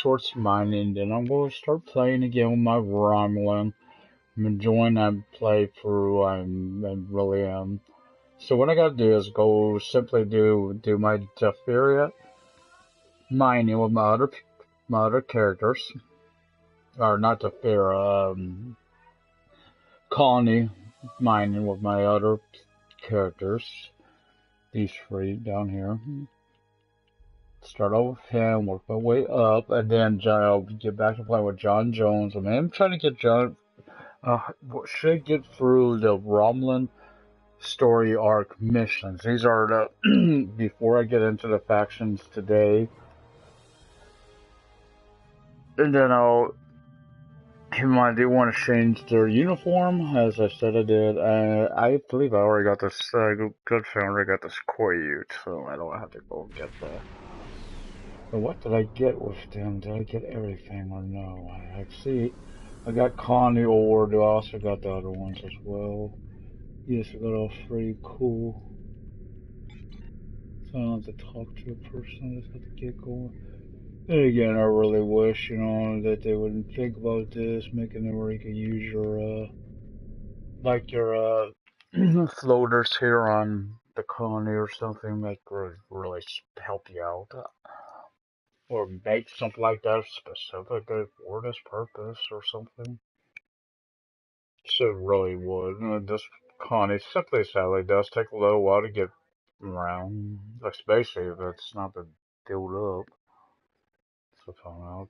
sorts of mining, then I'm going to start playing again with my Romulan. I'm enjoying that playthrough. I really am. So what I gotta do is go simply do my Jaffiria mining with my other characters, or not Jaffiria, colony mining with my other characters. These three down here. Start over with him, work my way up, and then I'll get back to playing with John Jones. I mean, I'm trying to get John. Should get through the Romulan story arc missions. These are the before I get into the factions today, and then I do want to change their uniform, as I said I did. I believe I already got this. Good feeling I got this Koyute, so I don't have to go get the. But what did I get with them? Did I get everything or no? I see. I got Connie Ord. I also got the other ones as well. Yes, I got all three. Cool. So I don't have to talk to a person. I just have to get going. And again, I really wish, that they wouldn't think about this, making it where you could use your floaters here on the colony or something that could really help you out. Or make something like that specifically for this purpose or something. So it really would. This colony simply sadly does take a little while to get around, especially if it's not been built up. So found out.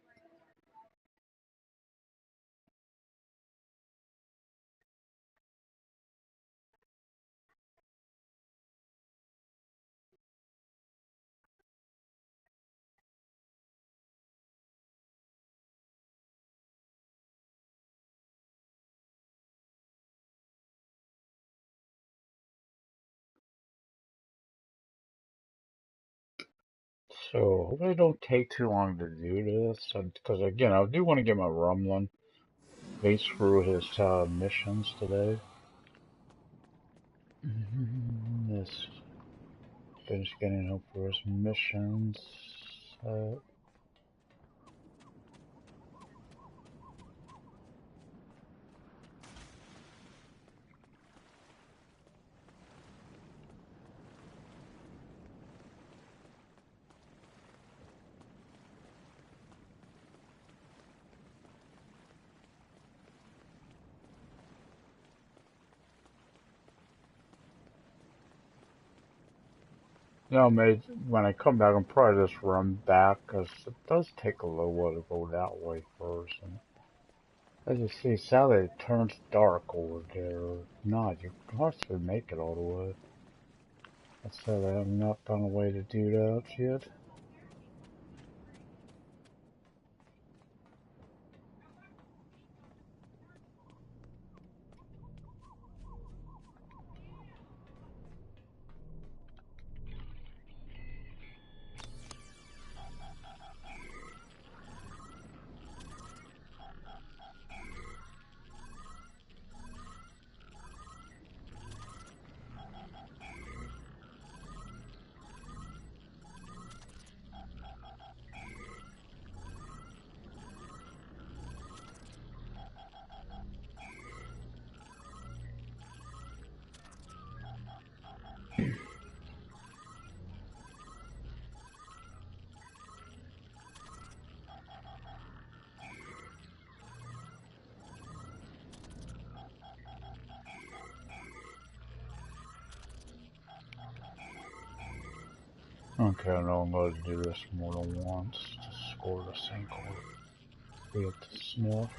So hopefully it don't take too long to do this, because again, I do want to get my Rumlin base through his missions today. Let's finish getting up for his missions. Maybe when I come back, I'm probably just run back, because it does take a little while to go that way first. And as you see, sadly, it turns dark over there. Or not, you can hardly make it all the way. I said I have not found a way to do that yet. Okay, I know I'm going to do this more than once to score the single. We have to sniff.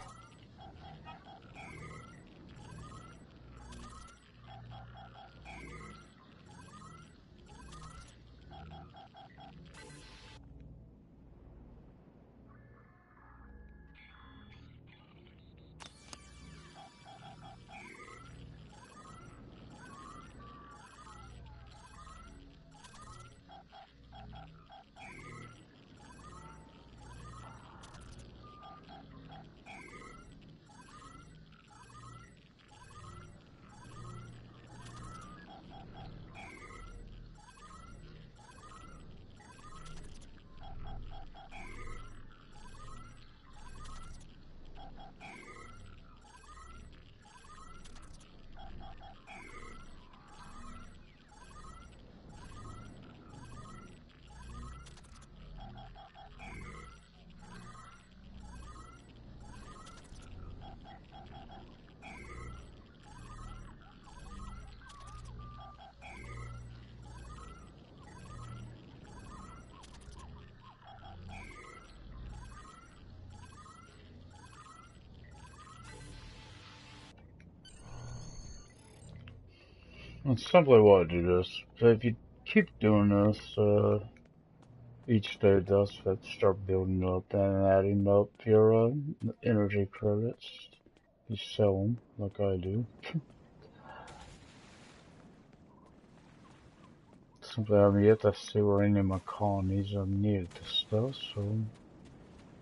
And simply want to do this. So if you keep doing this, each day does start building up and adding up your energy credits. You sell them like I do. Simply, I mean, you have to see where any of my colonies are needed to stuff, so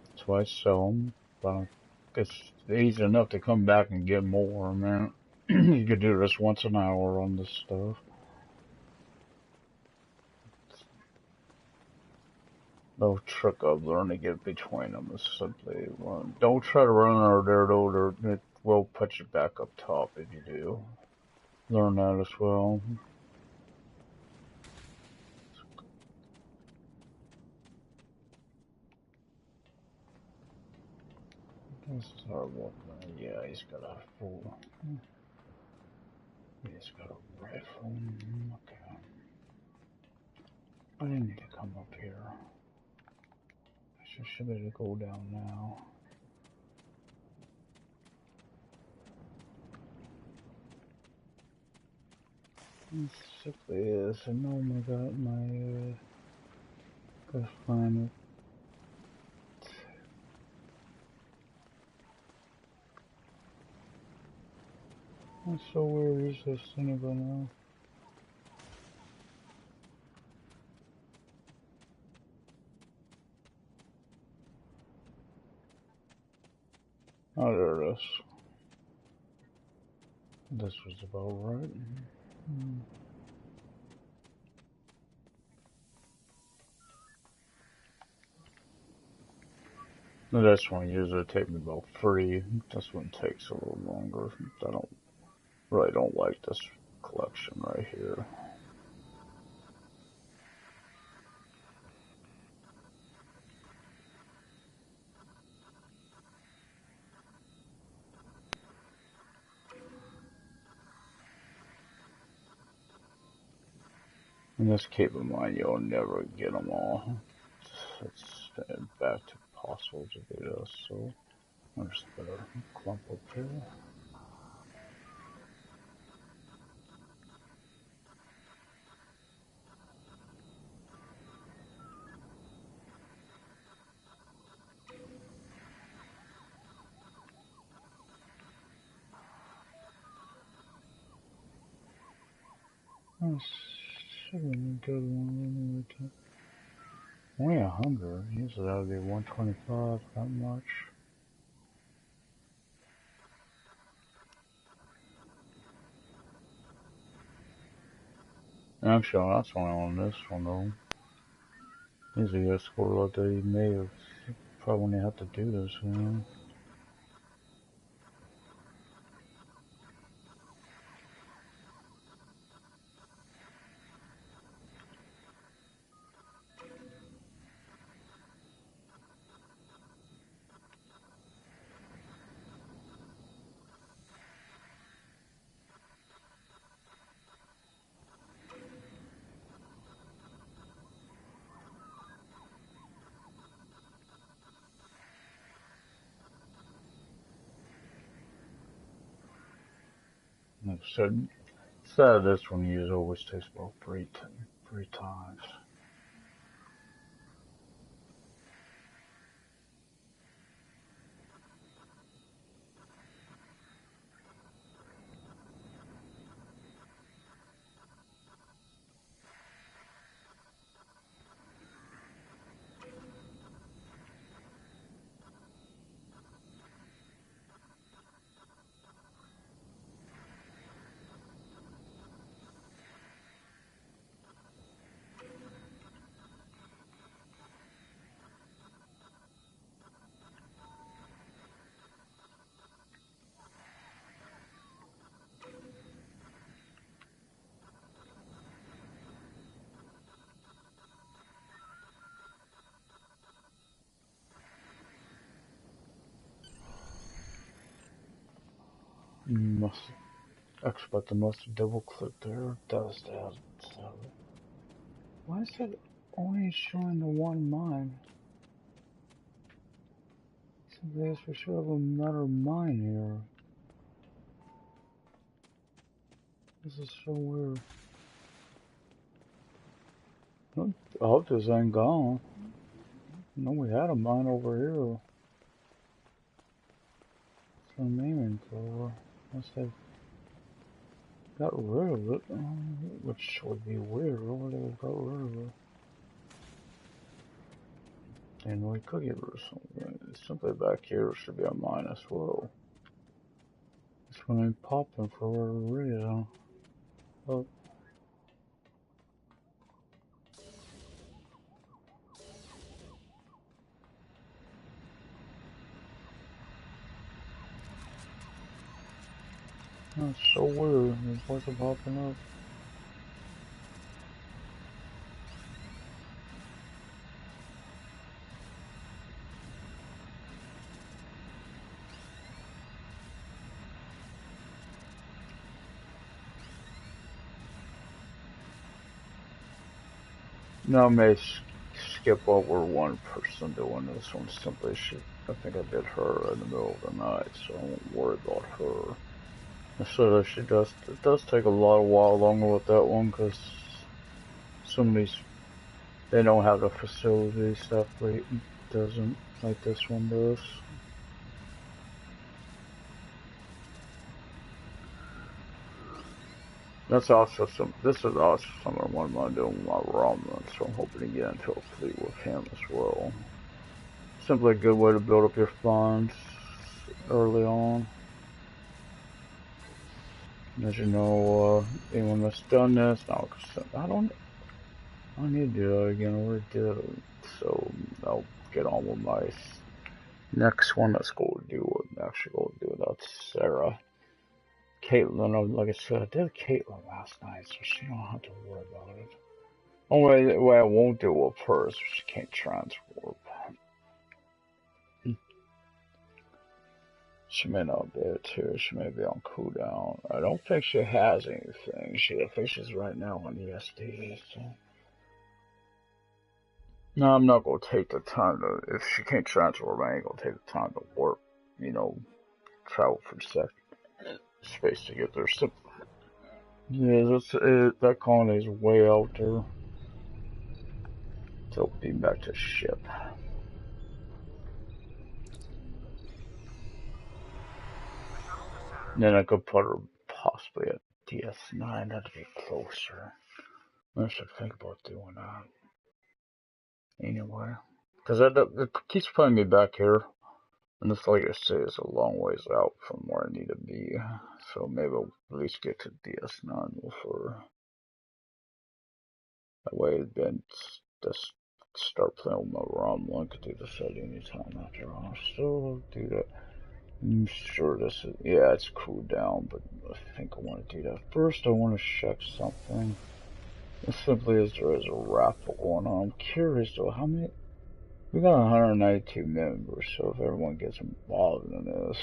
that's why I sell them. But it's easy enough to come back and get more, man. You could do this once an hour on this stuff. No trick I've learned to get between them is simply one. Don't try to run under there though, it will put you back up top if you do. Learn that as well. This is our one. Yeah, he's got a full. He's got a rifle. Okay. I didn't need to come up here. I should be able to go down now. It simply is. And oh my god, my gotta find it. That's so weird. Is this thing about now? Oh, there it is. This was about right. This one usually take me about 3. This one takes a little longer. I don't like this collection right here. And just keep in mind, you'll never get them all. It's back to possible to do this, so I just better clump up here. That should be a good one. Only 100. Usually that would be 125. Not much. Actually, that's only on this one though. Usually you score like that. You may have probably have to do this, you know. Like I said, instead of this one, you always takes about 3 times. Must expect the must double click there. Does that? So, why is it only showing the one mine? So there's for sure have another mine here. This is so weird. I hope this ain't gone. No, we had a mine over here. It's an inventory. Unless they got rid of it, which would be weird. Why would they got rid of it? And we could get rid of something. Simply back here should be a mine as well. This one ain't popping for whatever reason. Oh. That's so weird. It wasn't popping up. Now I may skip over one person doing this one. Simply, I think I did her in the middle of the night, so I won't worry about her. So she does. It does take a while longer with that one because some of these they don't have the facilities stuff, but it doesn't like this one does. That's also this is also something I want to do with my Romulan, so I'm hoping to get into a fleet with him as well. Simply a good way to build up your funds early on. As you know, anyone that's done this, I don't need to do that again. I already did it, so I'll get on with my next one. Let's go do it. Actually, go do it. That's Sarah. Caitlin, like I said, I did Caitlin last night, so she don't have to worry about it. Only way I won't do it for her is she can't transwarp. She may not be able to. She may be on cooldown. I don't think she has anything. I think she's right now on ESD. So. No, I'm not gonna take the time to. If she can't transfer, I ain't gonna take the time to work. You know, travel for space to get there. So, yeah, that colony is way out there. So be back to ship. Then I could put her possibly at DS9. That'd be closer. I should think about doing that. Anyway, because it keeps putting me back here. And this, like I say, is a long ways out from where I need to be. So maybe I'll at least get to DS9 before. That way, then just start playing with my Romulan. I could do this at any time after all. So I'll do that. I'm sure this is. Yeah, it's cooled down, but I think I want to do that. First, I want to check something. As simply as there is a raffle going on. I'm curious though, how many. We got 192 members, so if everyone gets involved in this,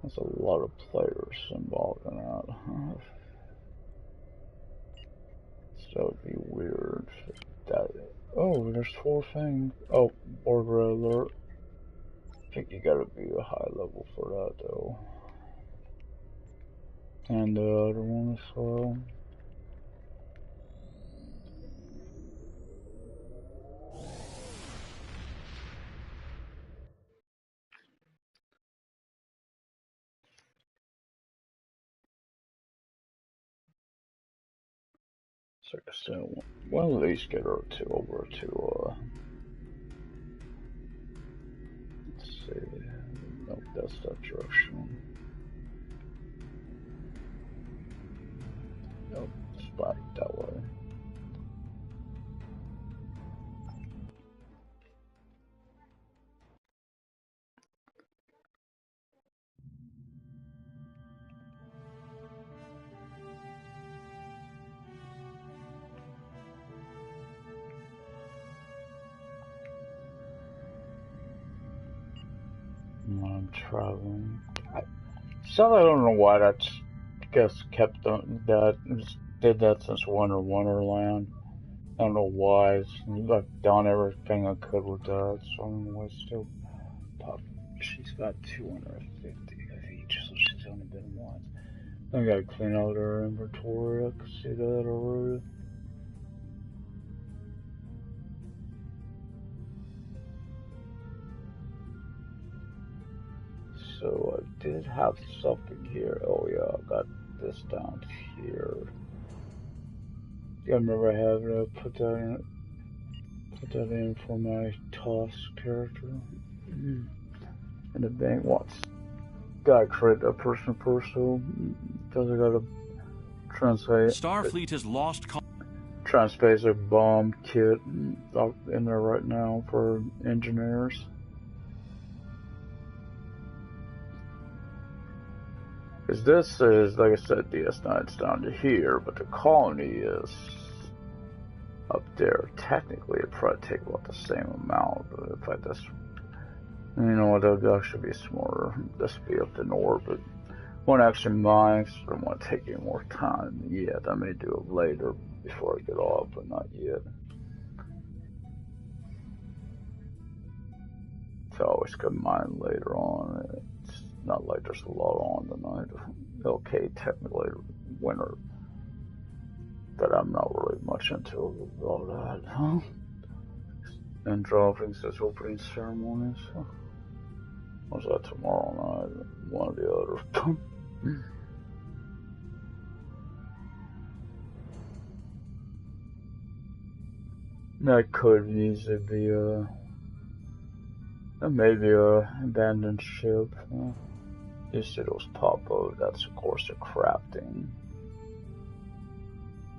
that's a lot of players involved in that. So that would be weird. Oh, there's 4 things. Oh, border alert. I think you gotta be a high level for that though. And the other one as well. So I guess we'll at least get her over to let's see. Nope, that's that direction. Nope, spot that way. I'm traveling. I I don't know why that's. I guess kept that did that since Wonderland. I don't know why. I've done everything I could with that, so I don't know why it's still pop. She's got 250 of each, so she's only been once. I gotta clean out our inventory. I can see that already. So I did have something here. Oh yeah, I got this down here. Yeah, I remember having to put that in for my toss character. And the bank wants gotta create that person first, so because I gotta translate. Starfleet has lost. Transpose a bomb kit out in there right now for engineers. Because this is, like I said, DS9's down to here, but the colony is up there. Technically, it'd probably take about the same amount. But in fact, that's, you know what, that would actually be smarter. This would be up in orbit. Won't actually mind, because I don't want to take any more time yet. I may do it later before I get off, but not yet. So I always could mine later on. It's not like there's a lot on tonight. Okay, technically winter, but I'm not really much into all that. Huh? And droppings as opening ceremonies. What's that tomorrow night? One or the other. That could easily be maybe a abandoned ship. You see those pop out, that's of course a crafting.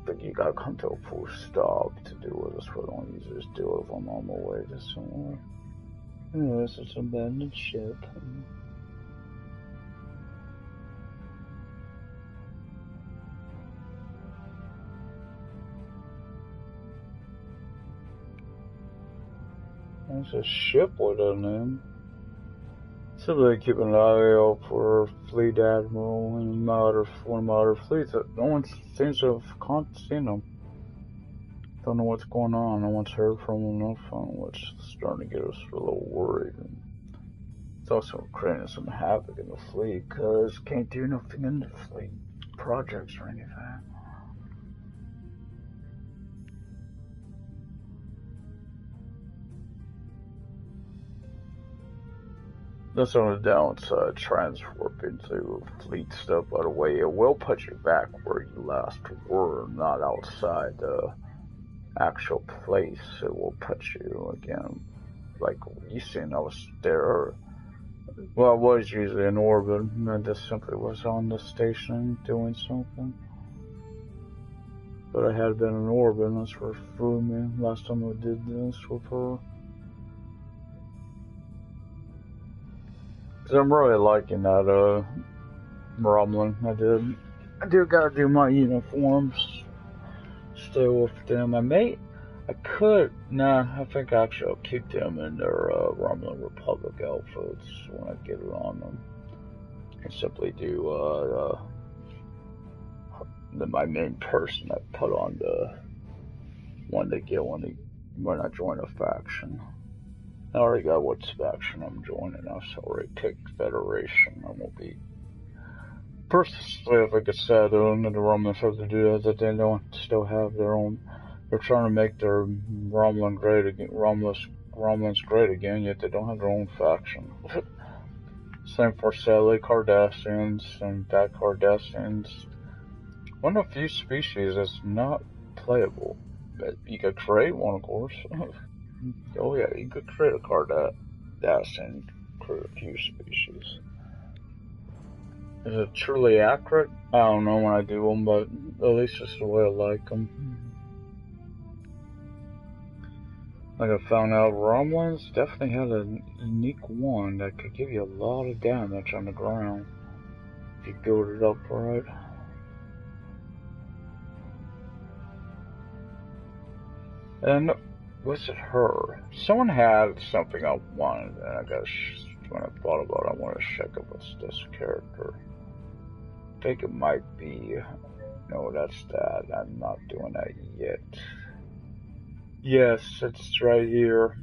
But you gotta come to a full stop to do it. That's what I don't usually just do it if I'm on my way to somewhere. This is an abandoned ship. There's a ship with a name. Simply keep an eye out for Fleet Admiral and one of my other fleets. No one seems to have seen them. Don't know what's going on. No one's heard from them on the phone, which is starting to get us a little worried. And it's also creating some havoc in the fleet, because can't do nothing in the fleet projects or anything. That's on the downside, transwarping through fleet stuff. By the way, it will put you back where you last were, not outside the actual place. It will put you again, like you seen I was there. Well, I was usually in orbit, and I just simply was on the station doing something. But I had been in orbit, and that's what threw me last time I did this with her. I'm really liking that Romulan. I do gotta do my uniforms. Stay with them. I think actually I'll keep them in their Romulan Republic outfits when I get it on them. And simply do my main person I put on the one they get when I join a faction. I already got what faction I'm joining. I've already picked Federation. I won't be. Personally, if I could say the Romulans have to do that they don't still have their own. They're trying to make their Romulan great again. Romulans great again, yet they don't have their own faction. Same for Sally Cardassians and bad Cardassians. One of the few species that's not playable. But you could create one, of course. Oh yeah, you could create a Cardassian, create a few species. Is it truly accurate? I don't know when I do them, but at least it's the way I like them. Like I found out, Romulans definitely had a unique one that could give you a lot of damage on the ground if you build it up right. And was it her? Someone had something I wanted, and I guess when I thought about it, I wanted to check up with this character. I think it might be. No, that's that. I'm not doing that yet. Yes, it's right here.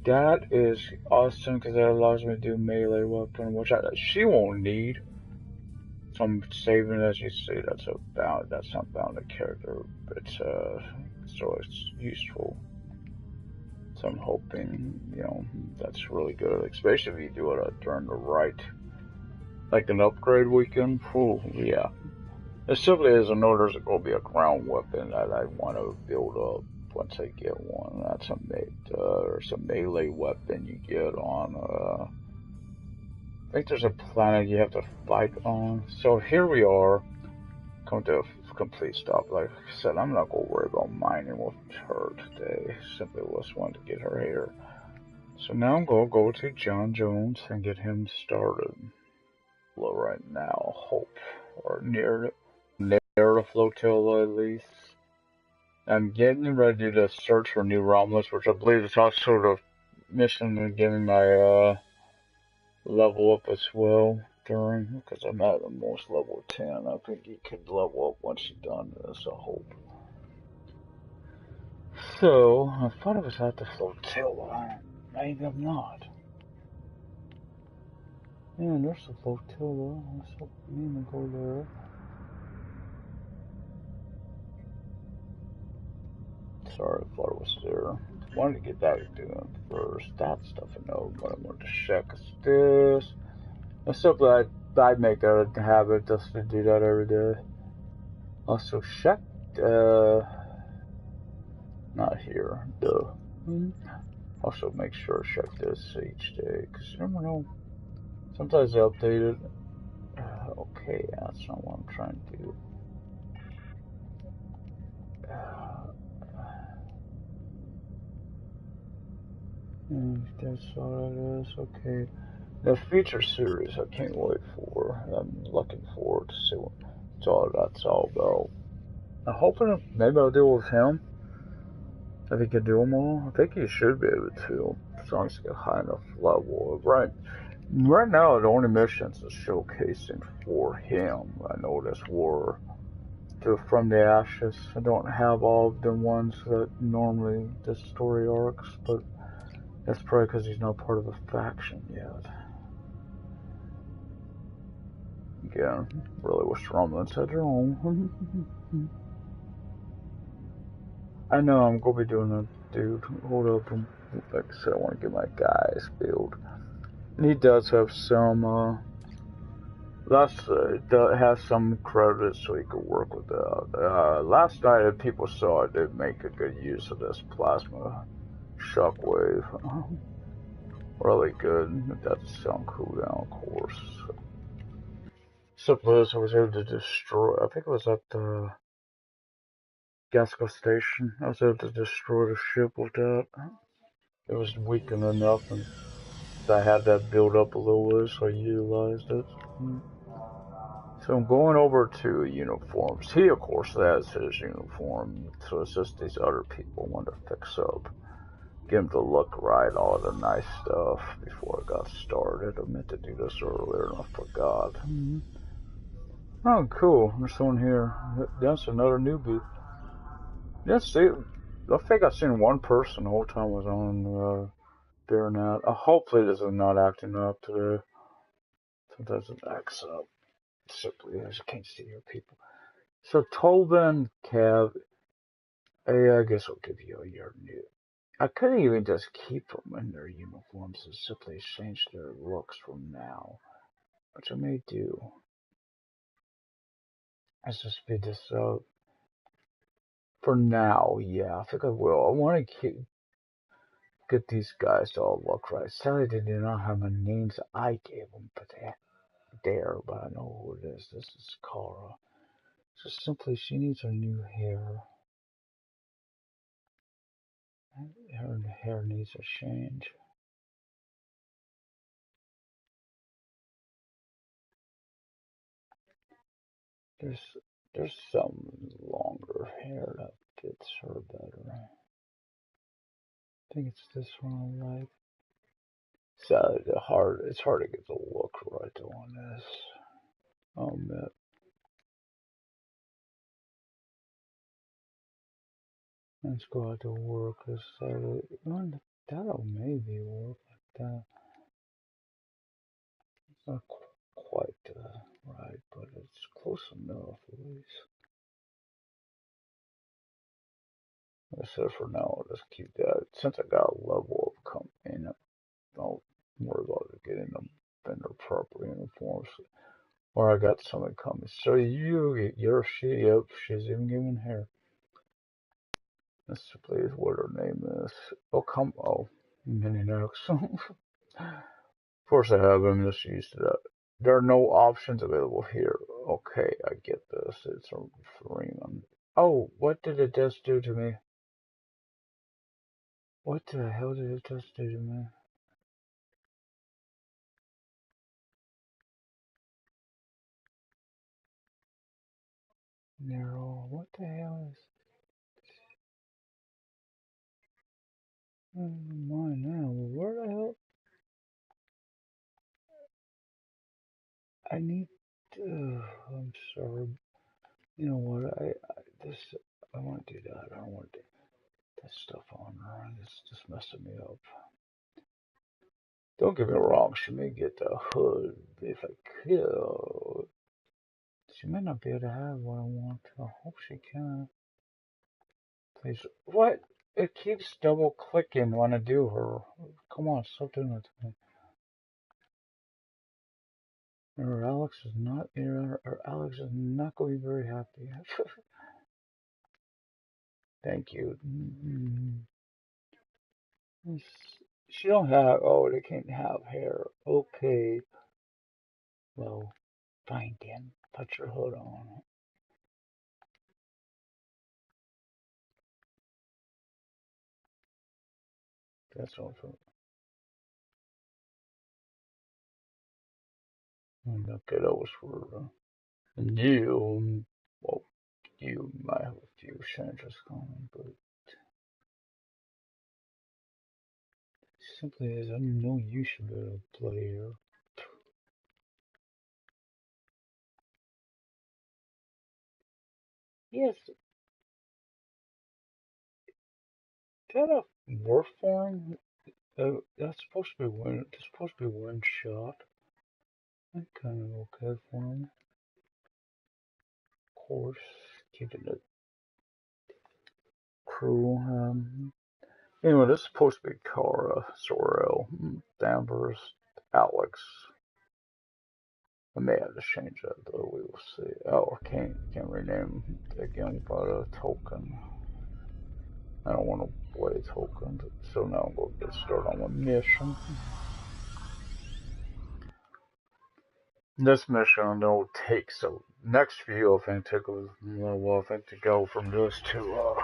That is awesome because that allows me to do melee weapon, which she won't need. So I'm saving, as you see, that's not bound to character. It's so it's useful. So I'm hoping, that's really good, especially if you do it during the right, like an upgrade weekend. Oh, yeah. It simply is, I know there's going to be a ground weapon that I want to build up once I get one. That's there's a melee weapon you get on, I think there's a planet you have to fight on. So here we are, come to a complete stop. Like I said, I'm not going to worry about mining with her today. Simply just wanted to get her here. So now I'm going to go to John Jones and get him started. Right now, hope, or near the flotilla at least. I'm getting ready to search for new Romulans, which I believe is also the mission of getting my level up as well during, because I'm at almost level 10. I think you could level up once you're done this, I hope. So, I thought I was at the flotilla. Maybe I'm not. Man, there's a flotilla. Let's hope we can go there. Sorry, I thought it was there. I wanted to get back to doing first. That stuff I know, but I wanted to check this. I'm so glad I make that a habit just to do that every day. Also, check, not here, duh. Also, make sure I check this each day, because you never know. Sometimes they update it. Okay, that's not what I'm trying to do. That's all it is. Okay. The future series I can't wait for. I'm looking forward to see what that's all about. I'm hoping maybe I'll deal with him. If he can do them all, I think he should be able to, as long as he get high enough level. Right now, the only missions is showcasing for him. I know this war to From the Ashes. I don't have all of the ones that normally the story arcs, but that's probably because he's not part of a faction yet. Again, really wish Romulans had their own. I know I'm gonna be doing a dude. Hold up, like I said, I want to get my guys build. And he does have some. Has some credits, so he could work with that. Last night, if people saw it, they'd make a good use of this plasma shockwave. Really good. That's some cooldown, of course. Suppose I was able to destroy. I think it was at the Gasco station. I was able to destroy the ship with that. It was weakened enough, and I had that build up a little bit, so I utilized it. So I'm going over to uniforms. He, of course, has his uniform, so it's just these other people I want to fix up. Get him to look right, all the nice stuff before I got started. I meant to do this earlier and I forgot. Oh, cool. There's someone here. That's another newbie. Yes, see, I think I've seen one person the whole time I was on Baronet. Hopefully this is not acting up today. Sometimes it acts up. Simply, I just can't see your people. So Tobin, Cav, I guess I'll give you a year new. I couldn't even just keep them in their uniforms and simply change their looks from now, which I may do. Let's just speed this up. For now, yeah, I think I will. I want to get these guys to all look right. Sadly, they do not have my names I gave them, but but I know who it is. This is Kara. So simply, she needs her new hair. Her hair needs a change. There's some longer hair that fits her better. I think it's this one I like. So it's hard to get the look right on this. Oh man. Let's go out to work. That'll maybe work like that. Not quite. Right, but it's close enough at least. So for now, I'll just keep that. Since I got a level of company, don't worry about it getting them vendor properly uniforms. Or I got something coming. So yep, she's even giving hair. Let's please what her name is. Mininox. Of course I have, I'm just used to that. There are no options available here. Okay, I get this. It's a freeman. Oh, what did it just do to me? What the hell did it just do to me? Nero, what the hell is... Oh my now, where the hell... I need to... I'm sorry. You know what, I want to do that. I don't want to do that stuff on her. It's just messing me up. Don't get me wrong, she may get the hood if I could. She may not be able to have what I want. I hope she can. Please. What? It keeps double clicking when I do her. Come on, stop doing that to me. Or Alex is not going to be very happy. Thank you. She don't have. Oh, they can't have hair. Okay. Well, fine then. Put your hood on. That's all for. Okay, that was for you. Well, you might have a few changes coming, but simply as I know you should be able to play here. Yes, is that a war form? That's supposed to be one. It's supposed to be one shot. I'm kind of okay for him. Of course, keeping it crew. Anyway, this is supposed to be Kara, Sorrel, Danvers, Alex. I may have to change that though. We will see. Oh, I can't rename again without a token. I don't want to play tokens. So now I'm going to get started on my mission. This mission will take so next few I think take a little while I think to go from this to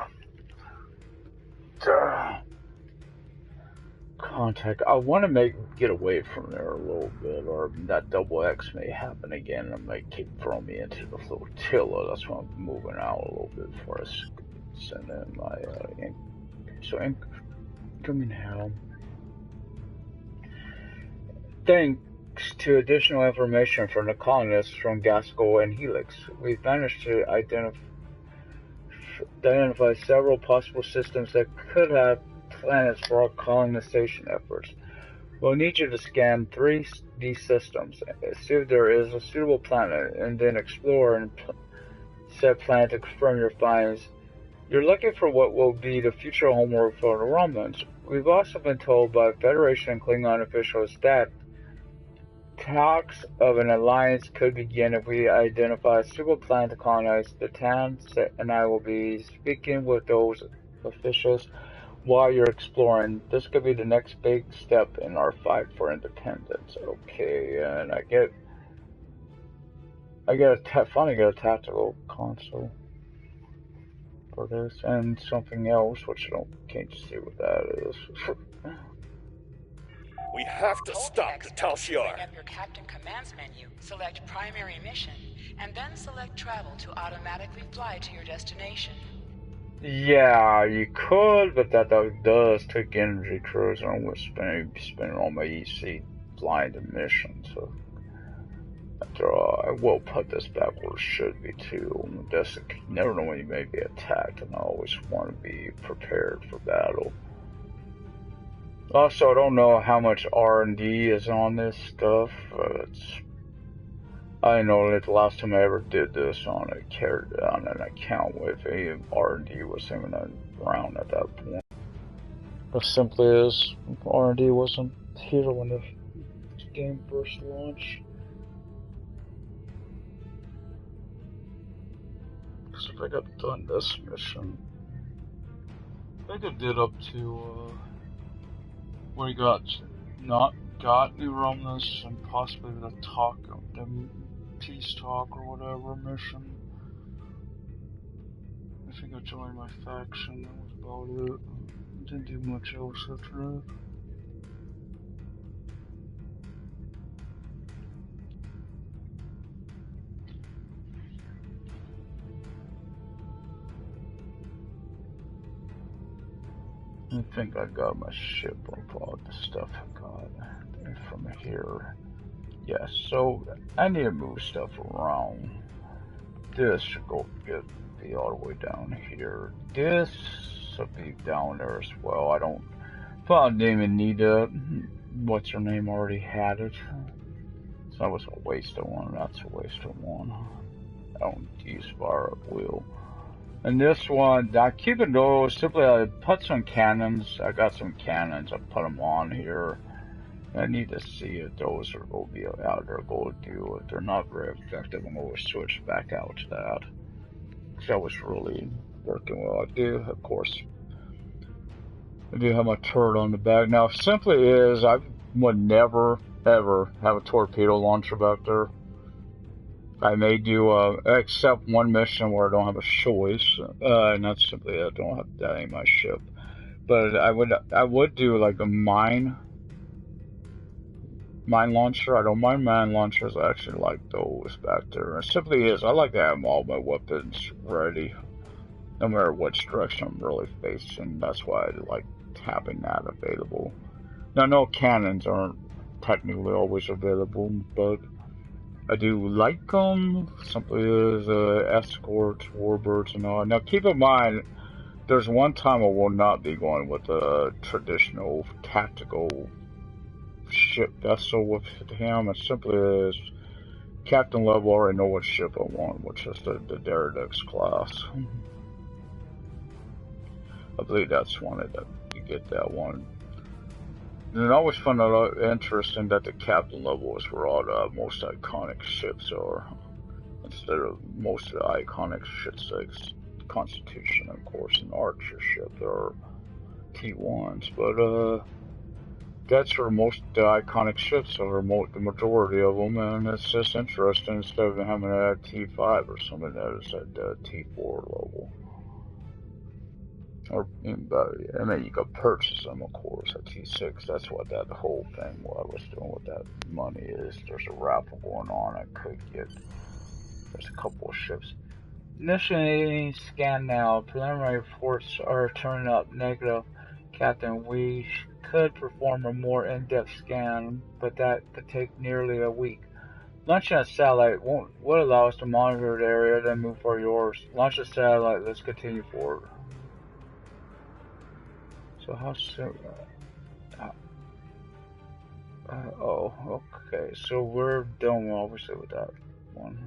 contact. I want to get away from there a little bit, or that double X may happen again and may keep throwing me into the flotilla. That's why I'm moving out a little bit before I send in my incoming helm. Thanks to additional information from the colonists from Gaskell and Helix, we've managed to identify several possible systems that could have planets for our colonization efforts. We'll need you to scan 3D systems, see if there is a suitable planet, and then explore and said planet to confirm your finds. You're looking for what will be the future homeworld for the Romulans. We've also been told by Federation and Klingon officials that talks of an alliance could begin if we identify a suitable planet to colonize. The town and I will be speaking with those officials while you're exploring. This could be the next big step in our fight for independence. Okay, and finally get a tactical console for this, and something else which can't see what that is. We have to stop the Tal-Shiar. Bring up your Captain Commands menu, select Primary Mission, and then select Travel to automatically fly to your destination. Yeah, you could, but that does take energy cruise, and I'm going to spend all my EC flying the mission, so after all, I will put this back where it should be too. You never know when you may be attacked, and I always want to be prepared for battle. Also, I don't know how much R&D is on this stuff. I know that the last time I ever did this on an account with a R&D was even around at that point. But simply is R&D wasn't here when the game first launched. Because if I got done this mission, I think I did up to where you got new Romulus and possibly the peace talk or whatever mission. I think I joined my faction. That was about it. I didn't do much else after that. I think I got my ship of all the stuff I got from here. Yes, so I need to move stuff around. This should be all the way down here. This should be down there as well. I didn't even need that. What's her name already had it. So that was a waste of one. That's a waste of one. I don't use fire at will. And this one, I keep it low. Simply, I put some cannons. I got some cannons. I put them on here. I need to see if those are going to be out there. Go do it. They're not very effective. I'm going to switch back out to that. That was really working well. I do, of course. I do have my turret on the back. Now, simply is, I would never, ever have a torpedo launcher back there. I may do, except one mission where I don't have a choice, and that's simply I don't have that ain't my ship. But I would do like a mine launcher. I don't mind mine launchers. I actually like those back there. It simply is, I like to have all my weapons ready, no matter which direction I'm really facing. That's why I like having that available. Now, no cannons aren't technically always available, but I do like them. Simply as escorts, warbirds, and all. Now, keep in mind, there's one time I will not be going with a traditional tactical ship vessel with him. It simply is captain level. I already know what ship I want, which is the Derrida class. I believe that's one of the, you get that one. And I always found it interesting that the captain level is where all the most iconic ships are, instead of most of the iconic ships like Constitution, of course, and Archer ship. There are T1s, but that's where most of the iconic ships are, the majority of them, and it's just interesting instead of having a T5 or something that is at the T4 level. Or, I mean, you could purchase them, of course, at T6. That's what that whole thing what I was doing with that money is. There's a raffle going on. I could get, there's a couple of ships. Initially scan now. Preliminary reports are turning up negative. Captain, we could perform a more in-depth scan, but that could take nearly a week. Launching a satellite would allow us to monitor the area, then move for yours. Launch a satellite. Let's continue forward. So how soon? Oh, okay. So we're done, obviously, with that one.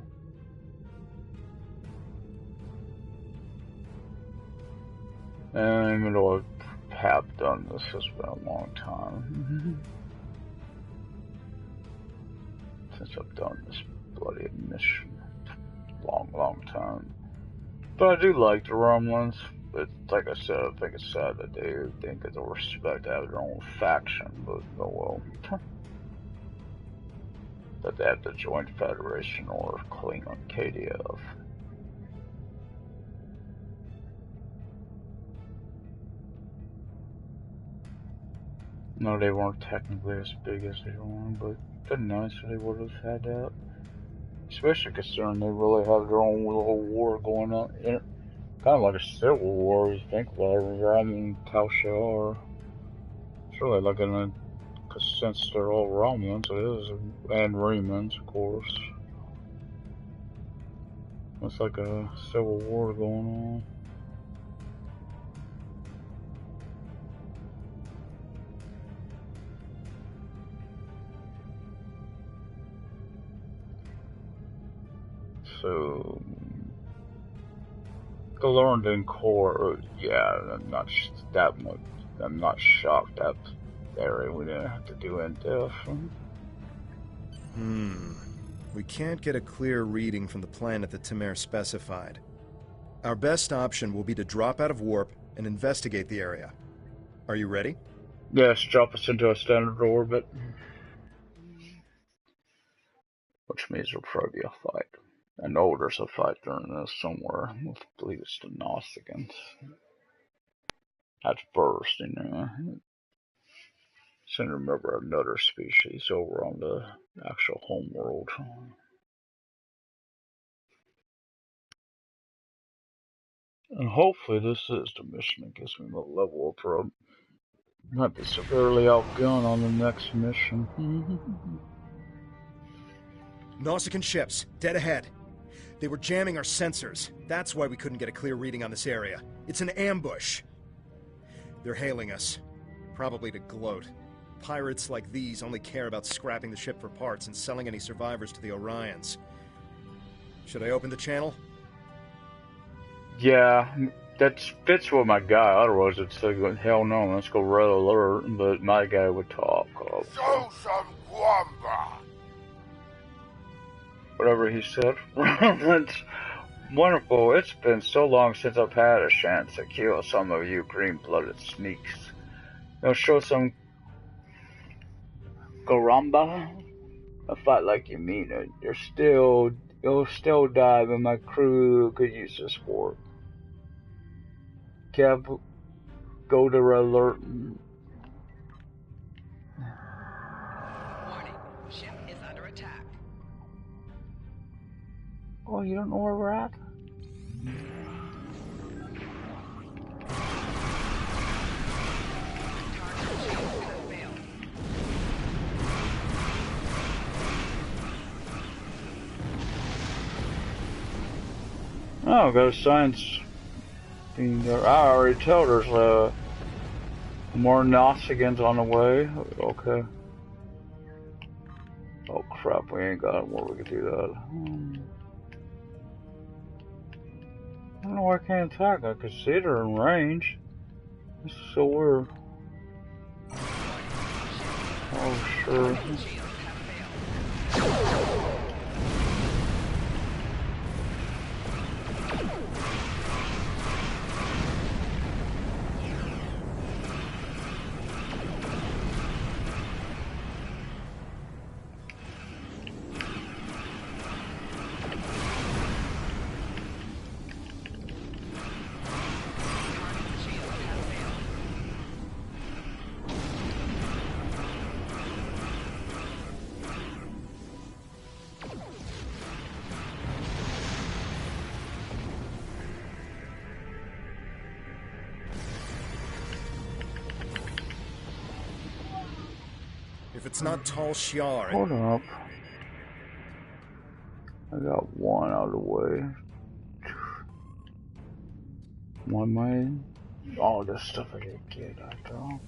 And even though I have done this, it's been a long time since I've done this bloody mission. Long time. But I do like the Romulans. But like I said, I think it's sad that they didn't get the respect to have their own faction. But oh well. That they have to join Federation or clean on KDF. No, they weren't technically as big as they were, but it'd been nice if they would have had that. Especially considering they really have their own little war going on. Kind of like a civil war, if you think about it, rather than Tal Shiar. It's really like because since they're all Romulans, it is, and Remans, of course. It's like a civil war going on. So, the London core, yeah, I'm not shocked that area we didn't have to do in depth. We can't get a clear reading from the planet that Timur specified. Our best option will be to drop out of warp and investigate the area. Are you ready? Yes, drop us into a standard orbit. Which means there'll probably be a fight. I know there's a fight during this somewhere. I believe it's the Nausicaans. At first, you know. So I remember another species over on the actual home world. And hopefully this is the mission that gives me the level up. Might be severely outgunned on the next mission. Nausicaan ships, dead ahead. They were jamming our sensors. That's why we couldn't get a clear reading on this area. It's an ambush. They're hailing us. Probably to gloat. Pirates like these only care about scrapping the ship for parts and selling any survivors to the Orions. Should I open the channel? Yeah, that's fits with my guy. Otherwise, it's like, hell no, let's go red alert. But my guy would talk. Show some guamba. Whatever he said. That's wonderful. It's been so long since I've had a chance to kill some of you green-blooded sneaks. You'll show some Garamba? A fight like you mean it. You'll still die, but my crew could use the sport. Kev, go to alert. Warning, ship is under attack. Oh, you don't know where we're at? Target shields have failed. Oh, got a science thing there. I already told there's more Nausicaans on the way. Okay. Oh crap, we ain't got where we could do that. I don't know why I can't attack. I could see they're in range. This is so weird. Oh, sure. Shields have failed. If it's not Tal Shiar... Hold up. I got one out of the way. One main. All this stuff I didn't get, I don't.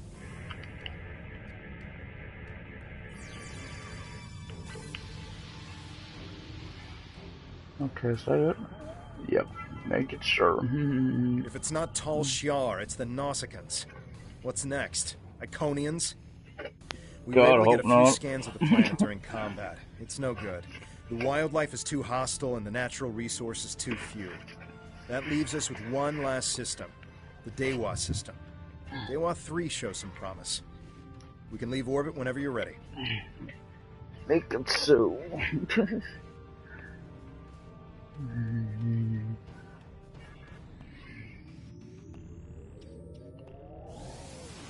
Okay, is that it? Yep, make it sure. If it's not Tal Shiar, it's the Nausicaans. What's next? Iconians? We were able to get a few scans of the planet during combat. It's no good. The wildlife is too hostile and the natural resources too few. That leaves us with one last system. The Dewa system. Dewa 3 shows some promise. We can leave orbit whenever you're ready. Make it so.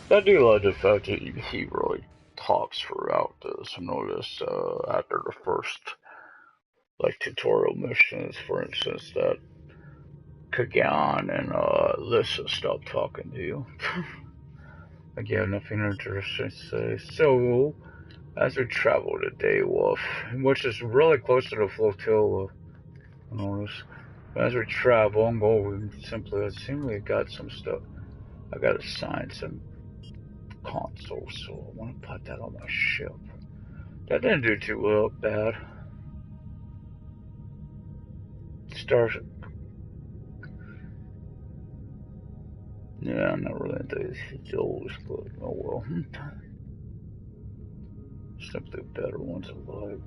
I do like the fact that he really talks throughout this. I noticed after the first tutorial missions, for instance, that Kagan and Lissa stopped talking to you. Again, nothing interesting to say. So, as we travel to Daywolf, which is really close to the flotilla, I noticed. As we travel, I'm going simply, it seems like I got some stuff. I got assigned some consoles, so I want to put that on my ship. That didn't do too bad. Starship. Yeah, I'm not really into these old, but oh well. Simply better ones alive.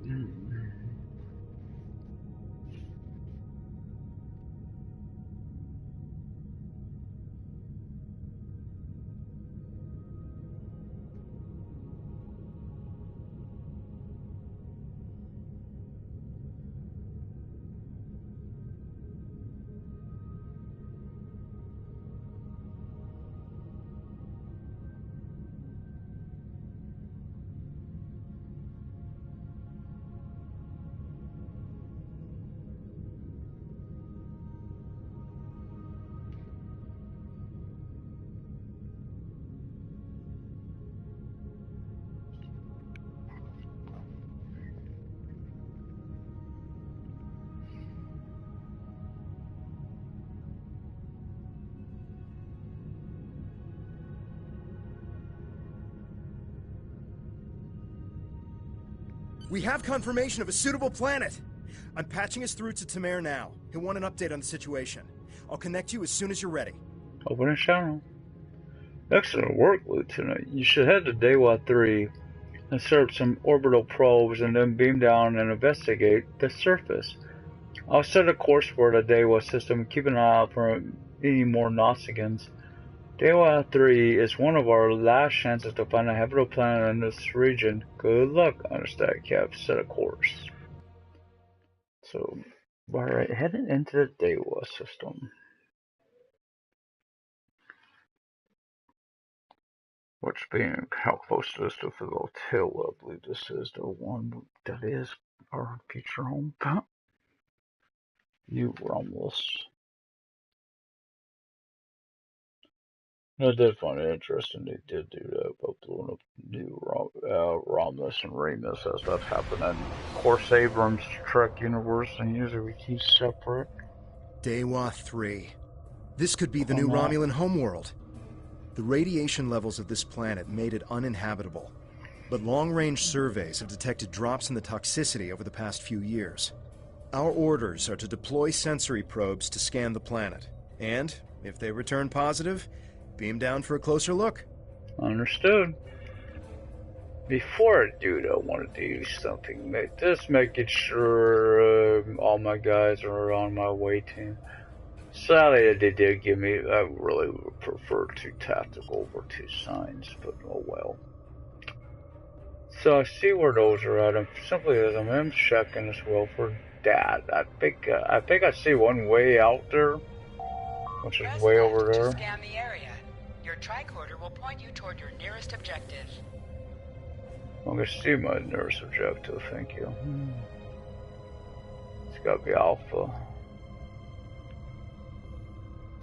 We have confirmation of a suitable planet. I'm patching us through to Tamir now. He'll want an update on the situation. I'll connect you as soon as you're ready. Open a channel. Excellent work, Lieutenant. You should head to Dewa 3 and set up some orbital probes and then beam down and investigate the surface. I'll set a course for the Dewa system and keep an eye out for any more Nausicaans. Dewa 3 is one of our last chances to find a habitable planet in this region. Good luck, understand, Cap. Set a course. So, alright, heading into the Dewa system. Which being how close it is to Philadelphia, I believe this is the one that is our future home. You Romulus. I did find it interesting they did do that about doing a new Romulus and Remus as that's happening. Of course, Abrams' Trek universe, and usually we keep separate. Dewa 3. This could be the new Romulan homeworld. The radiation levels of this planet made it uninhabitable, but long-range surveys have detected drops in the toxicity over the past few years. Our orders are to deploy sensory probes to scan the planet, and, if they return positive, beam down for a closer look. Understood. Before I do though, I want to do something. Just making sure all my guys are on my way team. Sadly, they did give me, I really would prefer 2 tactical over 2 signs, but oh well. So I see where those are at, and simply as I'm checking as well for that. I think I see one way out there, which is way over there. To scan the area. Your tricorder will point you toward your nearest objective. I'm gonna see my nearest objective, thank you. It's gotta be Alpha.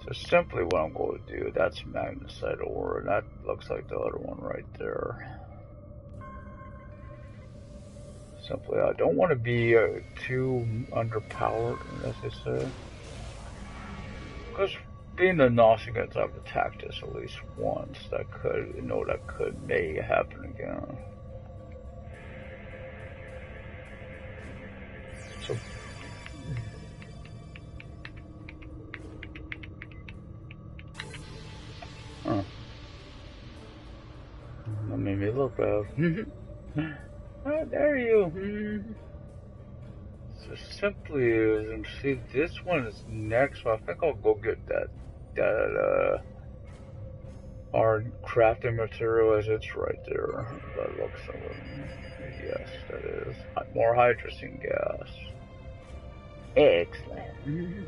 So simply what I'm going to do, that's magnesite ore, and that looks like the other one right there. Simply, I don't want to be too underpowered, as they say. Because being the Nausicaans, I've attacked this at least once. That could, may happen again. So, that made me look bad. Oh, there you. So simply is, and see, this one is next. So I think I'll go get that our crafting material as it's right there. That looks yes, that is more hydrogen gas. Excellent.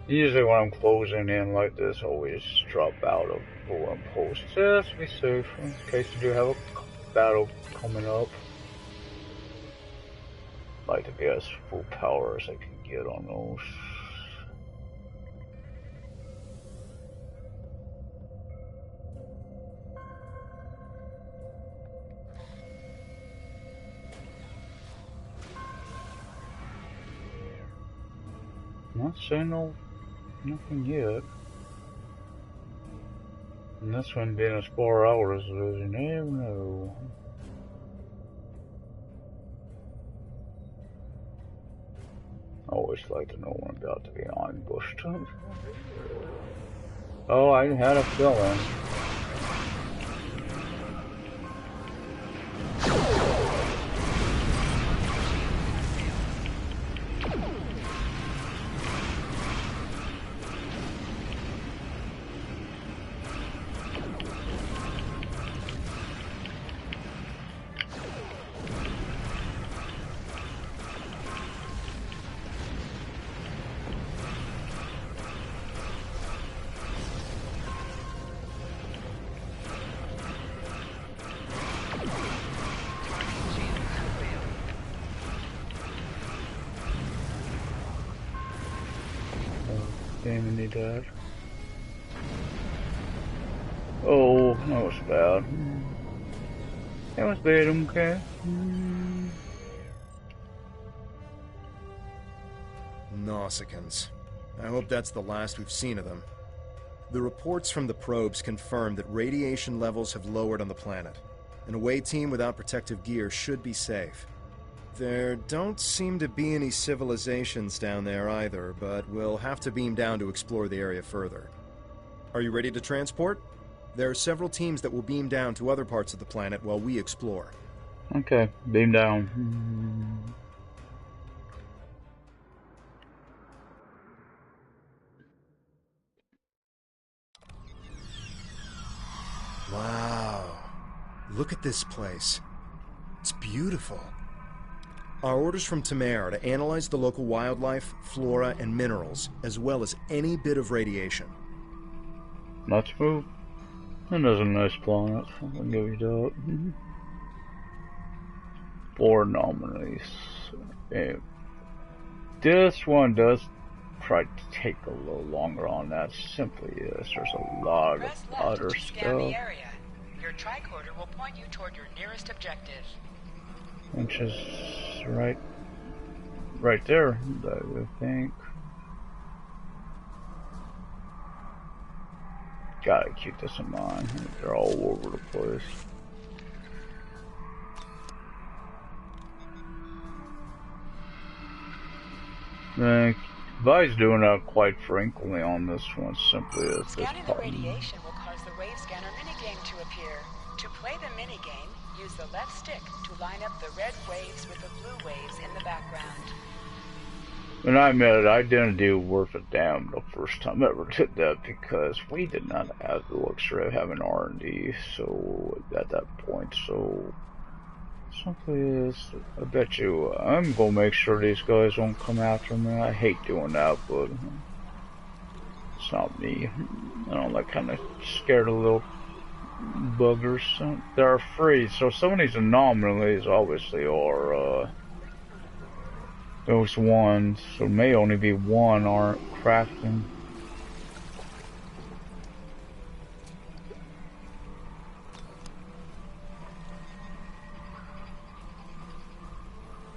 Usually when I'm closing in like this, I always drop out of one post just to be safe in case you do have a battle coming up. I like to be as full power as I can get on those. Not saying nothing yet. And this one being as far out as it is, you never know. always like to know when I'm about to be ambushed. Oh, I had a feeling. Damn, and he died. Oh, that was bad. That was bad, okay. Nausicaans. I hope that's the last we've seen of them. The reports from the probes confirm that radiation levels have lowered on the planet. An away team without protective gear should be safe. There don't seem to be any civilizations down there either, but we'll have to beam down to explore the area further. Are you ready to transport? There are several teams that will beam down to other parts of the planet while we explore. Okay, beam down. Wow. Look at this place. It's beautiful. Our orders from Tamer are to analyze the local wildlife, flora, and minerals, as well as any bit of radiation. Let's move. That is a nice planet. I'll give you that. 4 nominees. And this one does try to take a little longer on that. Simply is. There's a lot of other to scan stuff. the area. Your tricorder will point you toward your nearest objective. Which is right there, I would think. Gotta keep this in mind. They're all over the place. Vi's doing that quite frequently on this one, simply as this Scanning the radiation will cause the wave scanner minigame to appear. To play the minigame, use the left stick to line up the red waves with the blue waves in the background. And I admit I didn't do worth a damn the first time I ever did that because we did not have the luxury of having R&D so at that point. So simply is, I bet you I'm gonna make sure these guys don't come after me. I hate doing that, but it's not me. I don't like kind of scared of little buggers. They're free, so some of these anomalies obviously are those ones, so may only be one aren't crafting.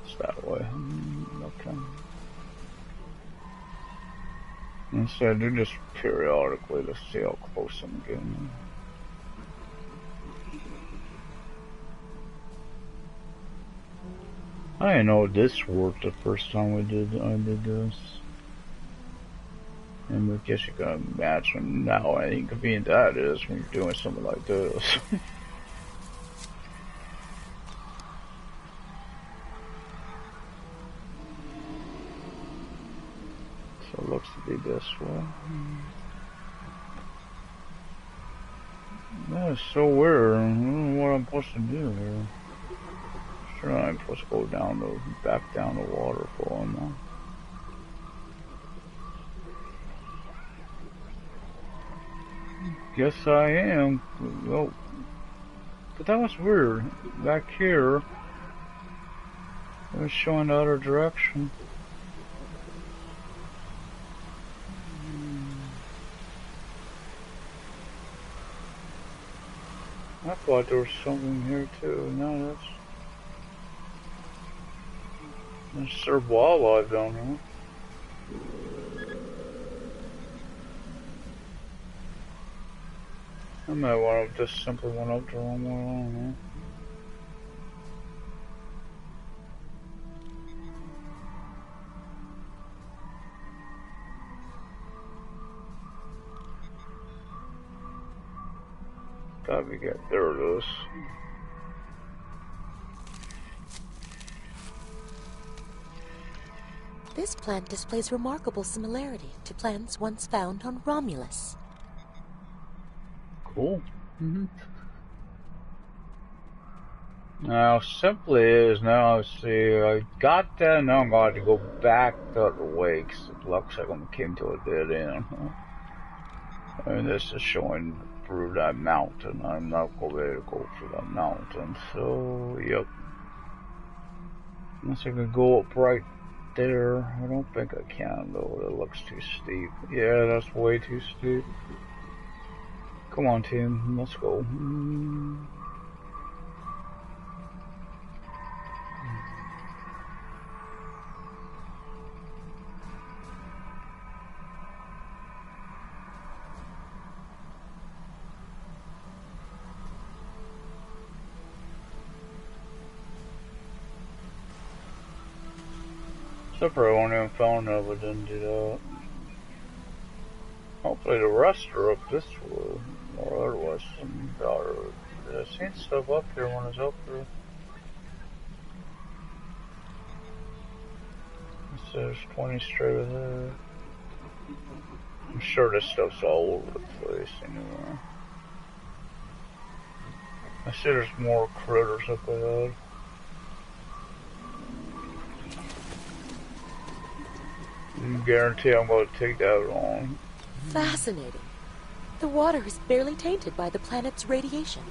It's that way. Okay. Instead, do just periodically to see how close I'm getting. I didn't know this worked the first time I did this. And I guess you can imagine how inconvenient that is when you're doing something like this. So it looks to be this way. That is so weird. I don't know what I'm supposed to do here. Sure, I'm supposed to go down the back down the waterfall now. Guess I am. Well, but that was weird. Back here, it was showing the other direction. I thought there was something here too. No, that's serve wildlife down here. I might want to just simply went up the wrong way. I don't know. Gotta be good. There it is. This plant displays remarkable similarity to plants once found on Romulus. Cool. Now, simply is now, see, I got that, now I'm going to go back the other way, because it looks like I came to a dead end. And this is showing through that mountain. I'm not going to be able to go through that mountain, so, yep. Unless I can go up right there. I don't think I can, though. It looks too steep. Yeah, that's way too steep. Come on, team. Let's go. Except for I won't even found it, but didn't do that. Hopefully the rest are up this way. Or otherwise some daughter. I seen stuff up here when I was up there. It says 20 straight ahead. I'm sure this stuff's all over the place anyway. I see there's more critters up ahead. I guarantee I'm going to take that on. Fascinating. The water is barely tainted by the planet's radiation.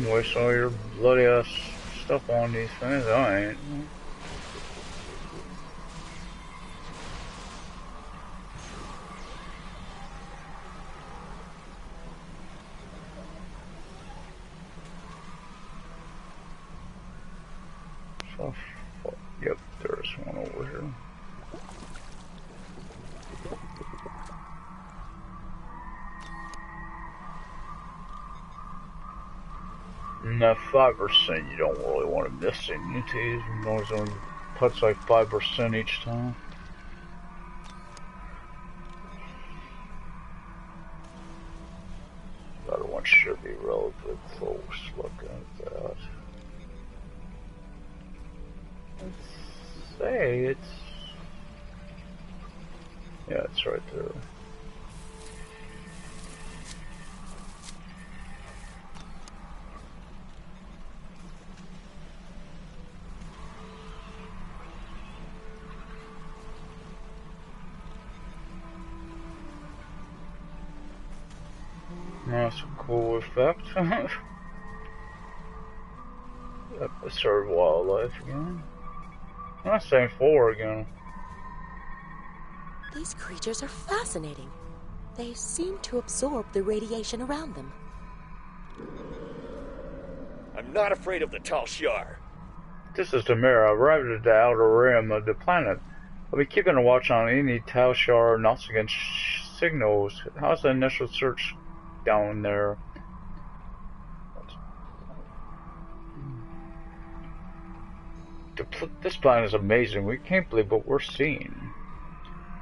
Waste all your bloody ass stuff on these things. I ain't. So, yep, there's one over here. And that 5% you don't really want to miss in UTs. You always only touch like 5% each time. The other one should be relatively close. Looking at that. Let's say it's... yeah, it's right there. That's a cool effect. Serve wildlife again. I'm saying 4 again. These creatures are fascinating. They seem to absorb the radiation around them. I'm not afraid of the Tal Shiar. This is Tamara. Arrived at the outer rim of the planet. I'll be keeping a watch on any Tal Shiar or Nausicaan signals. How's the initial search down there? This planet is amazing. We can't believe what we're seeing.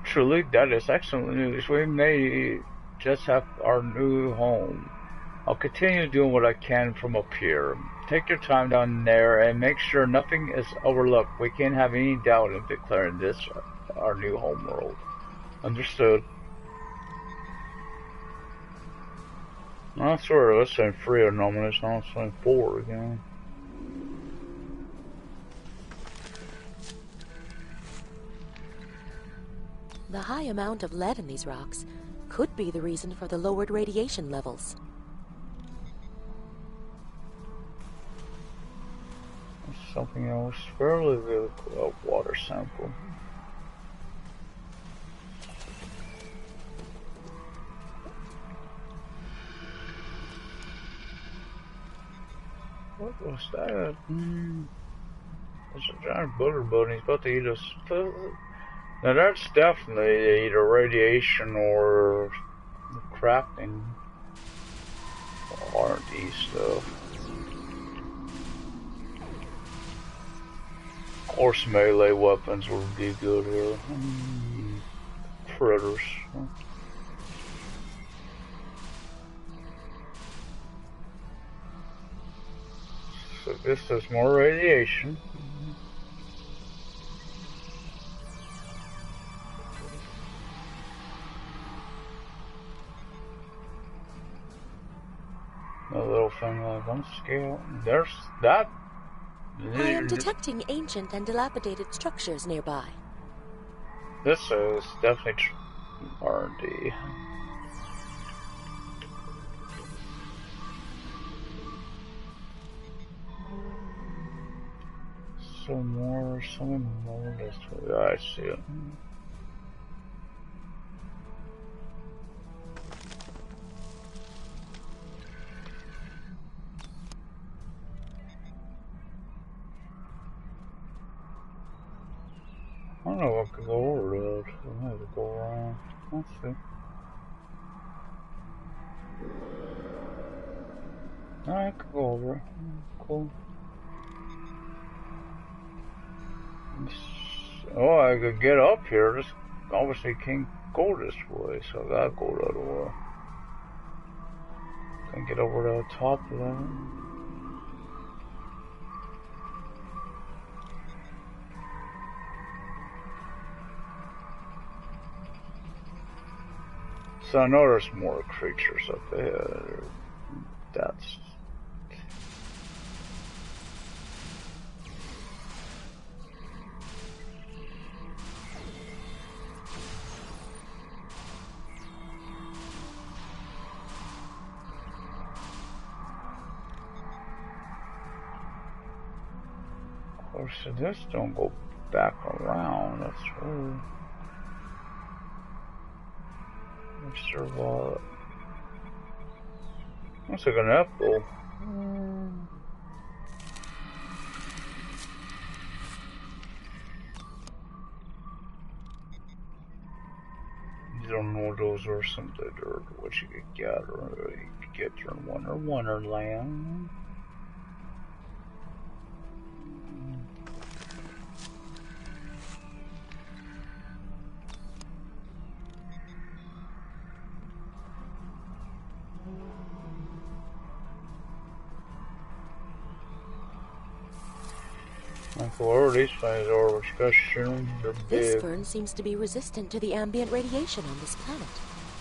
Truly, that is excellent news. We may just have our new home. I'll continue doing what I can from up here. Take your time down there and make sure nothing is overlooked. We can't have any doubt in declaring this our new home world. Understood. I swear, let's say 3 anomalies, now let's say 4 again. The high amount of lead in these rocks could be the reason for the lowered radiation levels. Something else fairly really cool. Water sample. What was that? It's a giant butter bug and he's about to eat us. Now that's definitely either radiation or crafting or R&D stuff. Of course melee weapons would be good here. fritters. So this is more radiation. A little thing like on scale. There's that. I am detecting ancient and dilapidated structures nearby. This is definitely R&D. Something more this way. I see it. I don't know if I could go over that. I might have to go around. Let's see. I could go over it. Cool. Oh, I could get up here. Just obviously can't go this way, so I gotta go the other way. Can't get over to the top of that. So I know there's more creatures up there. That's... Of course, this don't go back around. That's weird. Survive. Looks like an apple. You don't know those are something or what you could get or you could get your Wonderland. Like whatever these things are, what you gotta shoot them, they're big. This fern seems to be resistant to the ambient radiation on this planet.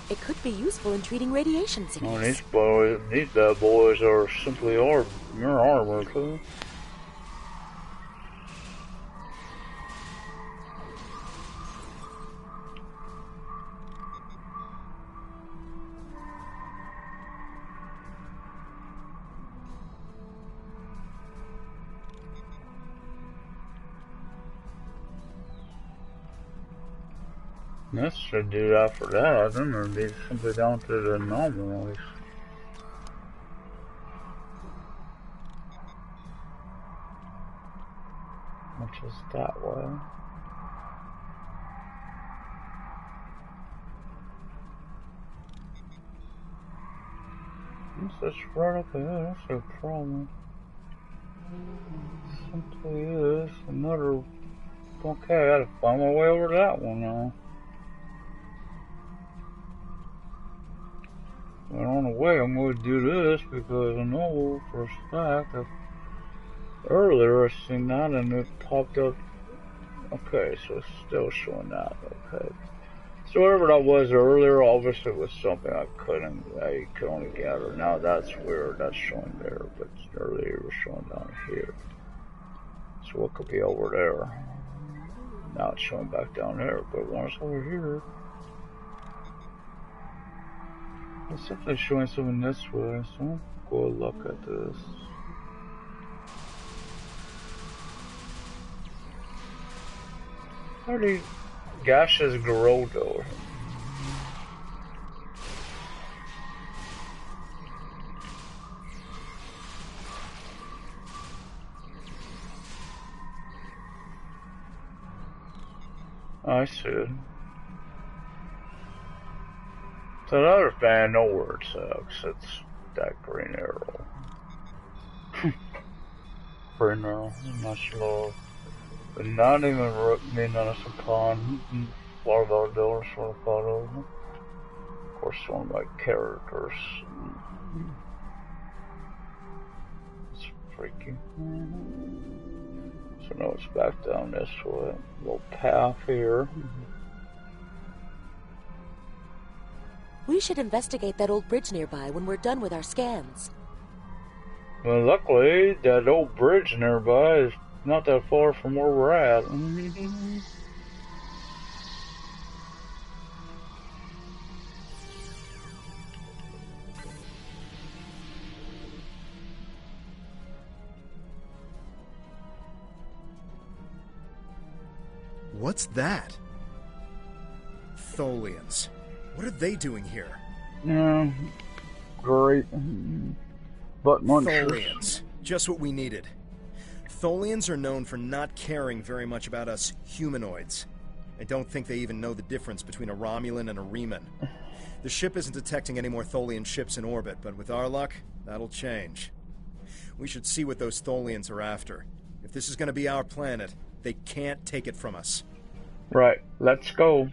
It could be useful in treating radiation sickness. Oh, these bad boys are simply your armor too. This should do that for that, then there'd be simply down to the anomalies. Which is that way. This is right up there, that's a problem. Simply is another... Okay, I gotta find my way over to that one now. But on the way, I'm going to do this because I know for a fact that earlier I seen that and it popped up. Okay, so it's still showing that. Okay. So whatever that was earlier, obviously it was something I could only gather. Now that's weird. That's showing there, but earlier it was showing down here. So what could be over there? Now it's showing back down there, but when it's over here. It's definitely showing something this way, so I'll go look at this. How do gases grow though? I see it. So the other thing I know where it sucks, it's that green arrow. Green arrow, much love. But not even root me, not upon. explore those doors for a photo. Of course, one of my characters. It's freaky. So now it's back down this way. Little path here. We should investigate that old bridge nearby when we're done with our scans. Well, luckily, that old bridge nearby is not that far from where we're at. What's that? Tholians. What are they doing here? Yeah, great. Butt munchers. Tholians. Just what we needed. Tholians are known for not caring very much about us humanoids. I don't think they even know the difference between a Romulan and a Reman. The ship isn't detecting any more Tholian ships in orbit, but with our luck, that'll change. We should see what those Tholians are after. If this is going to be our planet, they can't take it from us. Right, let's go.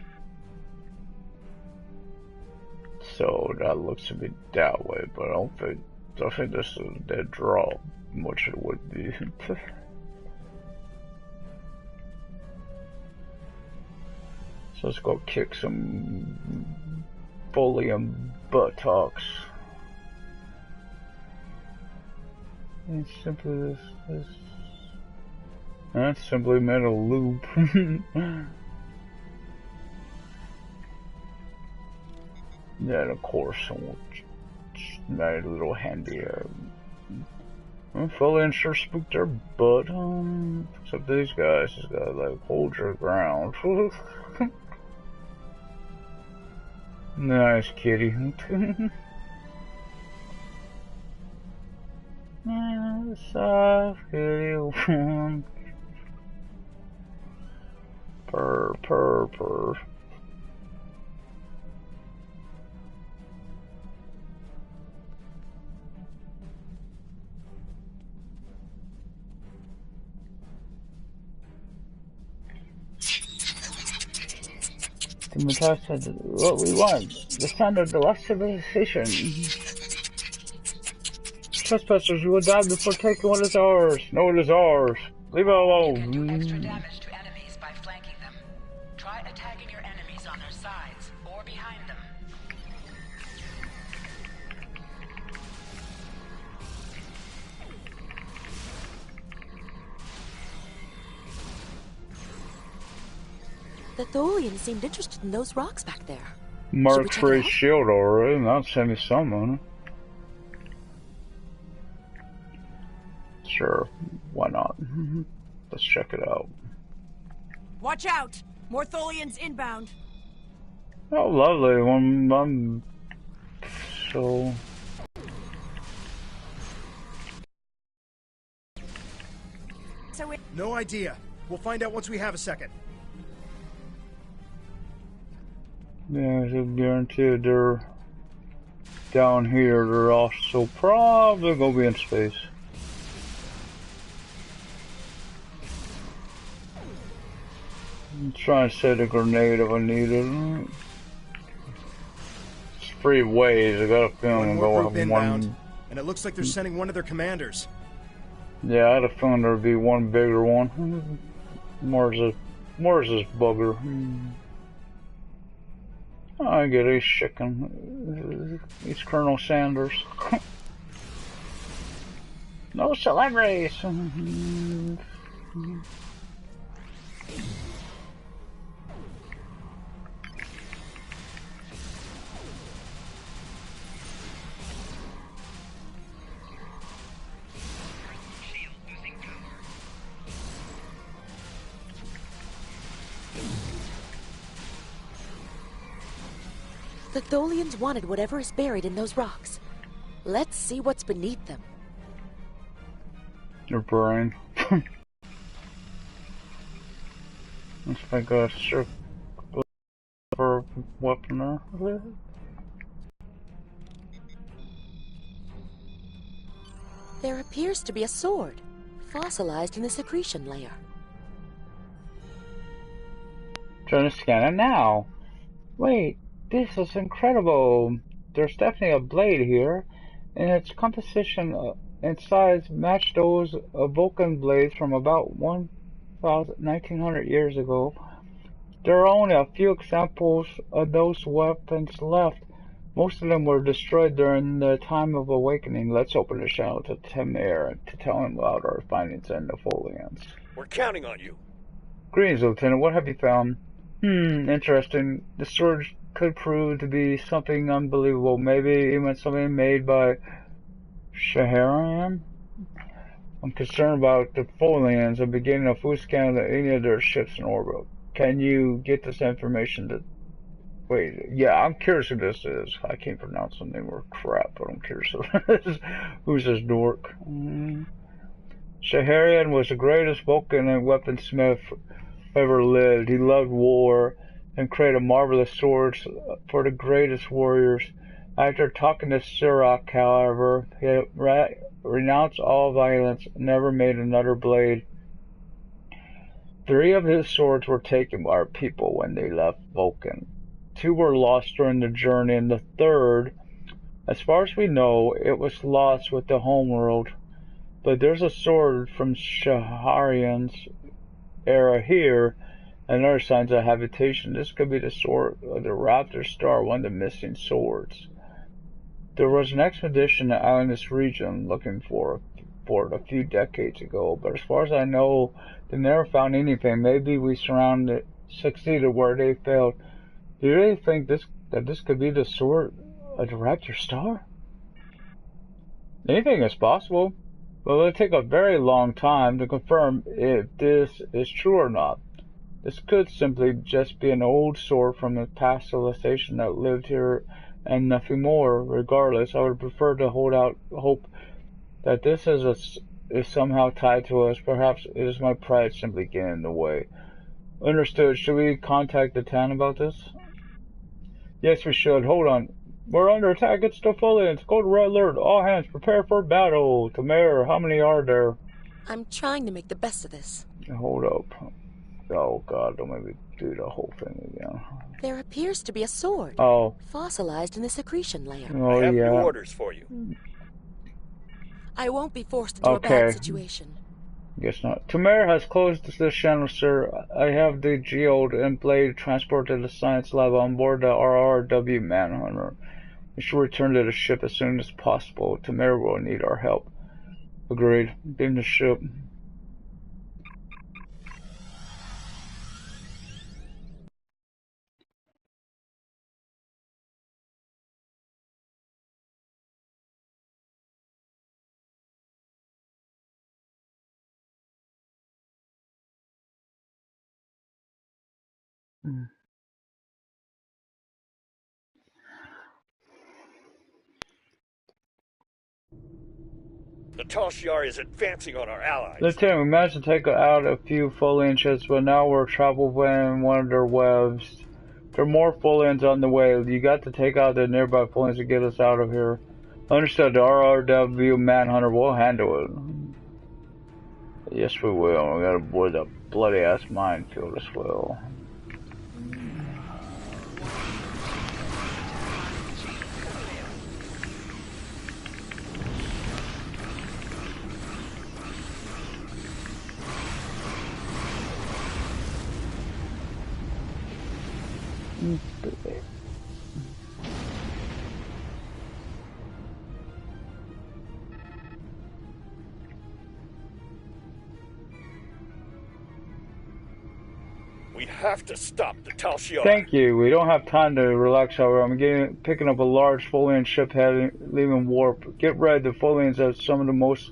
So that looks to be that way, but I don't think this is a dead draw, which it would be. So let's go kick some Folium buttocks. And simply this. That's simply made a loop. Then of course someone made a little handy Folians sure spooked their butt. Except these guys just gotta like hold your ground. Nice kitty. Soft kitty. Purr, purr, purr. The Matar said what we want, the standard of the last civilization. Trespassers, you will die before taking what is ours. No, it is ours. Leave it alone. You can do extra damage to enemies by flanking them. Try attacking your enemies on their sides or behind them. The Tholians seemed interested in those rocks back there. Mark for his shield already, and that'll send me some. Sure, why not? Let's check it out. Watch out! More Tholians inbound. Oh, lovely. I'm so. No idea. We'll find out once we have a second. Yeah, I guarantee they're down here. They're also probably gonna be in space. I'm trying to set a grenade if I need it. It's 3 ways. I got a feeling I'm going to have one. And it looks like they're sending one of their commanders. Yeah, I had a feeling there'd be one bigger one. Where's this bugger? I get a chicken. He's Colonel Sanders. No celebrities. The Tholians wanted whatever is buried in those rocks. Let's see what's beneath them. Your brain. Looks like a circle for a weapon there. There appears to be a sword, fossilized in the secretion layer. Trying to scan it now. Wait, this is incredible. There's definitely a blade here, and its composition and size match those of Vulcan blades from about 1900 years ago. There are only a few examples of those weapons left. Most of them were destroyed during the time of awakening. Let's open the channel to Temir to tell him about our findings in the Folians. We're counting on you. Greetings, Lieutenant. What have you found? Interesting. The sword could prove to be something unbelievable. Maybe even something made by Shaharian? I'm concerned about the Folians and beginning a full scan of any of their ships in orbit. Can you get this information to... Wait, yeah, I'm curious who this is. I can't pronounce the name or crap, but I'm curious who's this dork. Shaharian was the greatest Vulcan and weaponsmith ever lived. He loved war and created marvelous swords for the greatest warriors. After talking to Sirach, however, he renounced all violence and never made another blade. 3 of his swords were taken by our people when they left Vulcan. 2 were lost during the journey, and the 3rd, as far as we know, it was lost with the homeworld. But there's a sword from Shaharian's era here, and other signs of habitation. This could be the sword of the Raptor Star, one of the missing swords. There was an expedition out in this region looking for it a few decades ago, but as far as I know, they never found anything. Maybe we succeeded where they failed. Do you really think that this could be the sword of the Raptor Star? Anything is possible, but it'll take a very long time to confirm if this is true or not. This could simply just be an old sword from a past civilization that lived here and nothing more. Regardless, I would prefer to hold out hope that this is somehow tied to us. Perhaps it is my pride simply getting in the way. Understood. Should we contact the town about this? Yes, we should. Hold on. We're under attack. It's the Folians. Go to red alert. All hands, prepare for battle. Tamara, how many are there? I'm trying to make the best of this. Hold up. Oh, God, don't make me do the whole thing again. There appears to be a sword. Oh. Fossilized in the secretion layer. Oh, I have yeah. new orders for you. I won't be forced into a bad situation. Guess not. Tamara has closed this channel, sir. I have the geode and blade transported to the science lab on board the RRW Manhunter. We should return to the ship as soon as possible. Tamara will need our help. Agreed. Beam the ship. The Tal Shiar is advancing on our allies. Lieutenant, we managed to take out a few Folian ships, but now we're trapped within one of their webs. There are more Folians on the way. You got to take out the nearby Folians to get us out of here. Understood. The RRW Manhunter will handle it. Yes, we will. We gotta avoid the bloody ass minefield as well. We have to stop the Tal Shiar. Thank you. We don't have time to relax, however. I'm picking up a large Folian ship leaving warp. Get ready. The Folians have some of the most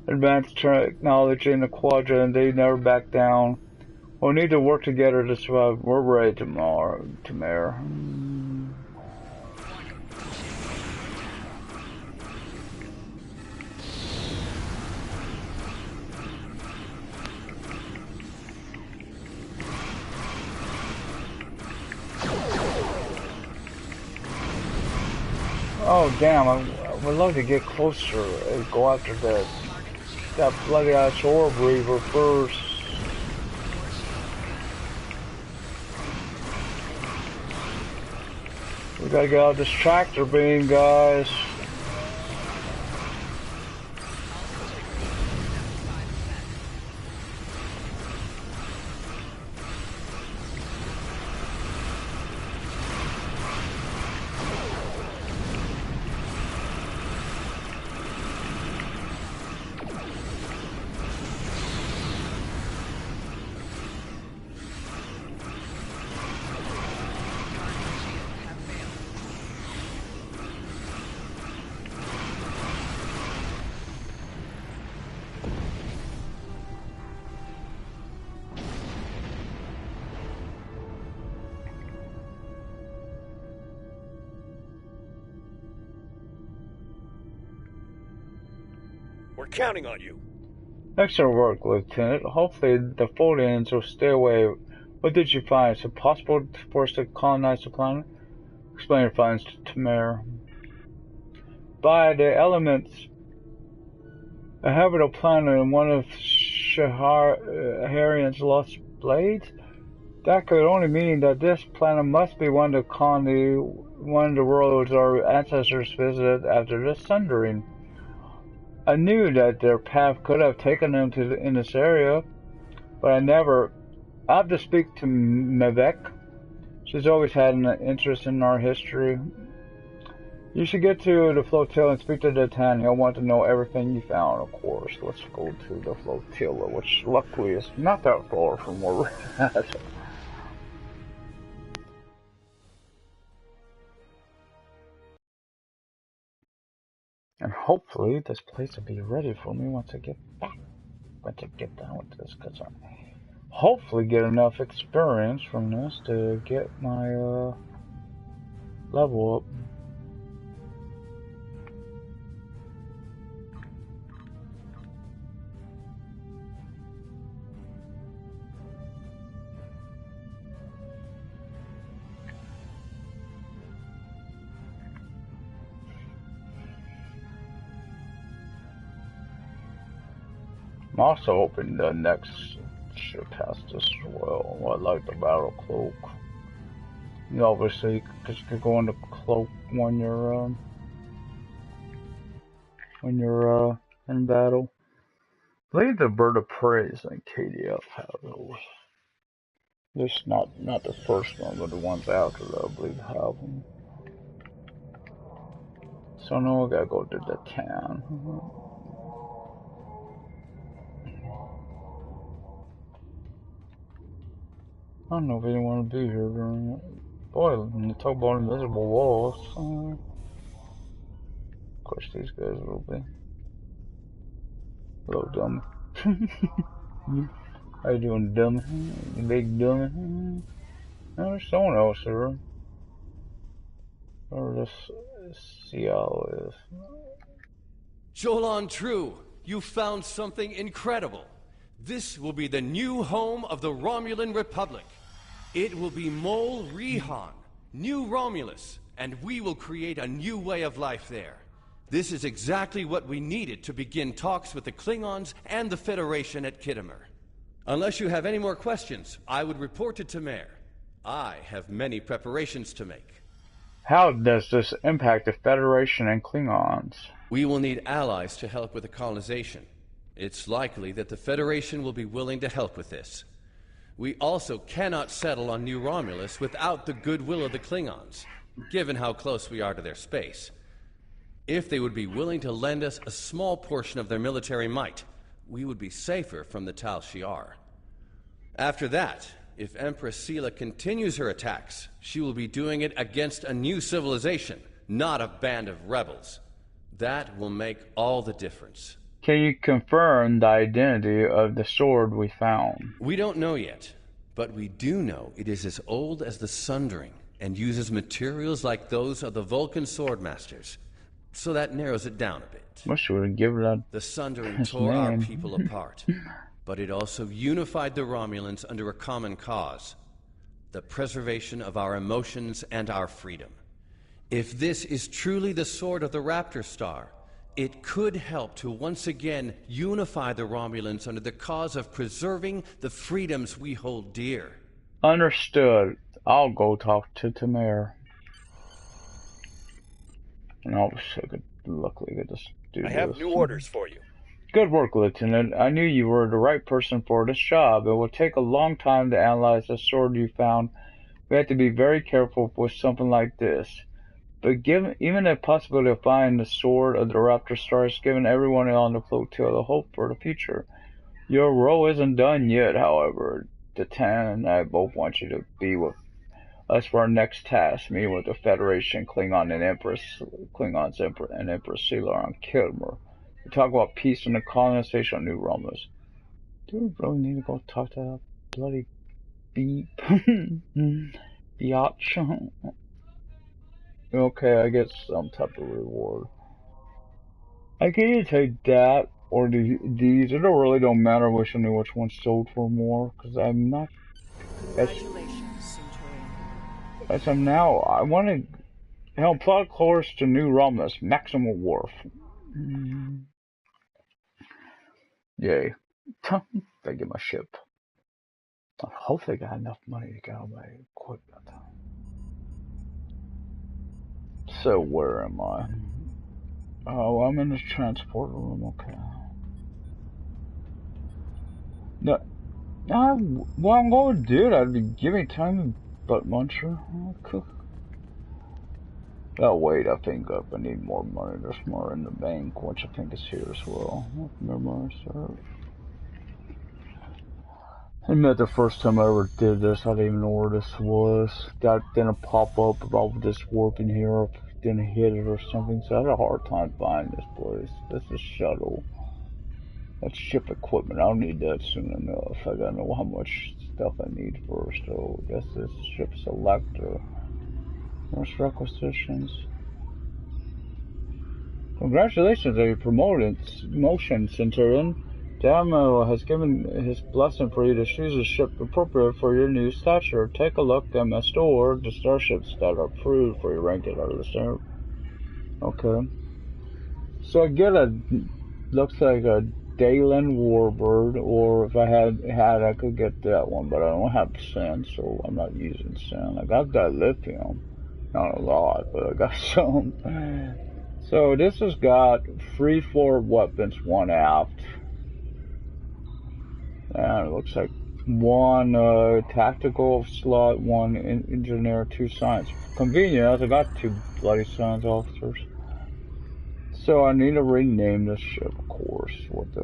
advanced technology in the quadrant, and they never back down. We'll need to work together to survive. We're ready tomorrow, Tamara. Oh damn! I would love to get closer and go after that bloody ass orb reaver first. We gotta get out of this tractor beam, guys. We're counting on you. Excellent work, Lieutenant. Hopefully the Folians will stay away. What did you find? Is it possible for us to colonize the planet? Explain your findings to Tamara. By the elements, a habitable planet and one of Shaharian's lost blades? That could only mean that this planet must be one of the worlds our ancestors visited after the Sundering. I knew that their path could have taken them in this area, but I have to speak to Mevek. She's always had an interest in our history. You should get to the flotilla and speak to the Tan. He'll want to know everything you found, of course. Let's go to the flotilla, which luckily is not that far from where we're at. And hopefully this place will be ready for me once I get back. Once I get done with this, because I hopefully get enough experience from this to get my level up. I'm also hoping the next should pass this as well. I like the battle cloak. You know, obviously, because you can go into cloak when you're in battle. I believe the bird of prey and KDF have those. This not the first one, but the ones after that I believe have them. So now I gotta go to the town. I don't know if anyone want to be here during it. Boy, when you talk about invisible walls, of course these guys will be. Hello, dummy. How you doing, dummy? You big dummy? Oh, there's someone else here. Or let's see how it is. Jolan True, you found something incredible. This will be the new home of the Romulan Republic. It will be Mol Rihan, New Romulus, and we will create a new way of life there. This is exactly what we needed to begin talks with the Klingons and the Federation at Khitomer. Unless you have any more questions, I would report to Tamer. I have many preparations to make. How does this impact the Federation and Klingons? We will need allies to help with the colonization. It's likely that the Federation will be willing to help with this. We also cannot settle on New Romulus without the goodwill of the Klingons, given how close we are to their space. If they would be willing to lend us a small portion of their military might, we would be safer from the Tal Shiar. After that, if Empress Sela continues her attacks, she will be doing it against a new civilization, not a band of rebels. That will make all the difference. Can you confirm the identity of the sword we found? We don't know yet, but we do know it is as old as the Sundering and uses materials like those of the Vulcan swordmasters. So that narrows it down a bit. Wish we would give that. The Sundering tore our people apart, but it also unified the Romulans under a common cause: the preservation of our emotions and our freedom. If this is truly the sword of the Raptor Star, it could help to once again unify the Romulans under the cause of preserving the freedoms we hold dear. Understood. I'll go talk to Tamer. And I wish I could luckily get to do I this. have new orders for you. Good work, Lieutenant. I knew you were the right person for this job. It will take a long time to analyze the sword you found. We have to be very careful with something like this. But even the possibility of finding the sword of the Raptor Star has given everyone on the flotilla hope for the future. Your role isn't done yet, however. The Tan and I both want you to be with us for our next task, meeting with the Federation, Klingons and Empress Sealer on Kilmer. We talk about peace and the colonization of New Romulus. Do we really need to go talk to that bloody beep? Biatch? Okay, I get some type of reward. I can either take that or these. It don't matter which one sold for more, because I'm not. Congratulations, Centurion. As I'm now, I want to help plot course to New Romulus, Maximum Wharf. Yay. They get my ship. I hope they got enough money to get all my equipment. So where am I? Oh, I'm in this transport room, okay. No, what I'm going to do, I'd be giving time butt muncher. Okay. Oh wait, I think if I need more money, there's more in the bank, which I think is here as well. Memorize that. I admit the first time I ever did this, I didn't even know where this was. That didn't pop up about this warping here, if I didn't hit it or something, so I had a hard time finding this place. This is shuttle. That's ship equipment. I'll need that soon enough. I gotta know how much stuff I need first. So I guess this ship selector. There's requisitions. Congratulations on your promotion, Centurion. The Admiral has given his blessing for you to choose a ship appropriate for your new stature. Take a look and store the starships that are approved for your ranking, listener. Okay. So I get looks like a Dalen Warbird, or if I had, I could get that one, but I don't have sand, so I'm not using sand. I got that lithium. Not a lot, but I got some. So this has got 3 forward weapons, 1 aft. And it looks like 1 tactical slot, 1 engineer, 2 science. Convenient, I got 2 bloody science officers. So I need to rename this ship, of course. What I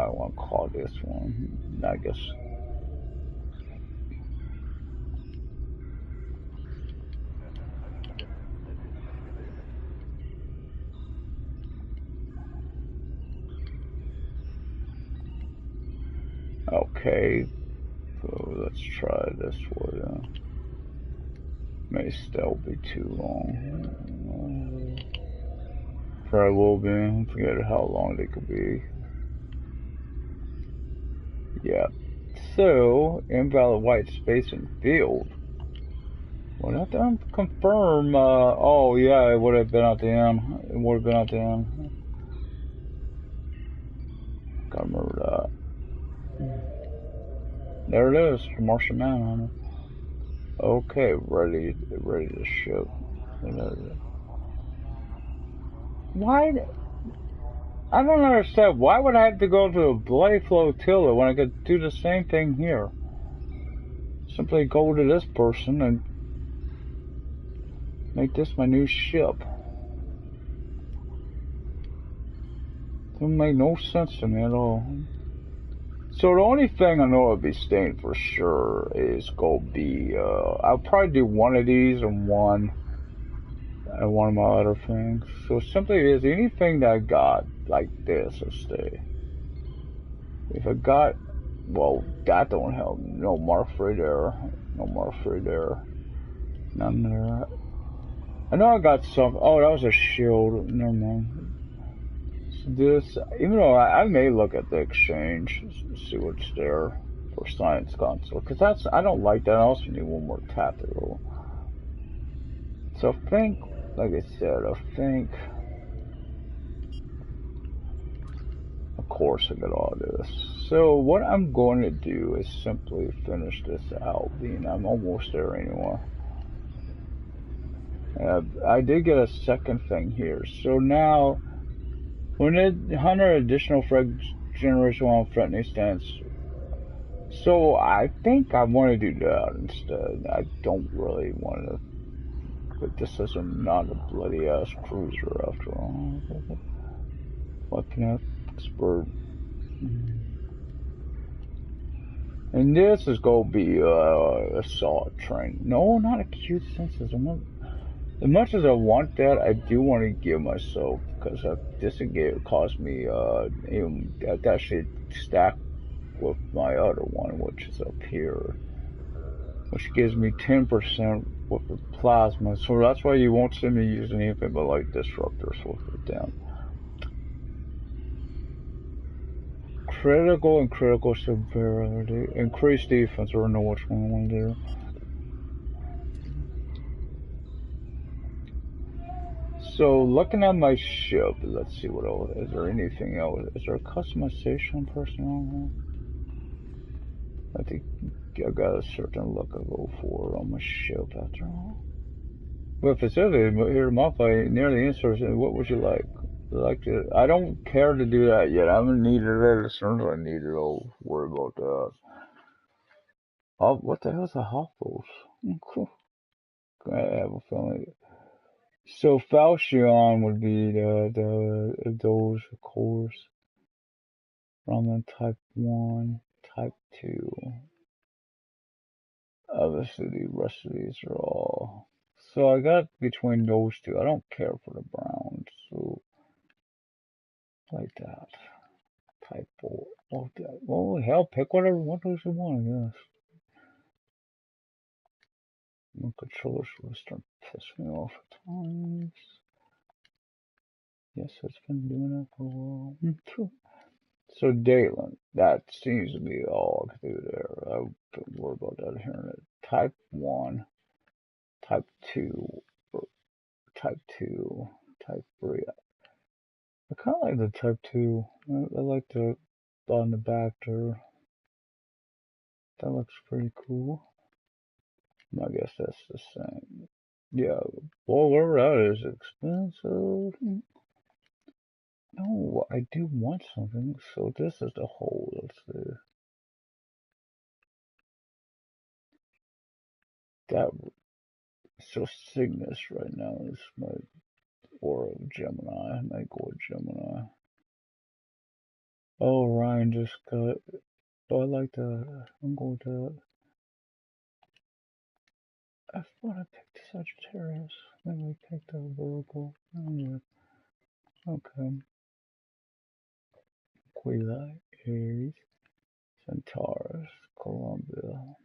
want to call this one? I guess. Okay. So let's try this one. May still be too long. Probably will be. I forget how long they could be. Yeah. So, invalid white space and field. Well, that doesn't confirm. Oh, yeah, it would have been at the end. It would have been at the end. Gotta remember that. There it is, Martian Manhunter. Okay, ready to ship. Why? I don't understand. Why would I have to go to a bloody flotilla when I could do the same thing here? Simply go to this person and make this my new ship. Doesn't make no sense to me at all. So the only thing I know I'll be staying for sure is go be, I'll probably do one of these and one of my other things. So simply is anything that I got like this will stay. If I got, well, that don't help. No mark free there. No mark free there. None there. I know I got some. Oh, that was a shield. Never mind. So this, even though I may look at the exchange, see what's there for science console, because I don't like that. I also need one more tactical. So I think, like I said, of course I got all this. So what I'm going to do is simply finish this out, being I'm almost there anyway. I did get a second thing here. So now, when it 100 additional frag generation while threatening stance. So I think I want to do that instead. I don't really want to. But this is not a bloody ass cruiser after all. Fucking expert. And this is gonna be assault train. No, not acute senses. As much as I want that, I do want to give myself, because this again cost me that should stack with my other one, which is up here, which gives me 10% with the plasma. So that's why you won't see me using anything but like disruptors with it down. Critical and critical severity. Increased defense. I don't know which one I want to do. So looking at my ship, let's see what else. Is there anything else? Is there a customization personnel? I think I got a certain look I go for on my ship after all. Well, facility here to modify near the in-source. What would you like? I don't care to do that yet. I haven't needed it. As soon as I need it, I'll worry about that. Oh, what the hell is a Hoppos? Cool. I have a feeling. So Falchion would be those, of course. Romulan type 1, type 2. Obviously, the rest of these are all. So I got between those two. I don't care for the browns, so like that. Type 4. Well, hell, pick whatever one you want, I guess. My controllers will start pissing me off at times. Yes, it's been doing that for a while. So Dalen, that seems to be all I can do there. I don't worry about that here in it. Type 1, Type 2, Type 2, Type 3. I kind of like the Type 2. I like the on the back there. That looks pretty cool. I guess that's the same. Yeah, well, where that is expensive. No, I do want something. So this is the whole. Let's see. That so Cygnus right now is my or Gemini. I might go with Gemini. Oh, Ryan just got. Oh, I like that. I'm going with that. I thought I picked Sagittarius. Maybe I picked a Virgo. Okay. Aquila, Aries, Centaurus, Columbia,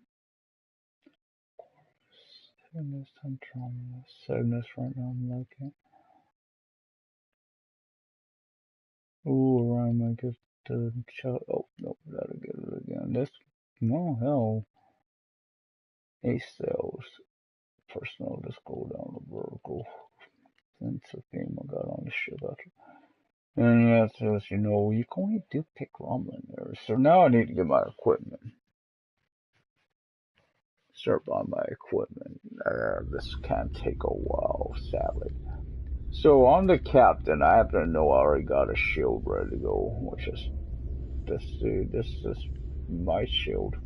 Cygnus, Andromeda. Cygnus right now, I'm liking. Ooh, Ryan might get the shot. Oh, no, gotta get it again. This, no, hell. Ace cells. Personal, just go down to Virgo. That's the theme I got on the ship after. And that's as you know, you can only do pick Romulan there. So now I need to get my equipment. Start buying my equipment. This can take a while, sadly. So on the captain, I happen to know I already got a shield ready to go, which is this dude. This is my shield.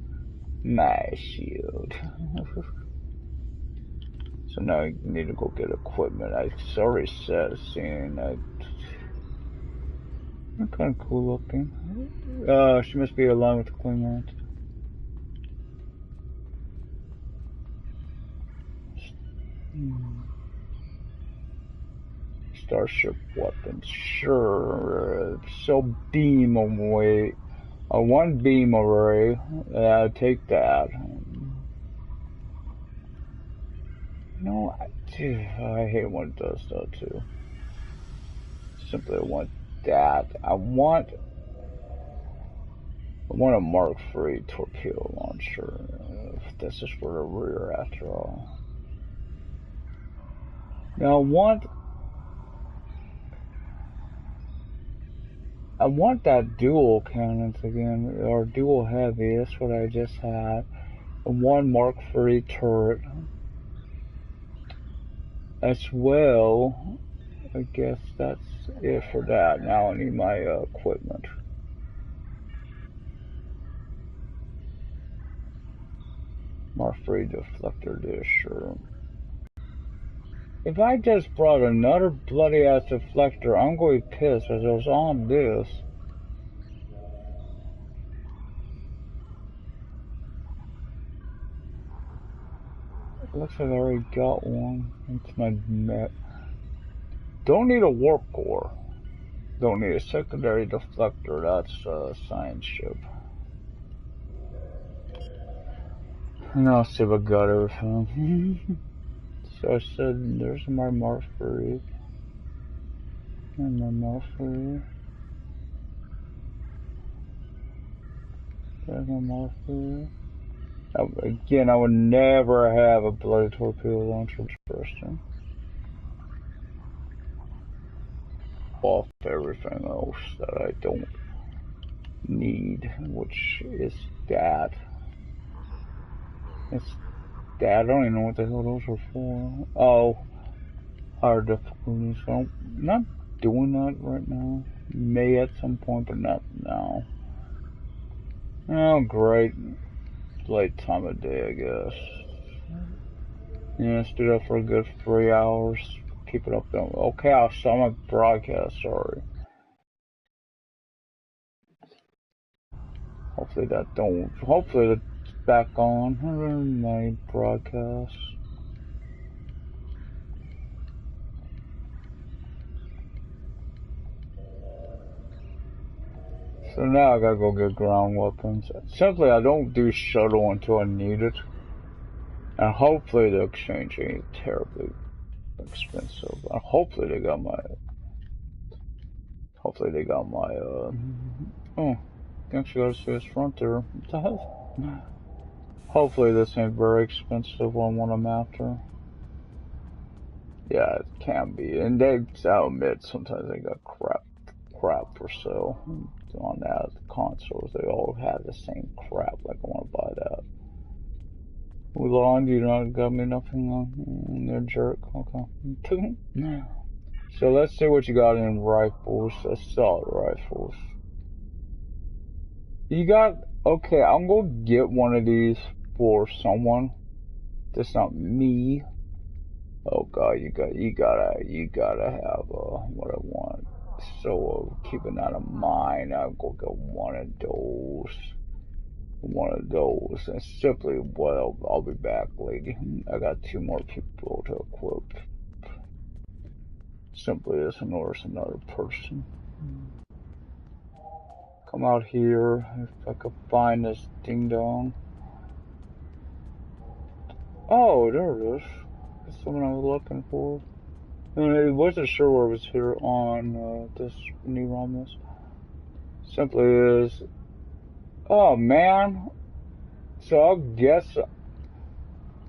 My shield. So now I need to go get equipment. I already said, seeing that. They're kind of cool looking. She must be aligned with the Klingons. Starship weapons. Sure. So beam away. One beam array. Take that. No, I hate when it does that too. Simply I want that. I want a Mark III torpedo launcher. This is for the rear after all. Now I want that dual cannons again, or dual heavy. That's what I just had. And one Mark III turret. as well. I guess that's it for that. Now I need my equipment. My free deflector dish, sure. If I just brought another bloody ass deflector, I'm going to be pissed as I was on this. It looks like I already got one. It's my net. Don't need a warp core. Don't need a secondary deflector. That's a science ship. Now see if I got everything. So I said, there's my Marfree. And my Marfree. There's my Marfree. Again, I would never have a bloody torpedo launcher person. Off everything else that I don't need, which is that. It's that. I don't even know what the hell those are for. Oh, higher difficulties. So I'm not doing that right now. May at some point, but not now. Oh, great. Late time of day, I guess. Yeah, let's do that for a good 3 hours. Keep it up there. Okay, I'll start my broadcast, sorry. Hopefully that's back on my broadcast. So now I gotta go get ground weapons. Simply, I don't do shuttle until I need it. And hopefully the exchange ain't terribly expensive. Hopefully they got my, oh, actually gotta see this front there. What the hell? Hopefully this ain't very expensive on what I'm after. Yeah, it can be. And I'll admit, sometimes they got crap for sale on that consoles. They all have the same crap. Like, I want to buy that. Mulan, you not got me nothing on your jerk. Okay. So let's see what you got in rifles. Assault rifles. You got, okay, I'm gonna get one of these for someone. That's not me. Oh god, you gotta have what I want. So keeping that in mind, I'll go get one of those, and simply, well, I'll be back, lady. I got 2 more people to equip. Simply as another person. Come out here if I could find this ding dong. Oh, there it is. That's the one I was looking for. I wasn't sure where it was here on this new Romulus. Simply is, oh man. So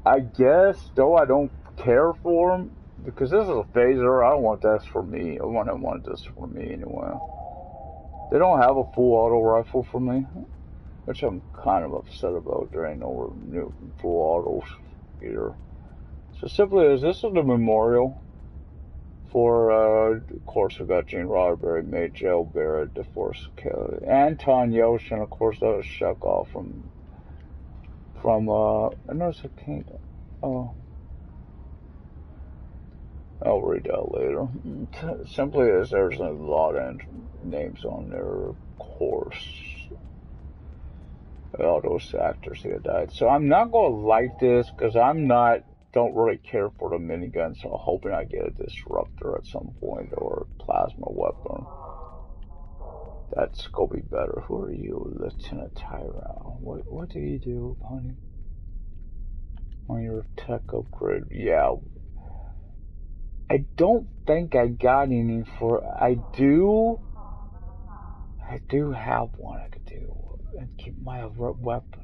I guess though I don't care for him because this is a phaser. I don't want this for me. I want this for me anyway. They don't have a full auto rifle for me, which I'm kind of upset about. There ain't no new full autos either. So simply is, this is the memorial for, of course, we got Gene Roddenberry, Majel Barrett, DeForest Kelly, Anton Yelchin, of course, that was Chekhov from I noticed I can't, oh, I'll read that later. Simply as there's a lot of names on there, of course, all those actors who died. So I'm not going to like this, because don't really care for the minigun, so I'm hoping I get a disruptor at some point, or a plasma weapon. That's gonna be better. Who are you, Lieutenant Tyrell? What do you do, honey? On your tech upgrade? Yeah. I don't think I got any for. I do have one I could do and keep my weapon.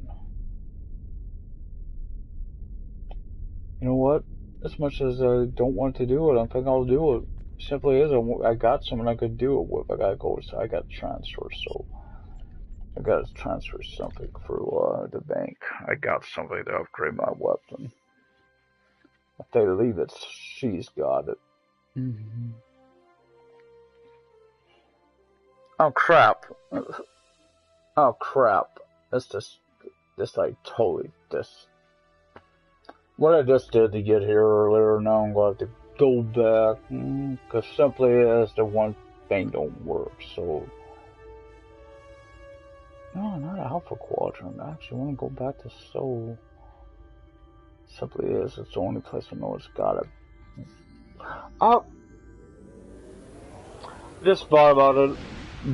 You know what? As much as I don't want to do it, I think I'll do it. Simply is, I got someone I could do it with. I gotta transfer, so I gotta transfer something through the bank. I got somebody to upgrade my weapon. They believe it's she's got it. Oh crap! Oh crap! That's just like totally this. What I just did to get here earlier, now I'm going to have to go back because simply as the one thing don't work. So no, not Alpha Quadrant. I actually want to go back to Soul. Simply is. It's the only place I know it's got it. Oh, just thought about it.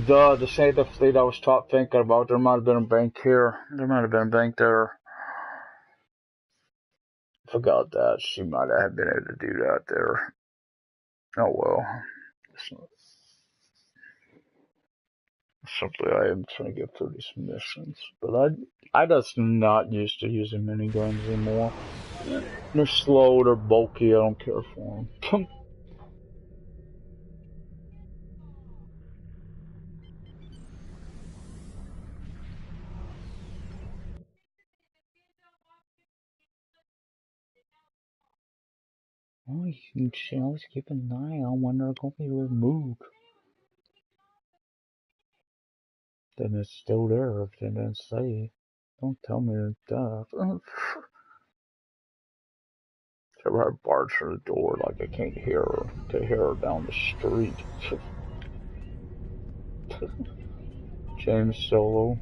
The Saint of Fleet I was thinking about. There might have been a bank here. There might have been a bank there. Forgot that. She might have been able to do that there. Oh well. Simply I am trying to get through these missions. But I just not used to using miniguns anymore. They're slow, they're bulky, I don't care for them. Oh, you should always keep an eye on when they're going to be removed. Then it's still there if they didn't say. Don't tell me it's death. I barge through the door like I can't hear her. To hear her down the street. James Solo.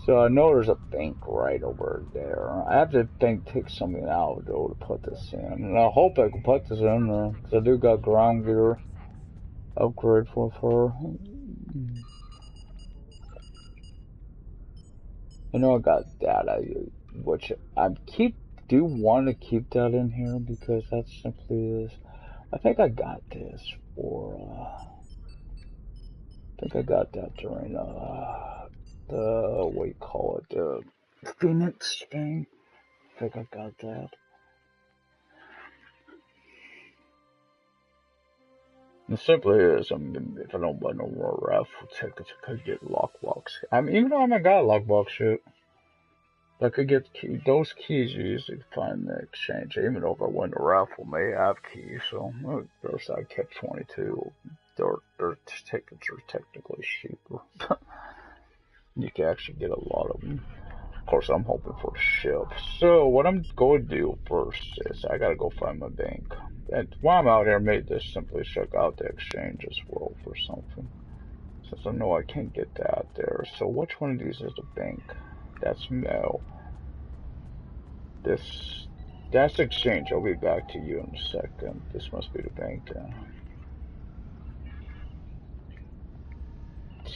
So I know there's a bank right over there. I have to take something out though to put this in. And I hope I can put this in there. Because I do got ground gear upgrade for her. I know I got that, which I do want to keep that in here because that simply is. I think I got this for. I think I got that during the what you call it, the Phoenix thing. I think I got that. It simply is. I mean, if I don't buy no more raffle tickets, I could get lockbox. I mean, even though I haven't got lockbox shit. I could get those keys you usually find in the exchange. Even though if I win the raffle, may have keys. So there's I kept 22. Their tickets are technically cheaper. You can actually get a lot of them. Of course, I'm hoping for a ship. So what I'm going to do first is I gotta go find my bank. And while I'm out here, I may just simply check out the exchange as well for something. Since I know I can't get that there. So which one of these is the bank? That's Mel. That's exchange. I'll be back to you in a second. This must be the bank then.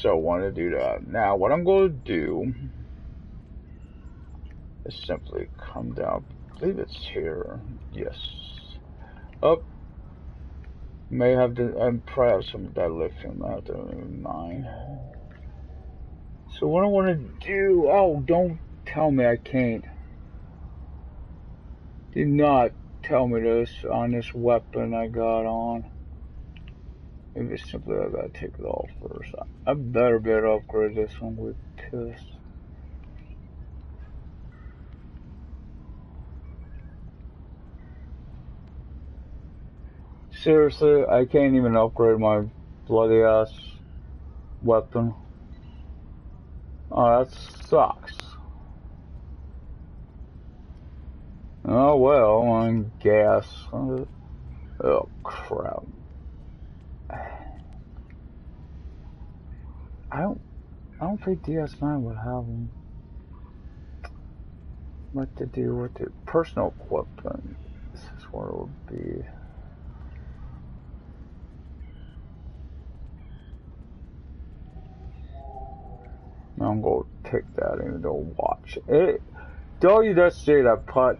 So I want to do that. Now what I'm going to do is simply come down. I believe it's here. Yes. Up. May have to. I'm probably have some dilithium out there in mine. So what I want to do. Oh, don't tell me I can't. Do not tell me this on this weapon I got on. Maybe simply I gotta take it off first. I better be able to upgrade this one with piss. Seriously, I can't even upgrade my bloody ass weapon. Oh, that sucks. Oh well, I'm gas. Oh crap. I don't think DS9 would have them. What to do with the personal equipment? This is where it would be. I'm gonna take that even though watch it. Though you just say that put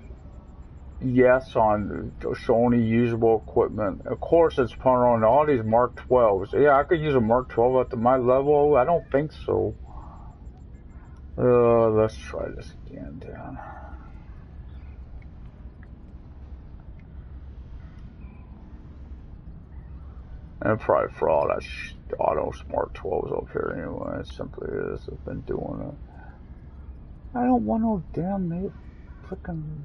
yes on show only usable equipment. Of course, it's put on all these Mark 12s. Yeah, I could use a Mark 12 at my level. I don't think so. Let's try this again, Dan. And probably for all that auto Smart 12s up here anyway. It simply is. I've been doing it. I don't want no damn mate. Frickin'.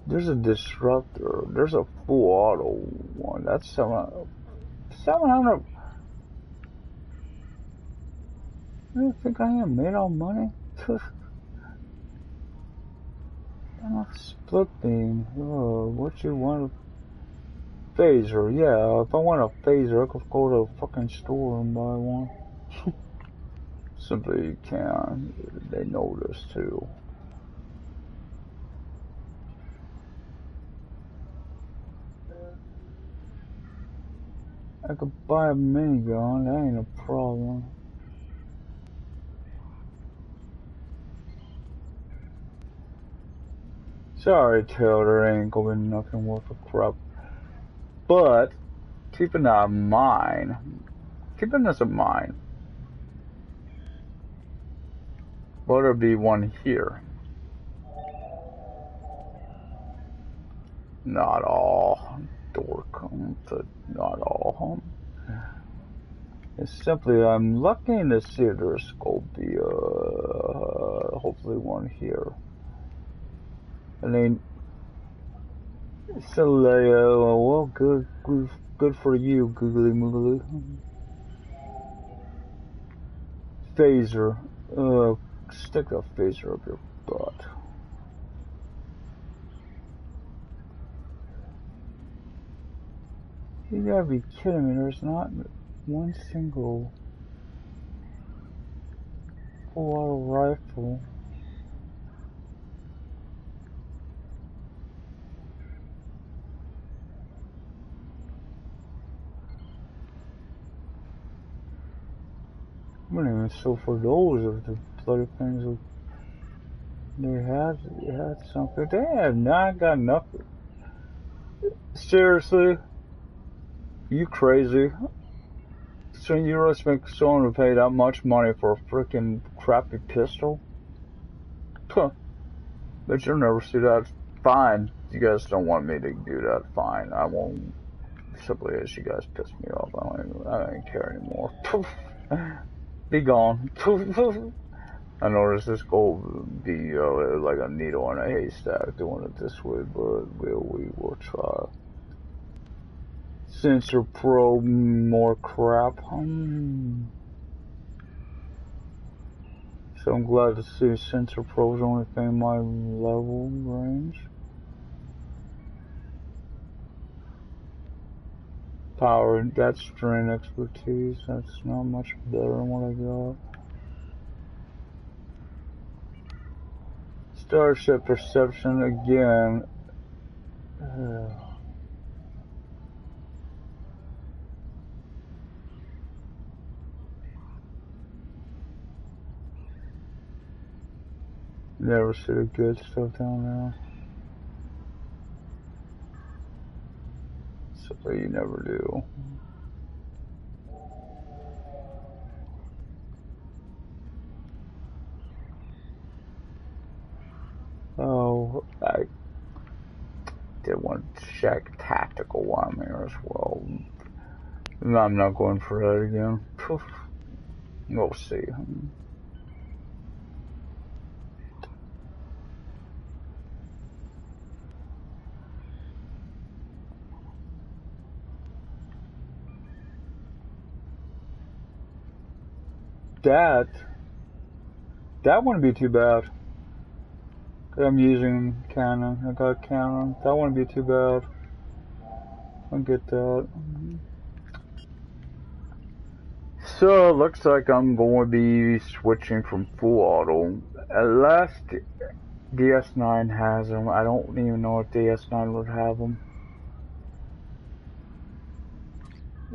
There's a disruptor. There's a full auto one. That's 700. You think I am made all money? I'm a split beam. Oh, what you want? A phaser? Yeah, if I want a phaser, I could go to a fucking store and buy one. Simply you can. They know this too. I could buy a minigun. That ain't a problem. Sorry, Taylor, there ain't gonna be nothing worth a crap. But keeping that in mind, keeping this in mind, will there be one here? Not all. Dork. Not all. It's simply I'm looking to see if there's gonna be hopefully one here. And then so well, good for you, googly moogly. Phaser. Stick a phaser up your butt. You gotta be kidding me, there's not one single full auto rifle. I wouldn't even sell for those if the bloody things would, they had something. They have not got nothing. Seriously? You crazy? So you really expect someone to pay that much money for a freaking crappy pistol? Huh. But you'll never see that. Fine. You guys don't want me to do that. Fine. I won't. Simply as you guys piss me off. I don't care anymore. Be gone. I noticed this will be like a needle in a haystack doing it this way, but we will try. Sensor probe, more crap. So I'm glad to see sensor probe's only thing in my level range. Power, that's strain expertise. That's not much better than what I got. Starship perception again. Never see the good stuff down there. Simply you never do. Oh, I did want to check tactical one there as well. I'm not going for that again. We'll see. That wouldn't be too bad. I'm using Canon. I got Canon. That wouldn't be too bad. I'll get that. So it looks like I'm going to be switching from full auto. At last, DS9 has them. I don't even know if DS9 would have them.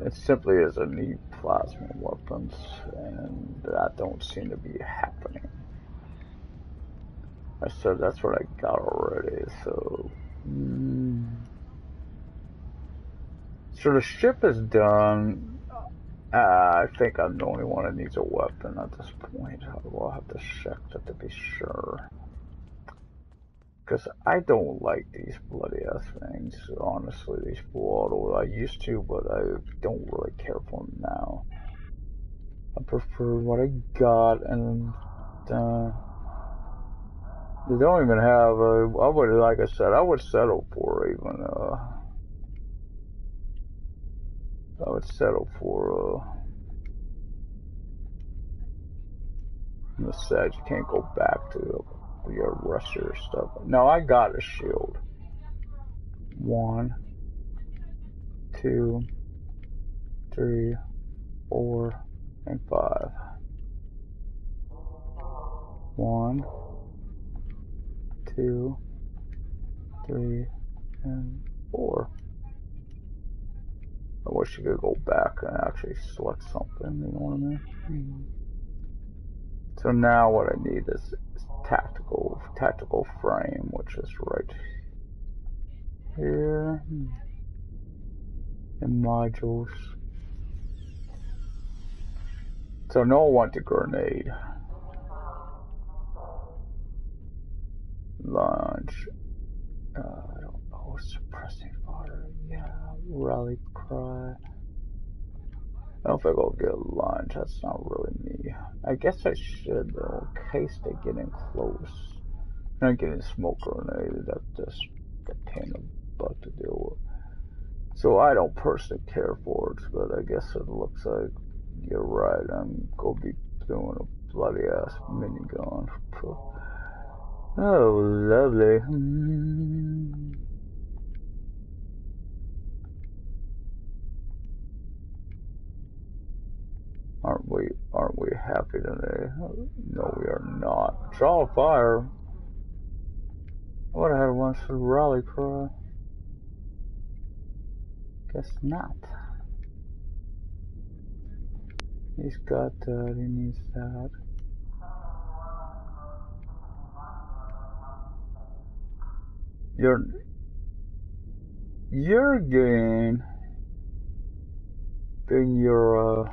It simply is a need plasma weapons, and that don't seem to be happening. I said that's what I got already, so... So the ship is done. I think I'm the only one that needs a weapon at this point. I'll have to check that to be sure. Because I don't like these bloody ass things, honestly, these full auto. I used to, but I don't really care for them now. I prefer what I got, and they don't even have I would, like I said, I would settle for even, I would settle for, the sad you can't go back to your rest of your stuff. No, I got a shield. 1, 2, 3, 4, and 5. 1, 2, 3, and 4. I wish you could go back and actually select something, you know what I mean? So now what I need is tactical frame, which is right here. And modules. So no one wants a grenade. Launch. I don't know. Suppressing fire. Yeah. Rally cry. I don't think I'll get launch. That's not really me. I guess I should though, in case they get in close. I'm getting smoke grenade. That's just a pain in the butt to deal with. So I don't personally care for it, but I guess it looks like you're right. I'm gonna be doing a bloody ass minigun. Oh, lovely. Aren't we happy today? No, we are not. Draw fire. I would have had one for rally cry. Guess not. He's got that. He needs that. You're getting being your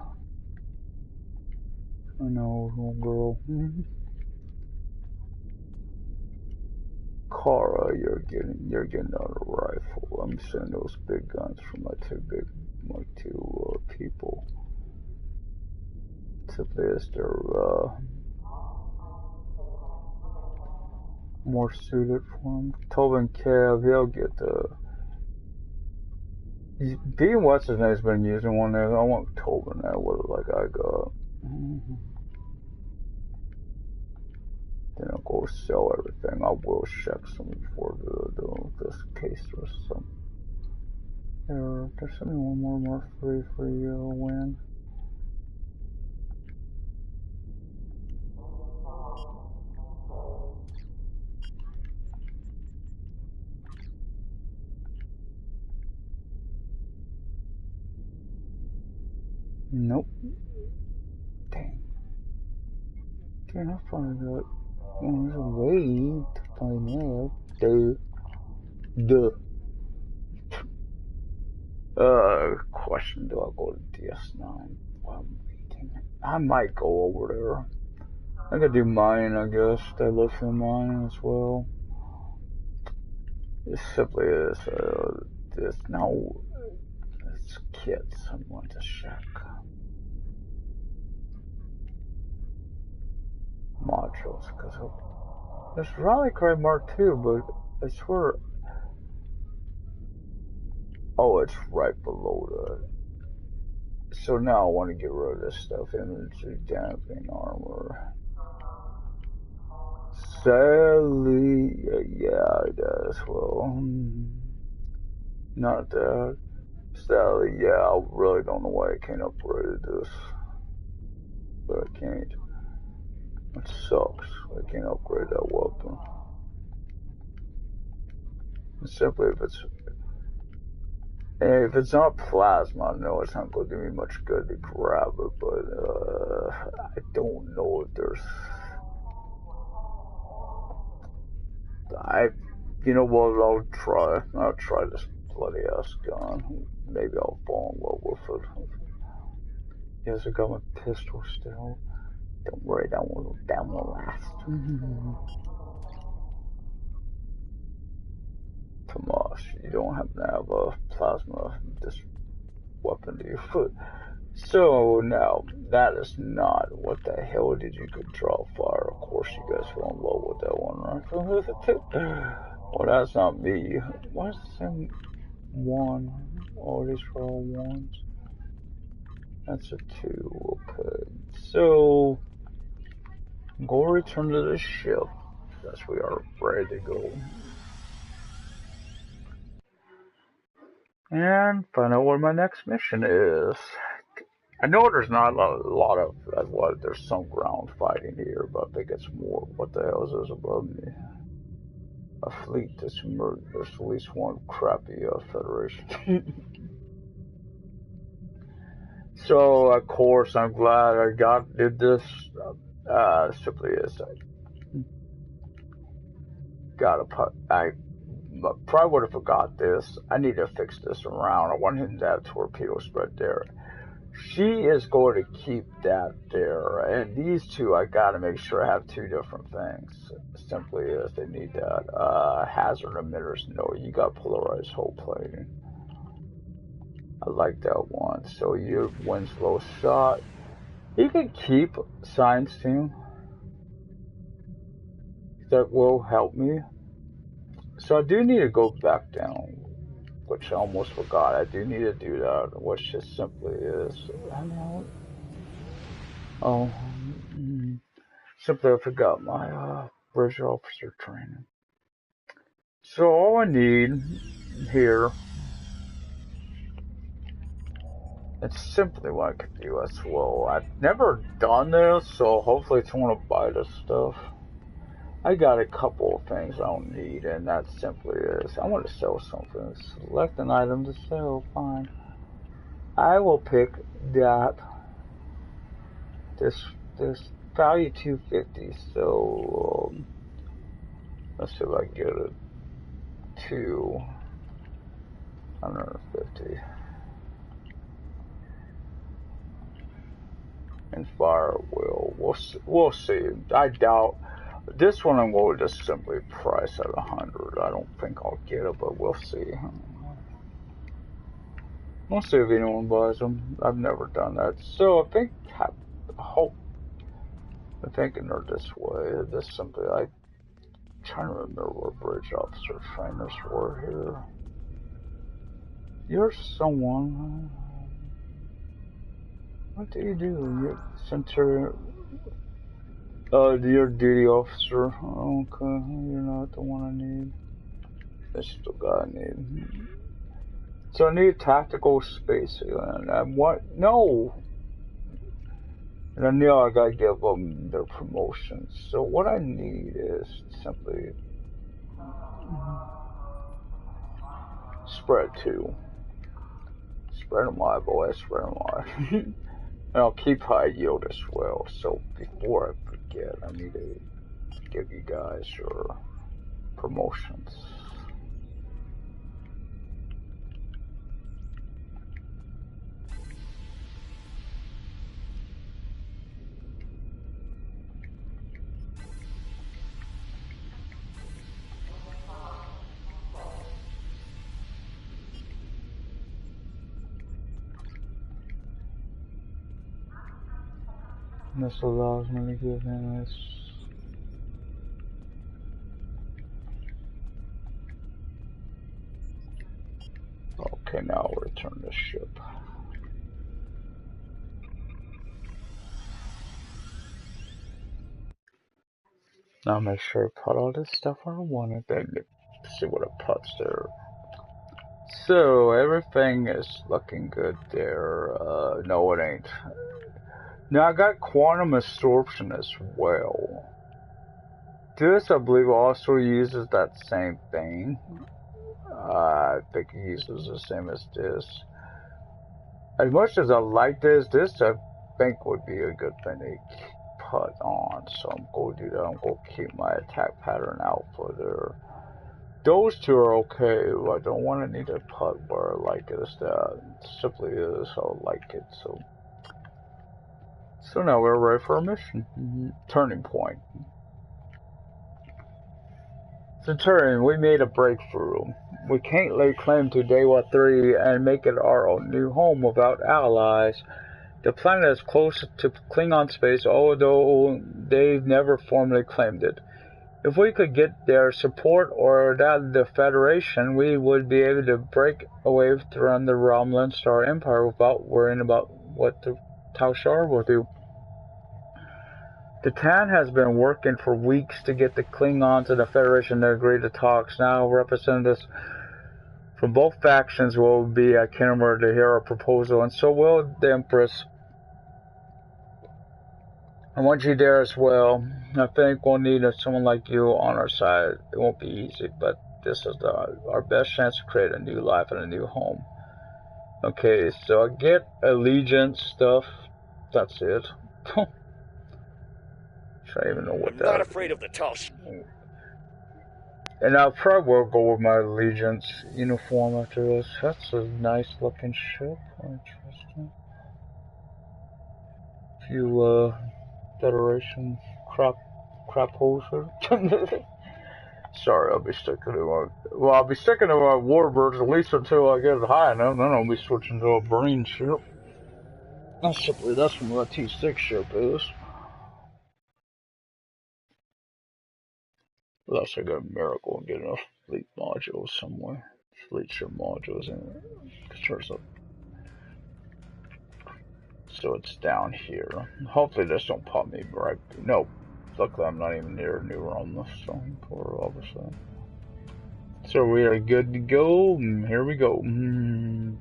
I know, little girl. Kara, you're getting out a rifle. I'm sending those big guns for my two people. Simply as they're more suited for them. Tobin Cav, he'll get the. Being what's his name's been using one there. I want Tobin that with it like I got. Then I'll go sell everything. I will check some before just in case there's some. There's only one more free for you to win. Nope. Dang. Dang, I finally got. Oh, there's a way to find out. Duh. Question, do I go to DS9? Well, I'm waiting. I might go over there. I could do mine, I guess. They look for mine as well. It simply is, there's no, it's kits I want to check. Modules, because there's Rally Cry Mark II, but I swear, oh, it's right below that. So now I want to get rid of this stuff, energy damping armor. Sadly, yeah, it does. Well, not that. Sadly, yeah, I really don't know why I can't upgrade this. But I can't. It sucks. I can't upgrade that weapon. And simply if it's not plasma, I know it's not going to do me much good to grab it, but I don't know if there's. You know what? I'll try this bloody ass gun. Maybe I'll fall in love with it. Yes, I got my pistol still. Don't worry, that won't last. Tomas, you don't happen to have a plasma this weapon, do you? So now that is not. What the hell did you control fire? Of course you guys were on low with that one, right? Well, that's not me. What's the one? Oh, these are all ones. That's a 2. Okay. So go return to the ship. Yes, we are ready to go. And find out what my next mission is. I know there's not a lot of, there's some ground fighting here, but I think it's more. What the hell is this above me? A fleet that's emerged. There's at least one crappy Federation. So, of course, I'm glad I did this. Simply is, I probably would have forgot this. I need to fix this around. I want him to have torpedo spread there. She is going to keep that there, and these two I gotta make sure I have 2 different things. Simply is they need that. Hazard emitters, no, you got polarized hull plating. I like that one. So your Winslow shot. You can keep science team. That will help me. So I do need to go back down, which I almost forgot. I do need to do that, which just simply is. I know. Oh, simply I forgot my bridge officer training. So all I need here, it's simply what I could do as well. I've never done this, so hopefully it's want to buy this stuff. I got a couple of things I don't need, and that simply is, I want to sell something. Select an item to sell, fine. I will pick that, this value 250, so, let's see if I can get it to 150. And fire we'll see. I doubt, this one I'm going to just simply price at 100. I don't think I'll get it, but we'll see. We'll see if anyone buys them. I've never done that. So I think, I'm thinking they're this way. This simply, I'm trying to remember where bridge officer trainers were here. You're someone. What do? You're Centurion. You're duty officer. Okay, you're not the one I need. This is the guy I need. So I need tactical space, and what? No! And I know I gotta give them their promotions. So what I need is simply spread 2. Spread them wide, boys, spread them wide. And I'll keep high yield as well. So before I forget, I need to give you guys your promotions. And this allows me to give him this. Okay, now I'll return the ship. Now make sure I put all this stuff where I wanted. Then see what it puts there. So everything is looking good there. No, it ain't. Now I got quantum absorption as well. This, I believe, also uses that same thing. I think it uses the same as this. As much as I like this I think would be a good thing to put on. So I'm going to do that. I'm going to keep my attack pattern out for there. Those 2 are okay. I don't want to need a put where I like it. That simply is how I like it. So now we're ready for a mission. Turning point. Centurion, we made a breakthrough. We can't lay claim to Dewa 3 and make it our own new home without allies. The planet is close to Klingon space, although they've never formally claimed it. If we could get their support or that of the Federation, we would be able to break away from the Romulan Star Empire without worrying about what the Tal Shiar will do. The Tan has been working for weeks to get the Klingons and the Federation to agree to talks. Now representatives from both factions will be at Kenmare to hear our proposal, and so will the Empress. I want you there as well. I think we'll need someone like you on our side. It won't be easy, but this is our best chance to create a new life and a new home. Okay, so I get allegiance stuff. That's it. I don't even know what I'm that not is. afraid of the Tal. And I probably will go with my allegiance uniform after this. That's a nice looking ship. Interesting. Few Federation crap hoser. Sorry, I'll be sticking to my. Well, I'll be sticking to my warbirds at least until I get high enough. Then I'll be switching to a Marine ship. That's what my T6 ship is. Unless I get a miracle and get enough fleet modules somewhere. Fleet ship modules in it. So it's down here. Hopefully this don't pop me right. Nope. Luckily I'm not even near New Romulus, so poor obviously. So we are good to go. Here we go.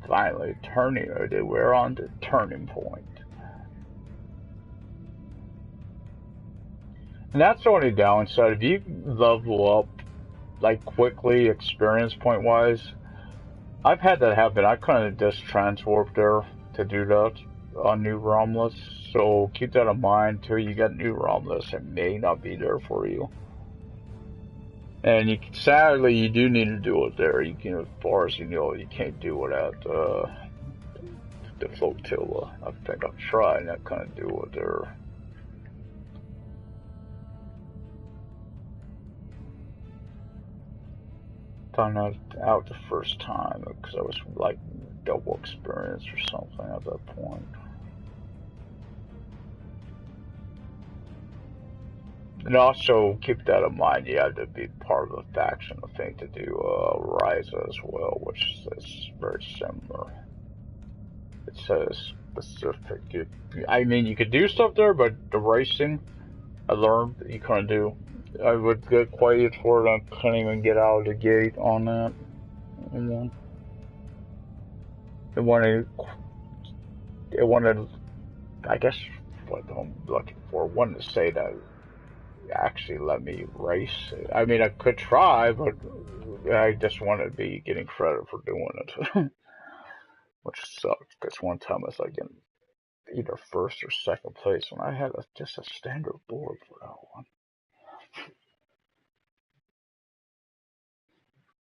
Finally, turning. We're on to turning point. And that's the only downside. If you level up, like, quickly, experience point wise, I've had that happen. I kind of just transwarped there to do that on New Romulus. So keep that in mind till you get New Romulus. It may not be there for you. And sadly, you do need to do it there. You can, as far as you know, you can't do it at the flotilla. I think I've tried and I kind of do it there. Found that out the first time because I was like double experience or something at that point. And also keep that in mind, you have to be part of the faction, I think, to do Ryza as well, which is very similar. It says specific. I mean, you could do stuff there, but the racing, I learned that you couldn't do. I would get quiet for it, I couldn't even get out of the gate on that. And it wanted, I guess, what I'm looking for, wanted to say that actually let me race. I mean, I could try, but I just wanted to be getting credit for doing it. Which sucked, because one time I was like in either first or second place when I had just a standard board for that one.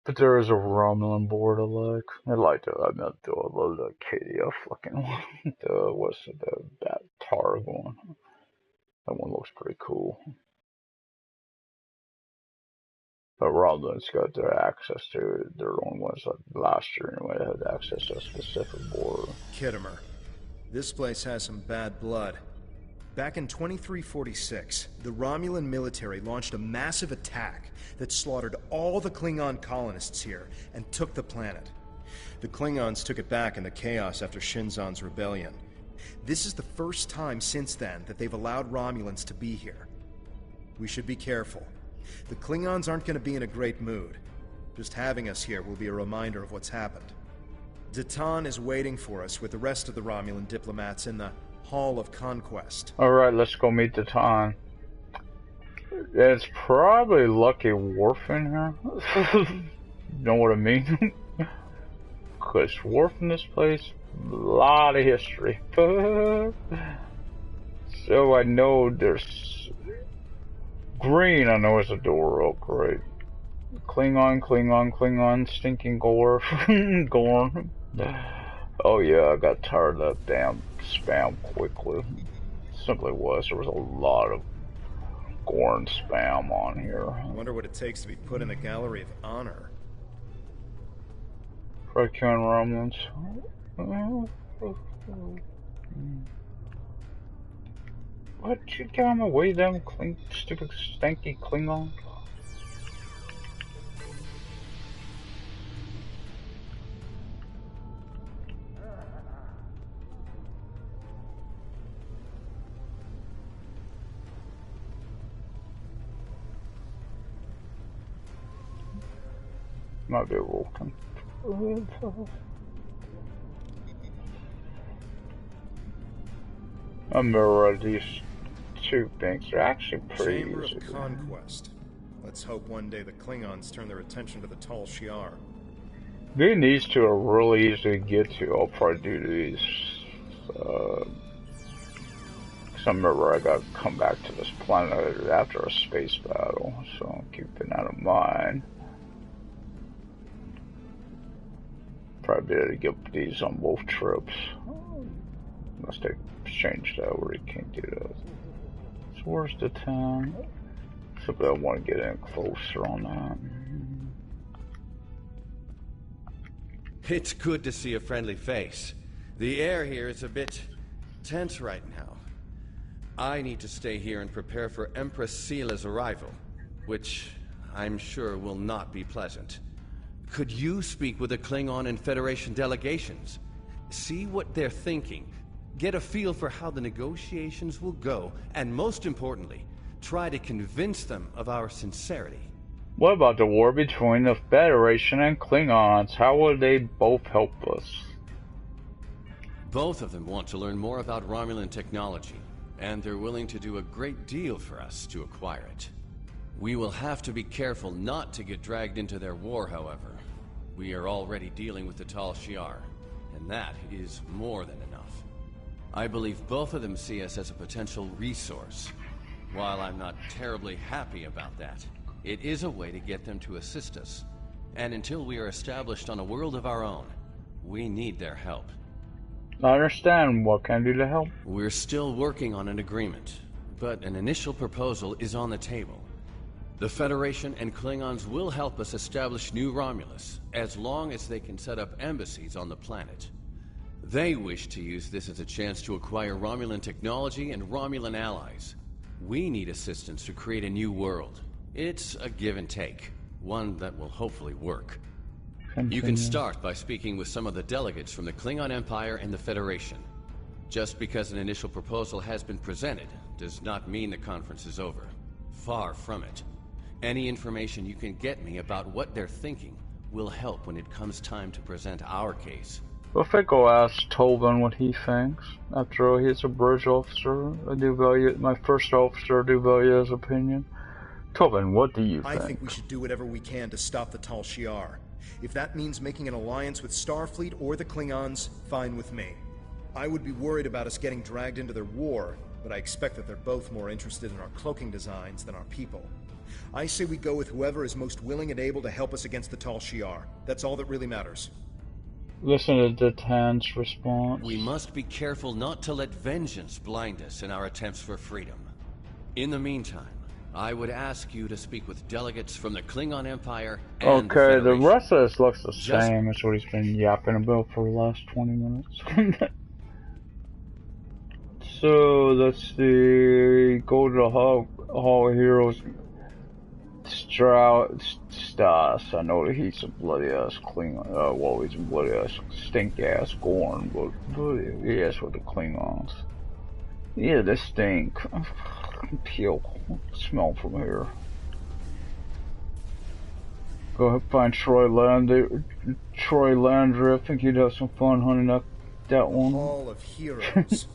But there is a Romulan board I like. I like it. I love the KDF fucking one. That Targ one. That one looks pretty cool. But Romulan's got their access to their own ones. Like last year anyway, they had access to a specific board. Kittimer. This place has some bad blood. Back in 2346, the Romulan military launched a massive attack that slaughtered all the Klingon colonists here and took the planet. The Klingons took it back in the chaos after Shinzon's rebellion. This is the first time since then that they've allowed Romulans to be here. We should be careful. The Klingons aren't going to be in a great mood. Just having us here will be a reminder of what's happened. Zatan is waiting for us with the rest of the Romulan diplomats in the Hall of Conquest. Alright, let's go meet Zatan. It's probably Lucky Worf in here. Know what I mean? Because Worf in this place, a lot of history. So I know there's green, I know is a door. Oh, great. Klingon, stinking gore. Gorn. Oh yeah, I got tired of that damn spam quickly. Simply was. There was a lot of Gorn spam on here. I wonder what it takes to be put in the Gallery of Honor. Romulans. What? You get on my way, them stupid, stanky Klingon? Might be a Vulcan. A mirror of these two things are actually pretty Chamber easy. of Conquest. Let's hope one day the Klingons turn their attention to the Tal Shiar. Being these two are really easy to get to. I'll probably do these. I remember I gotta come back to this planet after a space battle, so I'm keeping that in mind. Probably be able to get these on both trips. Unless they changed that where you can't do that. So where's the town? Except I want to get in closer on that. It's good to see a friendly face. The air here is a bit tense right now. I need to stay here and prepare for Empress Seela's arrival, which I'm sure will not be pleasant. Could you speak with the Klingon and Federation delegations? See what they're thinking. Get a feel for how the negotiations will go, and most importantly, try to convince them of our sincerity. What about the war between the Federation and Klingons? How will they both help us? Both of them want to learn more about Romulan technology, and they're willing to do a great deal for us to acquire it. We will have to be careful not to get dragged into their war, however. We are already dealing with the Tal Shiar, and that is more than enough. I believe both of them see us as a potential resource. While I'm not terribly happy about that, it is a way to get them to assist us. And until we are established on a world of our own, we need their help. I understand. What can I do to help? We're still working on an agreement, but an initial proposal is on the table. The Federation and Klingons will help us establish New Romulus, as long as they can set up embassies on the planet. They wish to use this as a chance to acquire Romulan technology and Romulan allies. We need assistance to create a new world. It's a give and take, one that will hopefully work. You can start by speaking with some of the delegates from the Klingon Empire and the Federation. Just because an initial proposal has been presented does not mean the conference is over. Far from it. Any information you can get me about what they're thinking will help when it comes time to present our case. Well, if I go ask Tobin what he thinks, after all, he's a bridge officer. I do value my first officer. I do value his opinion. Tobin, what do you think? I think we should do whatever we can to stop the Tal Shiar. If that means making an alliance with Starfleet or the Klingons, fine with me. I would be worried about us getting dragged into their war, but I expect that they're both more interested in our cloaking designs than our people. I say we go with whoever is most willing and able to help us against the Tal Shiar. That's all that really matters. Listen to Datan's response. We must be careful not to let vengeance blind us in our attempts for freedom. In the meantime, I would ask you to speak with delegates from the Klingon Empire and the Federation. The rest of this looks the same as what he's been yapping about for the last 20 minutes. So, let's see. Go to the Hall of Heroes. Stas. I know that he's a bloody ass Klingon. Well, he's a bloody ass stink ass Gorn, but he is with the Klingons. Yeah, they stink. Peel. Smell from here. Go ahead, find Troy Landry. I think he'd have some fun hunting that one. Hall of Heroes.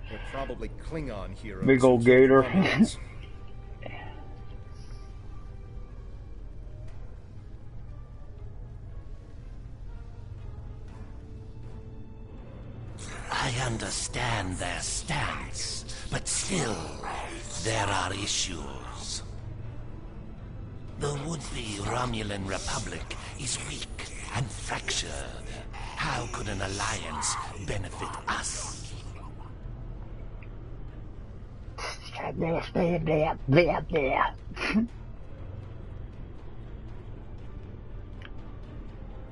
They're probably Klingon heroes. Big old gator. I understand their stance, but still, there are issues. The would-be Romulan Republic is weak and fractured. How could an alliance benefit us?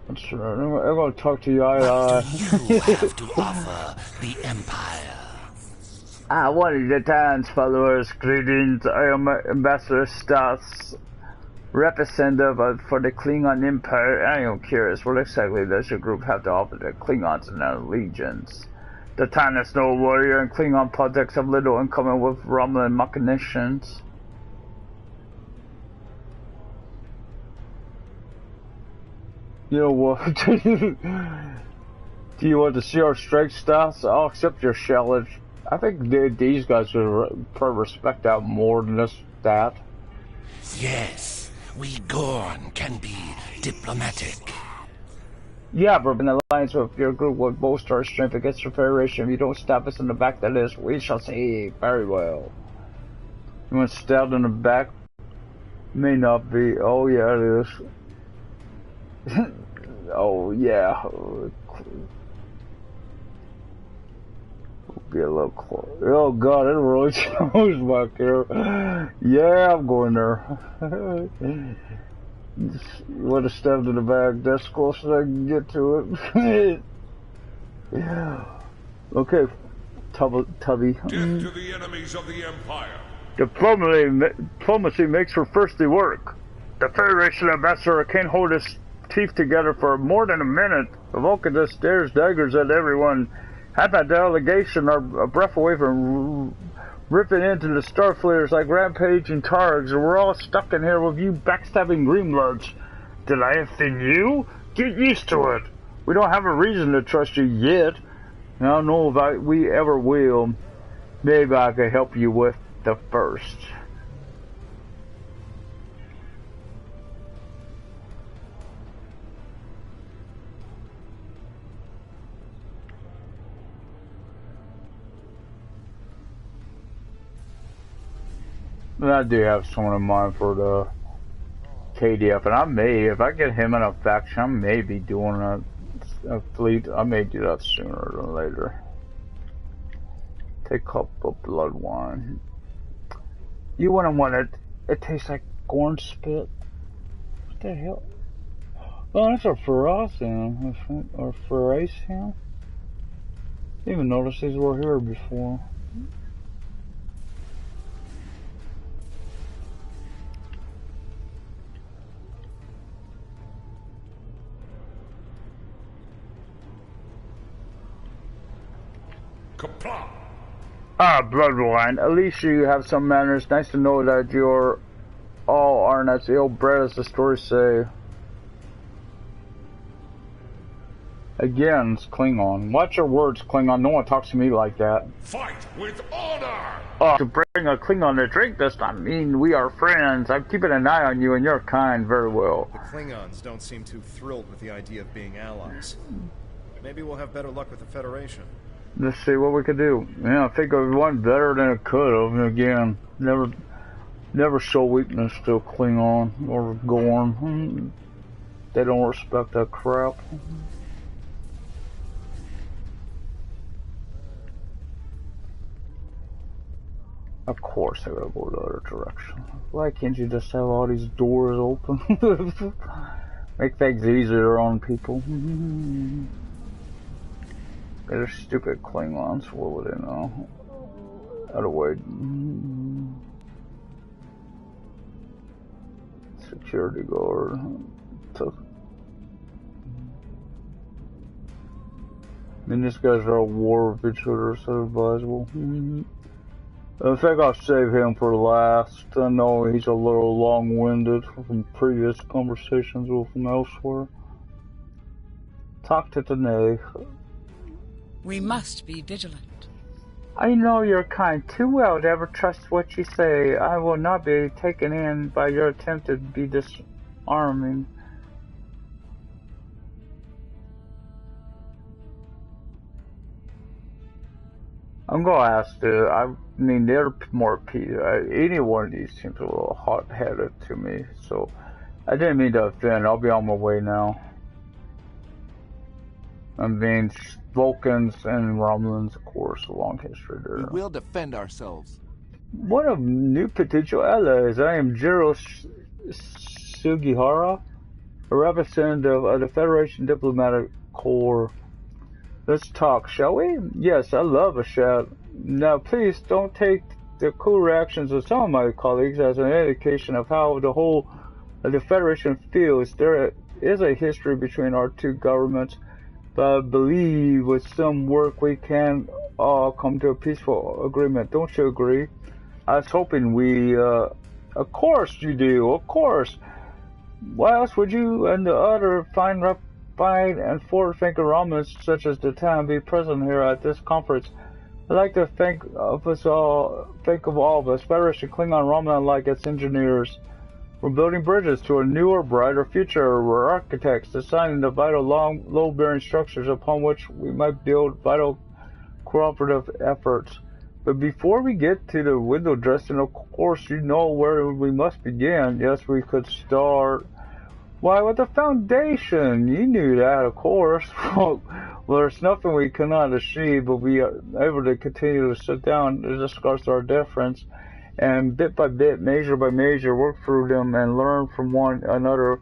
That's right. I'm gonna talk to you eye to eye. What do you have to offer the Empire? One of the Titan's followers, greetings. I am Ambassador Stas, representative for the Klingon Empire. I am curious, what exactly does your group have to offer the Klingons and their legions? The Titan is no warrior, and Klingon projects have little in common with Romulan machinations. You know what? Do you want to see our strength stats? I'll accept your challenge. I think these guys would probably respect that more than this that. Yes, we Gorn can be diplomatic. Yeah, but an alliance with your group would bolster our strength against the Federation. If you don't stab us in the back, that is, we shall see. Very well. You want stabbed in the back? May not be. Oh yeah, it is. Oh yeah. Get a little close. Oh god, it really shows back here. Yeah, I'm going there. You want to step to the back. That's close as I can get to it. Okay, Tubby. Death to the enemies of the Empire. Diplomacy makes for thirsty work. The Federation ambassador can't hold his teeth together for more than a minute. The Vulcan just stares daggers at everyone. Half that delegation are a breath away from ripping into the Starfleeters like rampaging targs, and we're all stuck in here with you backstabbing Greenbloods. Did I offend you? Get used to it. We don't have a reason to trust you yet. And I don't know if we ever will. Maybe I could help you with the first. I do have someone in mind for the KDF, and I may, if I get him in a faction, I may be doing a fleet. I may do that sooner than later. Take a cup of blood wine. You wouldn't want it. It tastes like corn spit. What the hell? Oh, that's our Ferocian, or Feracian. Didn't even notice these were here before. Kapla! Ah, bloodline. At least you have some manners. Nice to know that you're all aren't as ill-bred as the stories say. Again, it's Klingon. Watch your words, Klingon. No one talks to me like that. Fight with honor! To bring a Klingon to drink this time. I mean, we are friends. I'm keeping an eye on you and you're kind very well. The Klingons don't seem too thrilled with the idea of being allies. Maybe we'll have better luck with the Federation. Let's see what we could do. Yeah, I think it went better than it could have. Again, never show weakness to a Klingon or Gorn. They don't respect that crap. Of course I gotta go the other direction. Why can't you just have all these doors open? Make things easier on people. They're stupid Klingons, what would they know? Out of the way. Security guard. I mean, these guys are at war with each other, so advisable. I think I'll save him for last. I know he's a little long-winded from previous conversations with him elsewhere. Talk to Danae. We must be vigilant. I know your kind too well to ever trust what you say. I will not be taken in by your attempt to be disarming. I'm gonna ask I mean, they're more any one of these seems a little hot-headed to me, so I didn't mean to offend. I'll be on my way now. I mean, Vulcans and Romulans, of course, a long history there. We will defend ourselves. What a new potential allies. I am Jiro Sugihara, a representative of the Federation Diplomatic Corps. Let's talk, shall we? Yes, I love a chat. Now, please don't take the cool reactions of some of my colleagues as an indication of how the whole of the Federation feels. There is a history between our two governments, but I believe with some work we can all come to a peaceful agreement. Don't you agree? I was hoping we, of course you do, of course. Why else would you and the other fine and forward-thinking Romulans such as the town be present here at this conference? I'd like to think of all of us, Federation Klingon Romulan like its engineers. We're building bridges to a newer, brighter future. We're architects designing the vital load-bearing structures upon which we might build vital cooperative efforts. But before we get to the window dressing, of course, you know where we must begin. Yes, we could start. Why, with the foundation. You knew that, of course. Well, there's nothing we cannot achieve, but we are able to continue to sit down and discuss our difference, and bit by bit, measure by measure, work through them and learn from one another.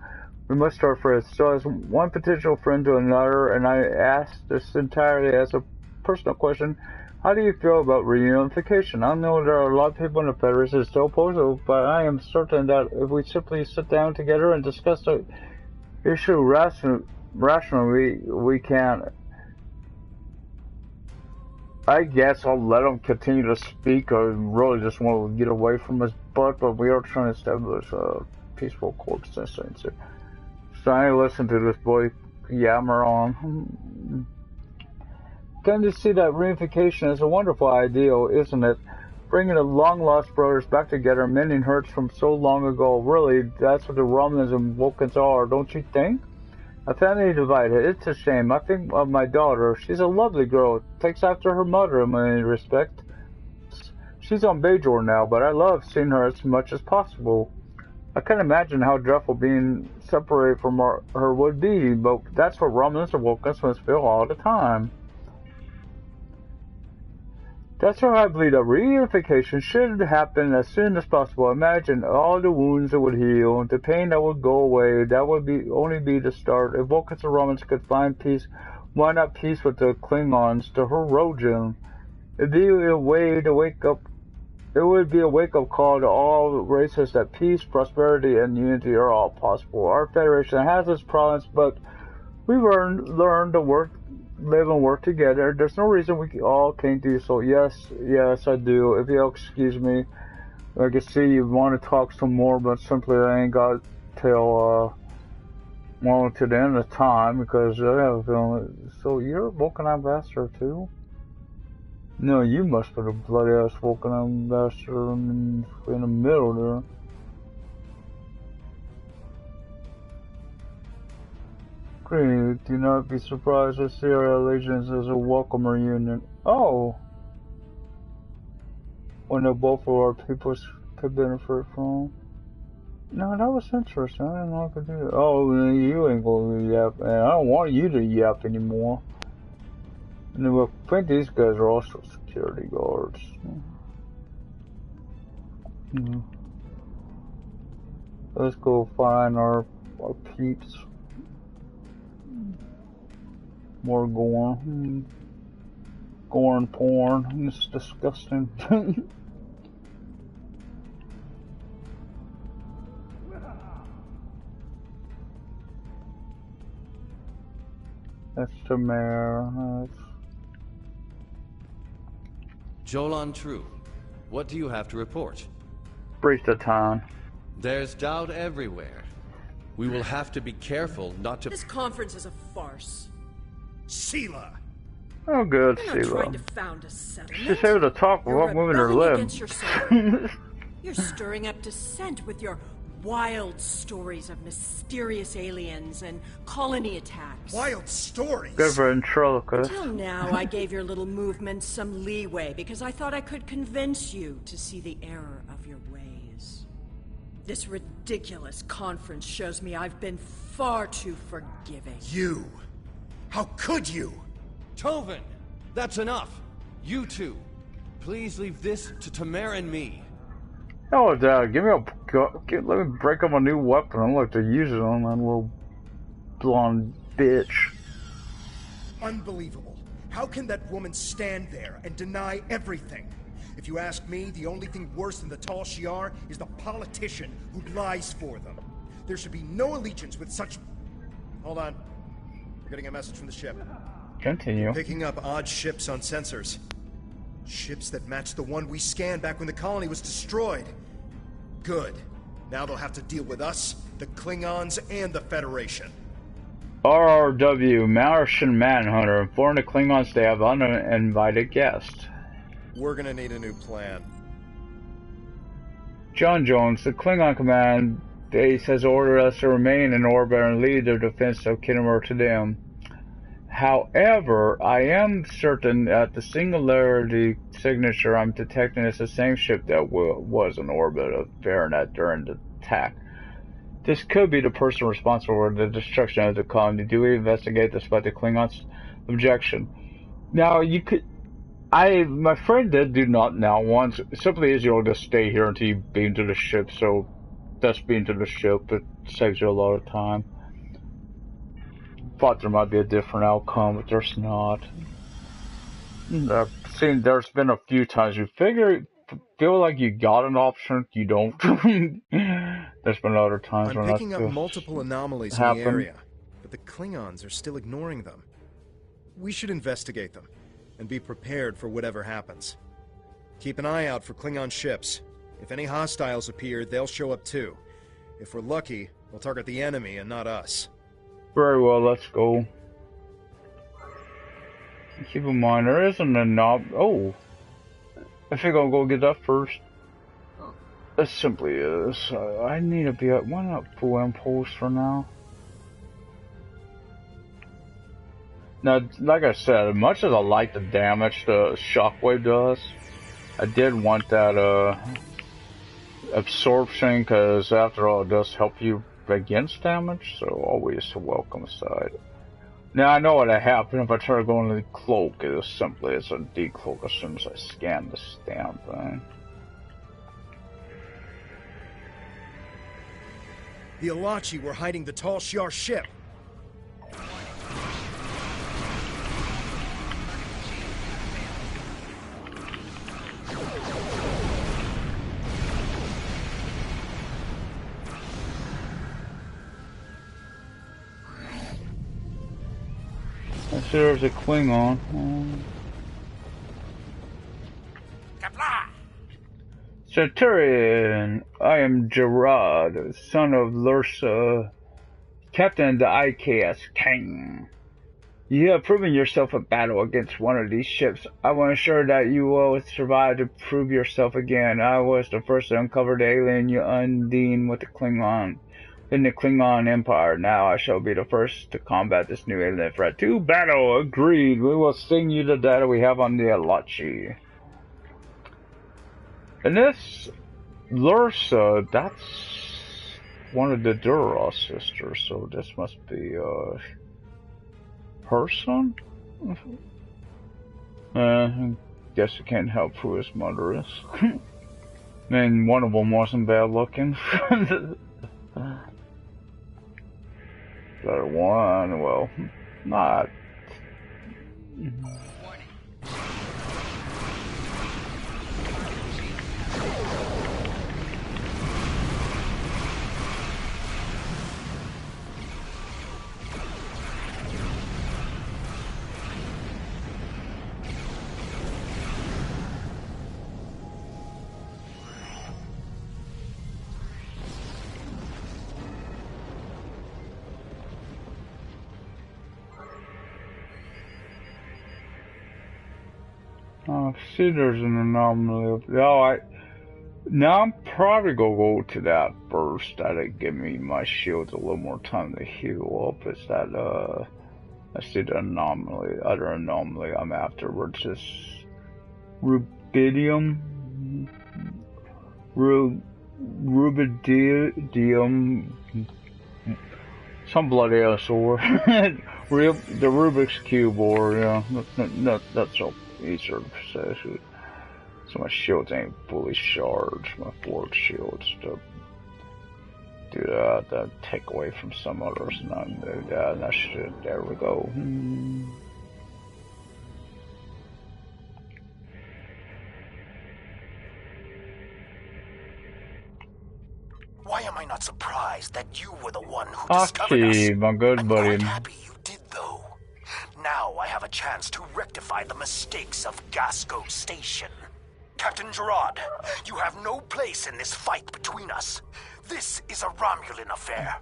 We must start first. So as one potential friend to another, and I ask this entirely as a personal question, how do you feel about reunification? I know there are a lot of people in the Federation still oppose it, but I am certain that if we simply sit down together and discuss the issue rationally, we can. I guess I'll let him continue to speak. I really just want to get away from his butt, but we are trying to establish a peaceful coexistence. So I listen to this boy yammer on. Come to see that reunification is a wonderful ideal, isn't it? Bringing the long-lost brothers back together, mending hurts from so long ago. Really, that's what the Romulans and Vulcans are, don't you think? A family divided. It's a shame. I think of my daughter. She's a lovely girl. Takes after her mother in many respects. She's on Bajor now, but I love seeing her as much as possible. I can't imagine how dreadful being separated from her would be, but that's what Romulans and Vulcans must feel all the time. That's why I believe that reunification should happen as soon as possible. Imagine all the wounds that would heal, the pain that would go away. That would only be the start. If Vulcans and Romans could find peace, why not peace with the Klingons, the Herodian? It'd be a way to wake up. It would be a wake-up call to all races that peace, prosperity, and unity are all possible. Our Federation has its problems, but we've learned to live and work together. There's no reason we all can't do so. Yes, I do. If you'll excuse me, I can see you want to talk some more, but simply I ain't got till well to the end of time because I have a feeling. So you're a Vulcan ambassador too? No, you must be the bloody ass Vulcan ambassador in the middle there. Great, do not be surprised to see our allegiance as a welcome reunion. Oh! When both of our peoples could benefit from. No, that was interesting. I didn't know I could do that. Oh, you ain't gonna yap, man. I don't want you to yap anymore. And then I think these guys are also security guards. Let's go find our peeps. More gore. Gore and porn. It's disgusting. That's the mayor. Jolan True, what do you have to report? Breach the town. There's doubt everywhere. We will have to be careful not to... This conference is a farce. Sheila! Oh, good, You're not Sheila. trying to found a settlement. She's able to talk without moving her lips. You're stirring up dissent with your wild stories of mysterious aliens and colony attacks. Wild stories? Good ventriloquist. Until now, I gave your little movement some leeway because I thought I could convince you to see the error of your ways. This ridiculous conference shows me I've been far too forgiving. You! How could you? Tovin! That's enough! You two! Please leave this to Tamara and me. Oh, Dad, give me let me break up a new weapon. I like to use it on that little blonde bitch. Unbelievable. How can that woman stand there and deny everything? If you ask me, the only thing worse than the Tal Shiar is the politician who lies for them. There should be no allegiance with such... Hold on. We're getting a message from the ship. Continue. Picking up odd ships on sensors. Ships that match the one we scanned back when the colony was destroyed. Good. Now they'll have to deal with us, the Klingons, and the Federation. RRW, Martian Manhunter, inform the Klingons they have uninvited guests. We're gonna need a new plan. John Jones, the Klingon command base has ordered us to remain in orbit and lead the defense of Kittimer to them. However, I am certain that the singularity signature I'm detecting is the same ship that was in orbit of Fahrenheit during the attack. This could be the person responsible for the destruction of the colony. Do we investigate despite the Klingons' objection? Now, you could... my friend did do not now once. Simply is you'll just stay here until you beam to the ship, so that's beam to the ship. It saves you a lot of time. Thought there might be a different outcome, but there's not. I've seen there's been a few times you feel like you got an option, you don't. There's been other times when I'm picking up multiple anomalies in the area, but the Klingons are still ignoring them. We should investigate them and be prepared for whatever happens. Keep an eye out for Klingon ships. If any hostiles appear, they'll show up too. If we're lucky, we'll target the enemy and not us. Very well, let's go. Keep in mind, there isn't a knob. Oh, I think I'll go get that first. It simply is. I need to be at one up full impulse for now. Now, like I said, as much as I like the damage the shockwave does, I did want that absorption, because after all, it does help you against damage, so always a welcome side. Now I know what happened if I try to go into the cloak. It is simply as a decloak as soon as I scan the stamp thing. The Alachi were hiding the Tal Shiar ship. I see there's a Klingon. Centurion, I am Gerard, son of Lursa, captain of the IKS King. You have proven yourself a battle against one of these ships. I will ensure that you will survive to prove yourself again. I was the first to uncover the alien Undine with the Klingon. In the Klingon Empire, now I shall be the first to combat this new alien threat. To battle! Agreed! We will sing you the data we have on the Alachi. And this Lursa, that's one of the Duras sisters, so this must be her son? Guess you can't help who his mother is. I mean, one of them wasn't bad looking. The other one, well, not. See, there's an anomaly. Now I'm probably gonna go to that first. That'll give me my shields a little more time to heal up. Is that I see the anomaly, other anomaly I'm after, which is rubidium, rubidium, some bloody ass ore. The Rubik's Cube ore, yeah, that's so easier to say. So my shields ain't fully charged, my forward shields to do that take away from some others, and I do that, and that shit, there we go. not surprised that you were the one who discovered us. Okay, my good I'm buddy. quite happy you did, though. Now I have a chance to rectify the mistakes of Gasco Station. Captain Gerard, you have no place in this fight between us. This is a Romulan affair.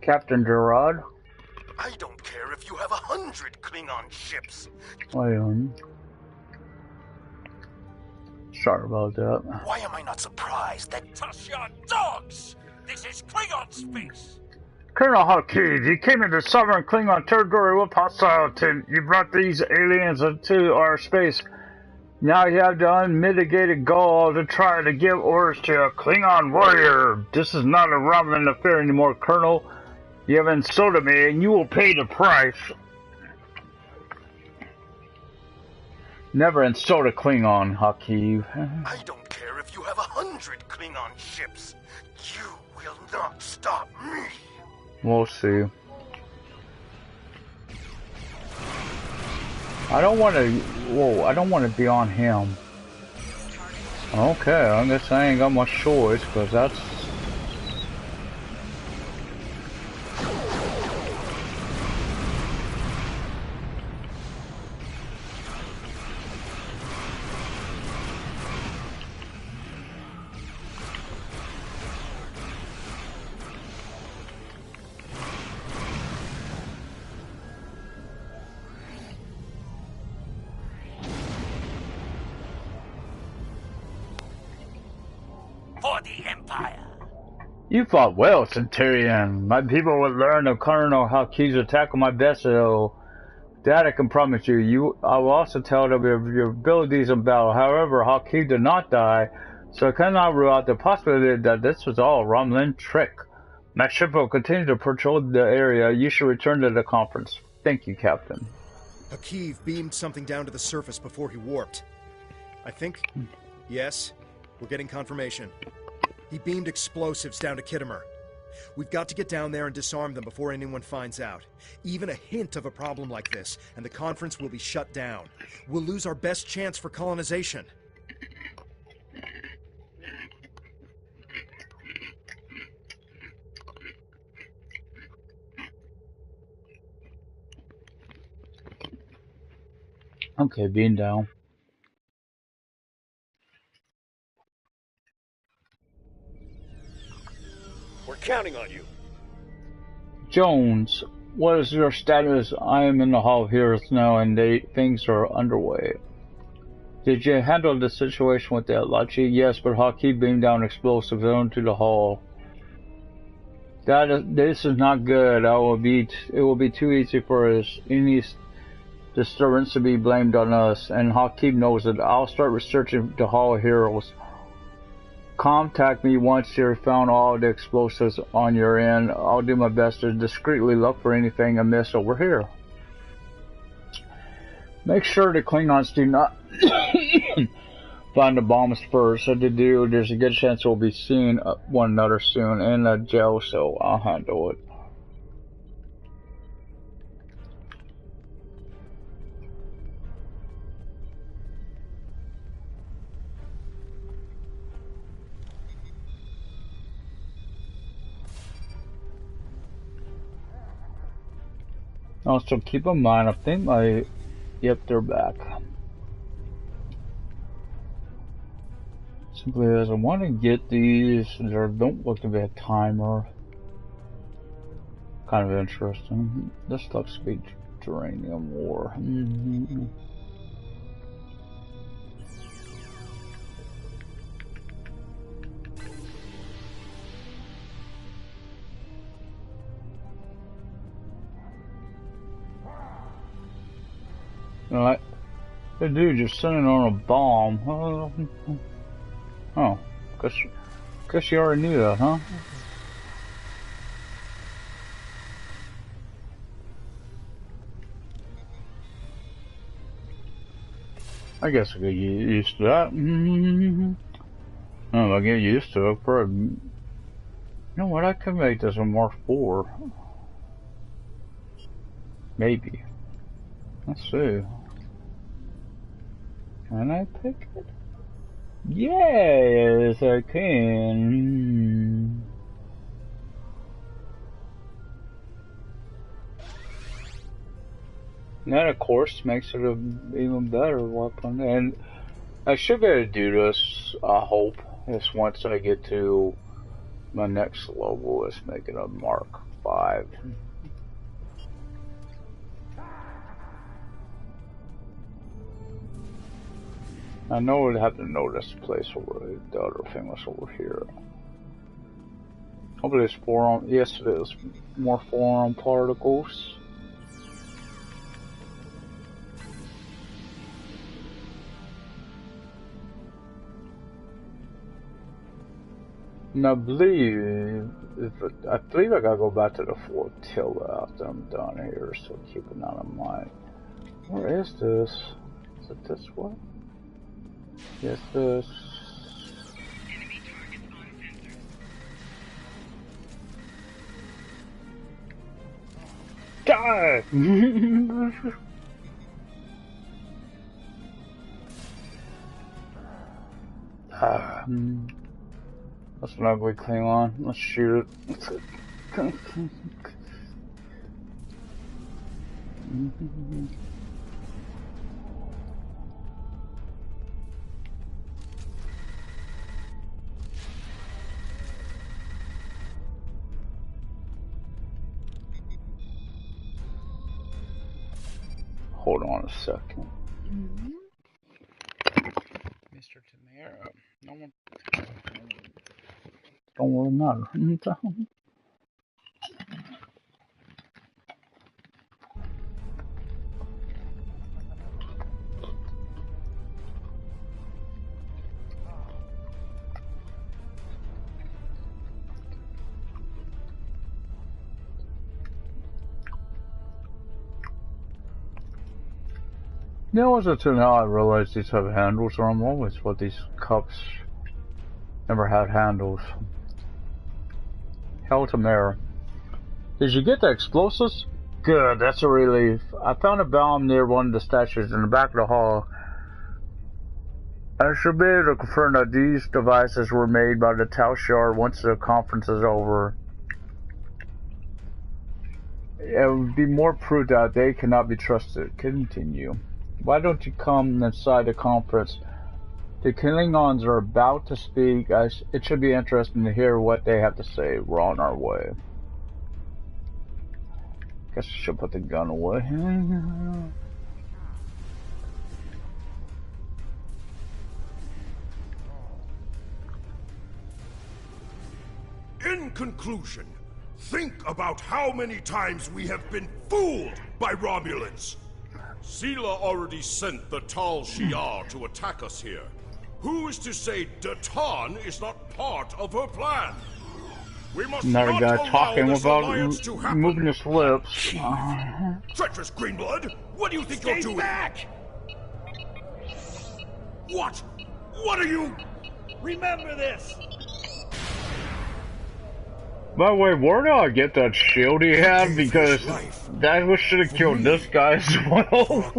Captain Gerard? I don't care if you have 100 Klingon ships. Wait on. Sorry about that. Why am I not surprised that... Toss your dogs! This is Klingon space! Colonel Hawkeye, you came into sovereign Klingon territory with hostility. You brought these aliens into our space. Now you have the unmitigated goal to try to give orders to a Klingon warrior. This is not a Romulan affair anymore, Colonel. You have insulted me, and you will pay the price. Never insult a Klingon, Hawkeye. I don't care if you have 100 Klingon ships. You will not stop me. We'll see. I don't want to. Whoa! I don't want to be on him. Okay, I guess I ain't got much choice, because that's. For the Empire! You fought well, Centurion. My people would learn of Colonel Hawkeye's attack on my vessel. That I can promise you. I will also tell them of your abilities in battle. However, Hawkeye did not die, so I cannot rule out the possibility that this was all a Romulan trick. My ship will continue to patrol the area. You should return to the conference. Thank you, Captain. Hawkeye beamed something down to the surface before he warped. I think... Yes, we're getting confirmation. He beamed explosives down to Kittimer. We've got to get down there and disarm them before anyone finds out. Even a hint of a problem like this, and the conference will be shut down. We'll lose our best chance for colonization. Okay, being down. We're counting on you. Jones, what is your status? I am in the Hall of Heroes now, and things are underway. Did you handle the situation with the Atlachi? Yes, but Hawkeye beamed down explosives onto the hall. This is not good. It will be too easy for any disturbance to be blamed on us, and Hawkeye knows it. I'll start researching the Hall of Heroes. Contact me once you've found all the explosives on your end. I'll do my best to discreetly look for anything amiss over here. Make sure the Klingons do not find the bombs first. If they do, there's a good chance we'll be seeing one another soon in a jail, so I'll handle it. Also, keep in mind, I think yep, they're back. Simply as I want to get these, there don't look to be a timer. Kind of interesting. This looks to be geranium ore. Like, the dude just sitting on a bomb. Oh, guess you already knew that, huh? I guess I could get used to that. Oh, I'll get used to it. Probably. You know what? I could make this a Mark IV. Maybe. Let's see. Can I pick it? Yes, I can. That, of course, makes it an even better weapon. And I should be able to do this, I hope, is once I get to my next level, is make it a Mark 5. I know I'd have to know this place over there. The other thing was over here. Hopefully it's forearm. Yes, it is. More forearm particles. And I believe I gotta go back to the flotilla after I'm done here, so keep that in mind. Where is this? Is it this way? Yes, this. Die! That's an ugly Klingon. Let's shoot it. Hold on a second. Mr. Tamara. No one. Don't really matter. Yeah, it wasn't until now I realized these have handles on them always, but these cups never had handles. Hell to mirror. Did you get the explosives? Good, that's a relief. I found a bomb near one of the statues in the back of the hall. I should be able to confirm that these devices were made by the Tau Shard once the conference is over. It would be more proof that they cannot be trusted. Continue. Why don't you come inside the conference? The Klingons are about to speak. It should be interesting to hear what they have to say. We're on our way. Guess I should put the gun away. In conclusion, think about how many times we have been fooled by Romulans. Sela already sent the Tal Shiar to attack us here. Who is to say Datan is not part of her plan? We must Another not guy allow talking this about alliance to happen. moving his lips. Treacherous Greenblood, what do you think you're doing? Back! What? What are you? Remember this! By the way, where did I get that shield he had? Because that should have killed this guy as well.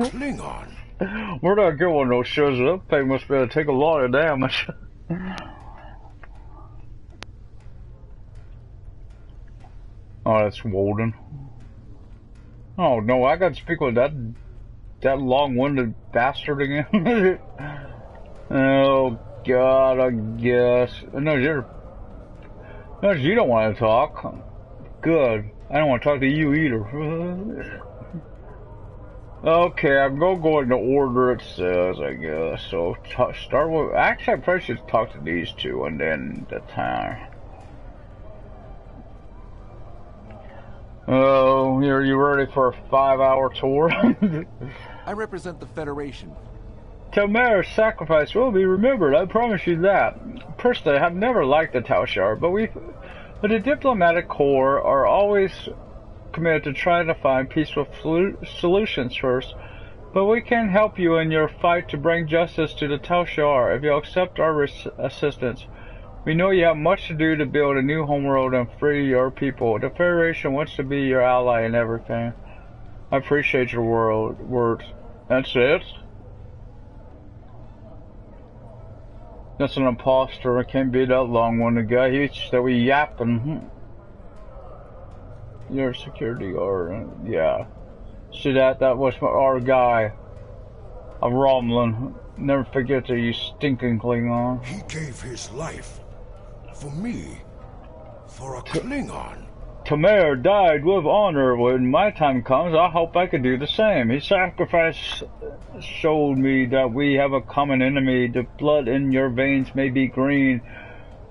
Where did I get one of those shields? That thing must be able to take a lot of damage. Oh, that's Walden. Oh no, I gotta speak with that long-winded bastard again. Oh God, I guess. No, you don't want to talk. Good. I don't want to talk to you either. Okay, I'm gonna go in the order it says, I guess. So start with. Actually, I probably should talk to these two and then the time. Oh, are you ready for a 5-hour tour? I represent the Federation. Tamara's sacrifice will be remembered, I promise you that. Personally, I have never liked the Tau Shard, but the diplomatic corps are always committed to trying to find peaceful solutions first. But we can help you in your fight to bring justice to the Tau Shard if you'll accept our assistance. We know you have much to do to build a new homeworld and free your people. The Federation wants to be your ally in everything. I appreciate your words. That's it? That's an imposter. It can't be that long-winded guy. He's still yapping. You're a security guard. Yeah. See that? That was our guy. A Romulan. Never forget that, you stinking Klingon. He gave his life. For me. For a Klingon. Tamer died with honor. When my time comes, I hope I can do the same. His sacrifice showed me that we have a common enemy. The blood in your veins may be green,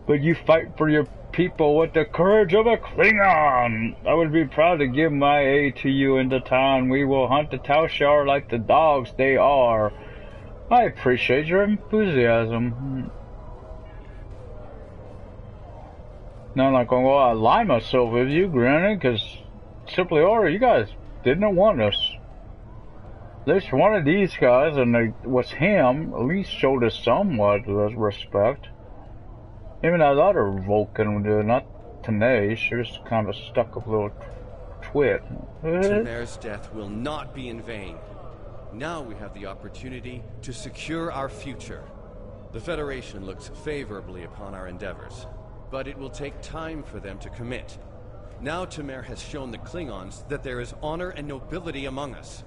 but you fight for your people with the courage of a Klingon. I would be proud to give my aid to you in the town. We will hunt the Tal Shiar like the dogs they are. I appreciate your enthusiasm. Now I'm not going to align myself with you, granted, because simply order, you guys didn't want us. At least one of these guys, and it was him, at least showed us somewhat of respect. Even that other Vulcan did, not Tanae, she was kind of a stuck-up little twit. Tamer's death will not be in vain. Now we have the opportunity to secure our future. The Federation looks favorably upon our endeavors, but it will take time for them to commit. Now Tamer has shown the Klingons that there is honor and nobility among us.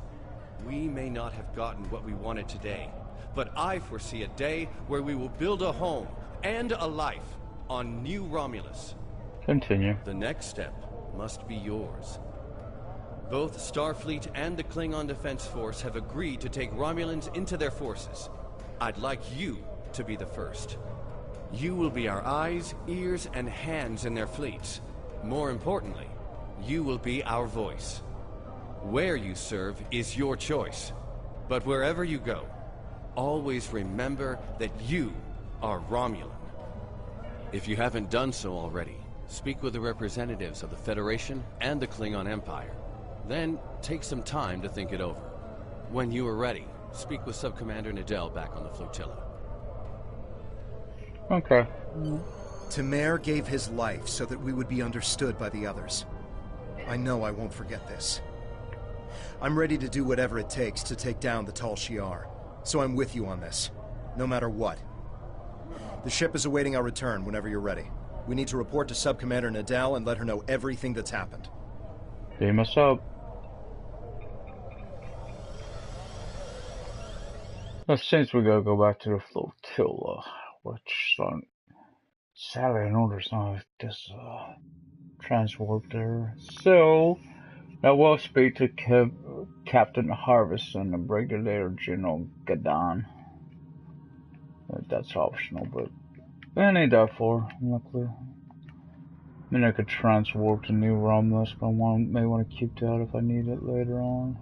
We may not have gotten what we wanted today, but I foresee a day where we will build a home and a life on New Romulus. Continue. The next step must be yours. Both Starfleet and the Klingon Defense Force have agreed to take Romulans into their forces. I'd like you to be the first. You will be our eyes, ears, and hands in their fleets. More importantly, you will be our voice. Where you serve is your choice. But wherever you go, always remember that you are Romulan. If you haven't done so already, speak with the representatives of the Federation and the Klingon Empire. Then take some time to think it over. When you are ready, speak with Subcommander Nadell back on the flotilla. Okay. Tamer gave his life so that we would be understood by the others. I know I won't forget this. I'm ready to do whatever it takes to take down the Tal Shiar, so I'm with you on this, no matter what. The ship is awaiting our return whenever you're ready. We need to report to Subcommander Nadell and let her know everything that's happened. Beam us up. Well, since we gotta go back to the flotilla, which sadly I know there's not this transport there. So I will speak to Captain Harvison and Brigadier General Gadan. That's optional, but I need that for, luckily. I mean, I could transport to New Romulus, but I may want to keep that if I need it later on.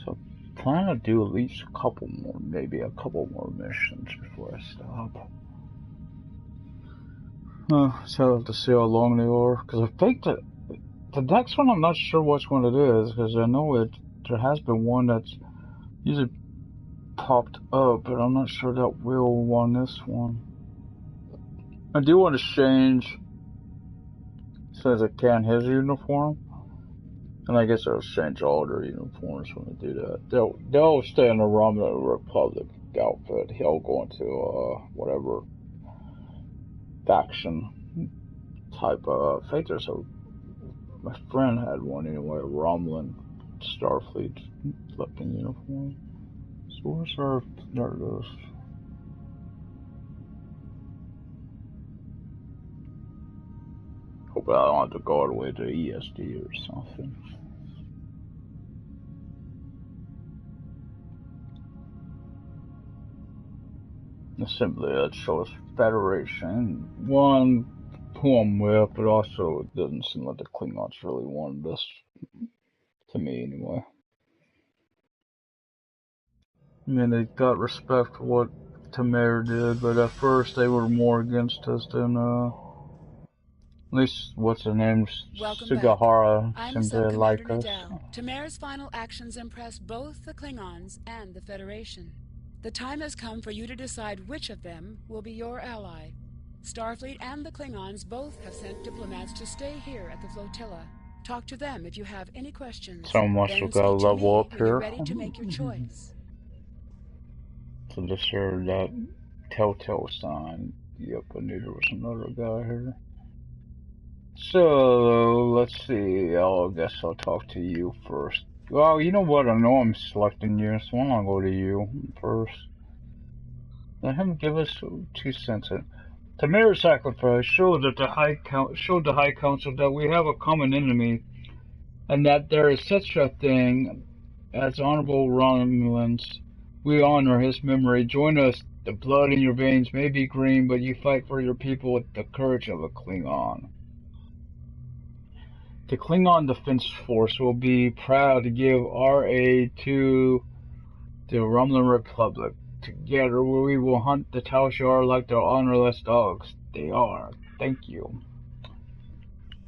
So, plan to do at least a couple more, maybe a couple more missions before I stop. So I'll have to see how long they are, because I think that the next one I'm not sure which one it is, because I know there has been one that's usually popped up, but I'm not sure that will want this one. I do want to change, says I can, his uniform, and I guess I'll change all their uniforms when I do that. They'll stay in the Romulan Republic outfit. He'll go into whatever faction type of. I think there's my friend had one anyway, a Romulan Starfleet looking uniform. So where's our, there it is. Hope I don't have to go all the way to ESD or something. Simply that shows Federation. One, who I'm with, but also it doesn't seem like the Klingons really wanted this. To me, anyway. I mean, they got respect for what Tamer did, but at first they were more against us than, at least, what's her name? Sugahara seemed to like us. Tamer's final actions impressed both the Klingons and the Federation. The time has come for you to decide which of them will be your ally. Starfleet and the Klingons both have sent diplomats to stay here at the flotilla. Talk to them if you have any questions. So much we gotta level up here. Ready to make your choice. also destroyed that telltale sign. Yep, I knew there was another guy here. So, let's see. I guess I'll talk to you first. Well, you know what? I know I'm selecting you, so I'm gonna go to you first. Let him give us 2 cents. Tamira's sacrifice showed the High Council that we have a common enemy, and that there is such a thing as honorable Romulans. We honor his memory. Join us. The blood in your veins may be green, but you fight for your people with the courage of a Klingon. The Klingon Defense Force will be proud to give our aid to the Romulan Republic. Together we will hunt the Tal Shiar like their honorless dogs. They are. Thank you.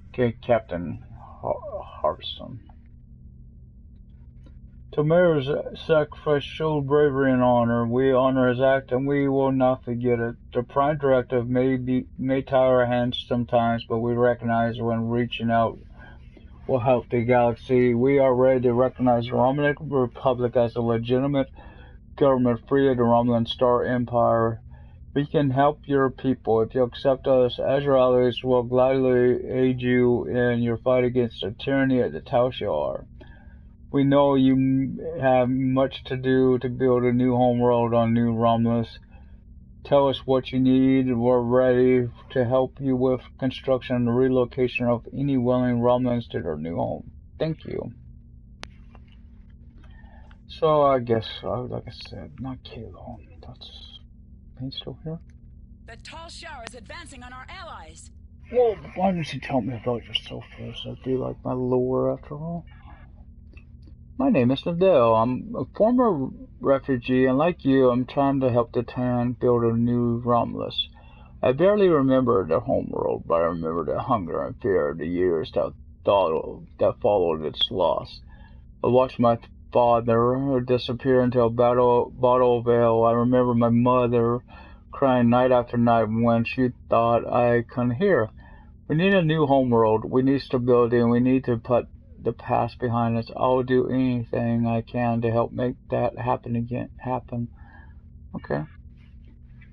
Okay, Captain Harrison. Tamira's sacrifice showed bravery and honor. We honor his act and we will not forget it. The Prime Directive may tie our hands sometimes, but we recognize when reaching out will help the galaxy. We are ready to recognize the Romulan Republic as a legitimate government free of the Romulan Star Empire. We can help your people. If you accept us as your allies, we'll gladly aid you in your fight against the tyranny of the Tal Shiar. We know you have much to do to build a new homeworld on New Romulus. Tell us what you need. We're ready to help you with construction and the relocation of any willing Romulans to their new home. Thank you. So I guess, like I said, not Kalo. That's... He's still here? The Tal Shiar is advancing on our allies. Well, why don't you tell me about yourself first? I do like my lore after all. My name is Nadell. I'm a former refugee, and like you, I'm trying to help the Tan build a new Romulus. I barely remember their homeworld, but I remember the hunger and fear of the years that followed its loss. I watched my father disappear into a bottle veil. I remember my mother crying night after night when she thought I couldn't hear. We need a new homeworld. We need stability, and we need to put the past behind us. I'll do anything I can to help make that happen. Okay.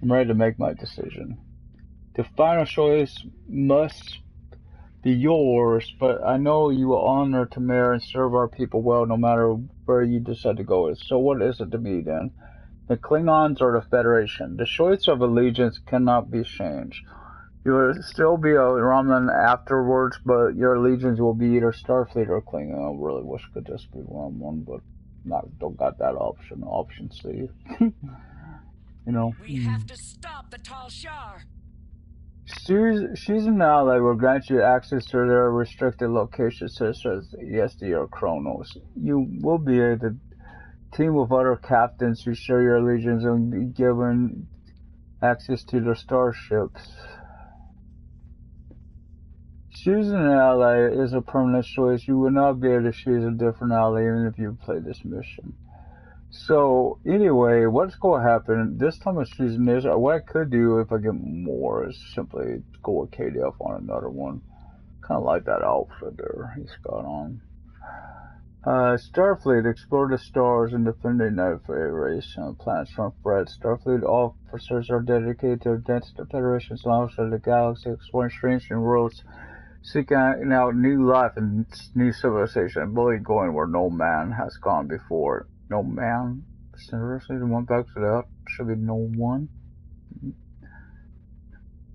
I'm ready to make my decision. The final choice must be yours, but I know you will honor Tamir and serve our people well no matter where you decide to go. So what is it to me then? The Klingons or the Federation? The choice of allegiance cannot be changed. You will still be a Romulan afterwards, but your allegiance will be either Starfleet or Klingon. I really wish it could just be one, but don't got that option. Option C. You know. We have to stop the Tal Shiar. She's an ally will grant you access to their restricted locations such as ESD or Kronos. You will be able to team with other captains who share your allegiance and be given access to their starships. Choosing an ally is a permanent choice. You will not be able to choose a different ally even if you play this mission. So, anyway, what's going to happen this time of season is, what I could do if I get more is simply go with KDF on another one. Kind of like that outfit there he's got on. Starfleet, explore the stars and defend the United Federation on planets from Fred. Starfleet officers are dedicated to advance the Federation's knowledge of the galaxy, exploring strange new worlds, seeking out new life and new civilization, and boldly going where no man has gone before. No man? Seriously, the one back to that should be no one.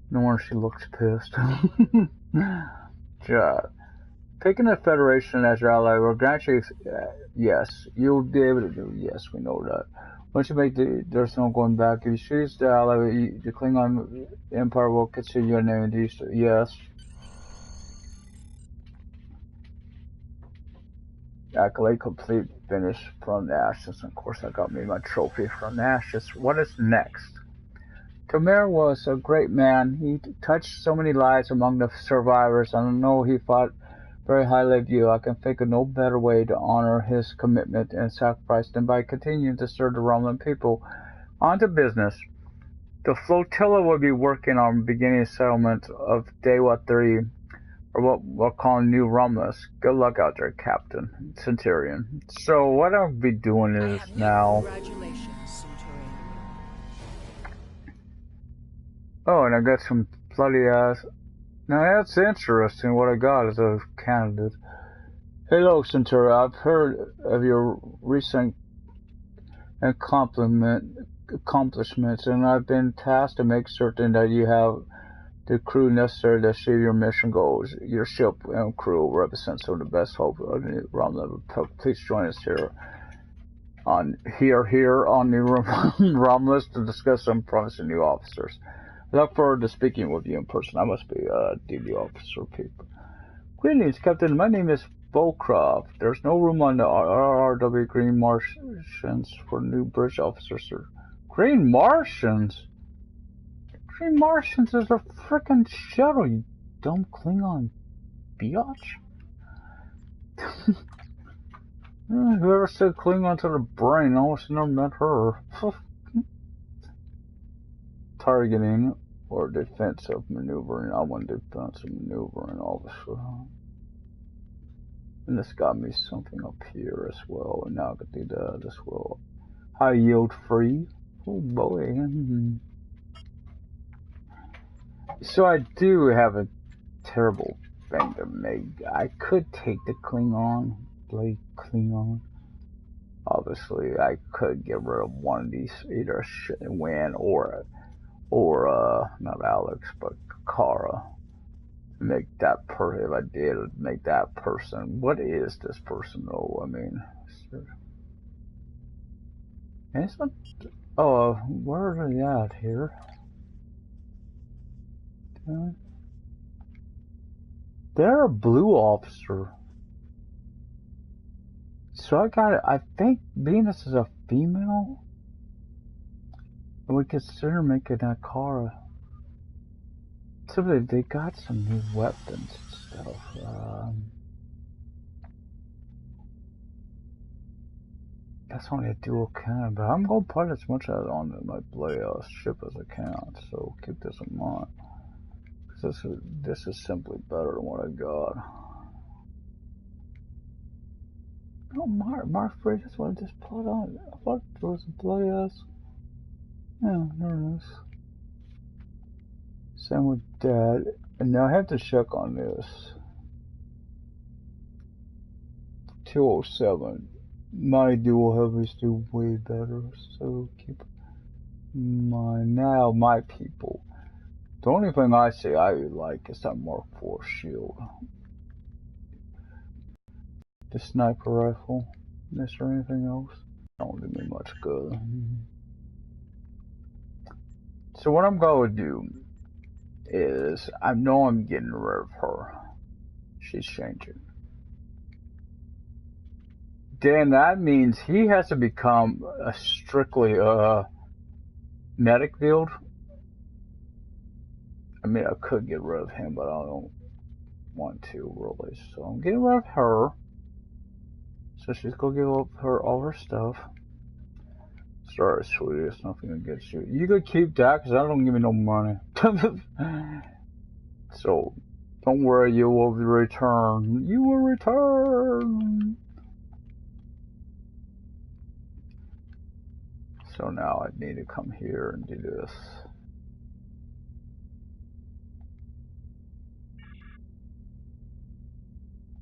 No wonder she looks pissed. Yeah. Picking the Federation as your ally will grant you, yes, you'll be able to do, yes, we know that. Once you make there's no going back. If you choose the ally, the Klingon Empire will consider your name in these, yes. Accolade complete, finish from the ashes. Of course, I got me my trophy from the ashes. What is next? Tamir was a great man. He touched so many lives among the survivors, and I know he fought very highly of you. I can think of no better way to honor his commitment and sacrifice than by continuing to serve the Romulan people. On to business. The flotilla will be working on beginning settlement of Dewa 3, or what we'll call New Romulus. Good luck out there, Captain Centurion. So what I'll be doing is now... Congratulations, Centurion. Oh, and I got some bloody ass. Now that's interesting. What I got as a candidate. Hello, Centura. I've heard of your recent accomplishments, and I've been tasked to make certain that you have the crew necessary to achieve your mission goals. Your ship and crew represent some of the best hope of the Romulan. Please join us here on the Romulus to discuss some promising new officers. I look forward to speaking with you in person. I must be a DD officer, people. Greetings, Captain. My name is Bowcroft. There's no room on the RRW Green Martians for new bridge officers, sir. Green Martians? Green Martians is a frickin' shuttle, you dumb Klingon biatch. Whoever said Klingon to the brain, I almost never met her. Targeting or defensive maneuvering. I want defensive maneuvering, obviously. And this got me something up here as well, and now I can do that as well. High yield free. Oh boy. So I do have a terrible thing to make. I could take the Klingon, Blade Klingon. Obviously, I could get rid of one of these, either Win or not Alex, but Kara. Make that if I did make that person. What is this person though? I mean, it's not. Oh, where are they at here? They're a blue officer. So I think Venus is a female. And we consider making that Kara. So they got some new weapons and stuff. That's only a dual cannon, but I'm gonna put as much as on my ship as I can. So keep this in mind. This is simply better than what I got. Oh, Mark Free, that's what I just put on. I thought there was a bloody ass. Yeah, there it is. Same with that. And now I have to check on this. 207. My dual heavies do way better, so keep in mind. Now, my people. The only thing I say I like is that Mark IV shield. The sniper rifle. Is there anything else? Don't do me much good. So what I'm going to do is, I know I'm getting rid of her. She's changing. Then that means he has to become a strictly medic build. I mean, I could get rid of him, but I don't want to really. So I'm getting rid of her. So she's gonna give up all her stuff. Sorry, sweetie, it's nothing against you. You could keep that because I don't give me no money. So don't worry, you will return. You will return. So now I need to come here and do this.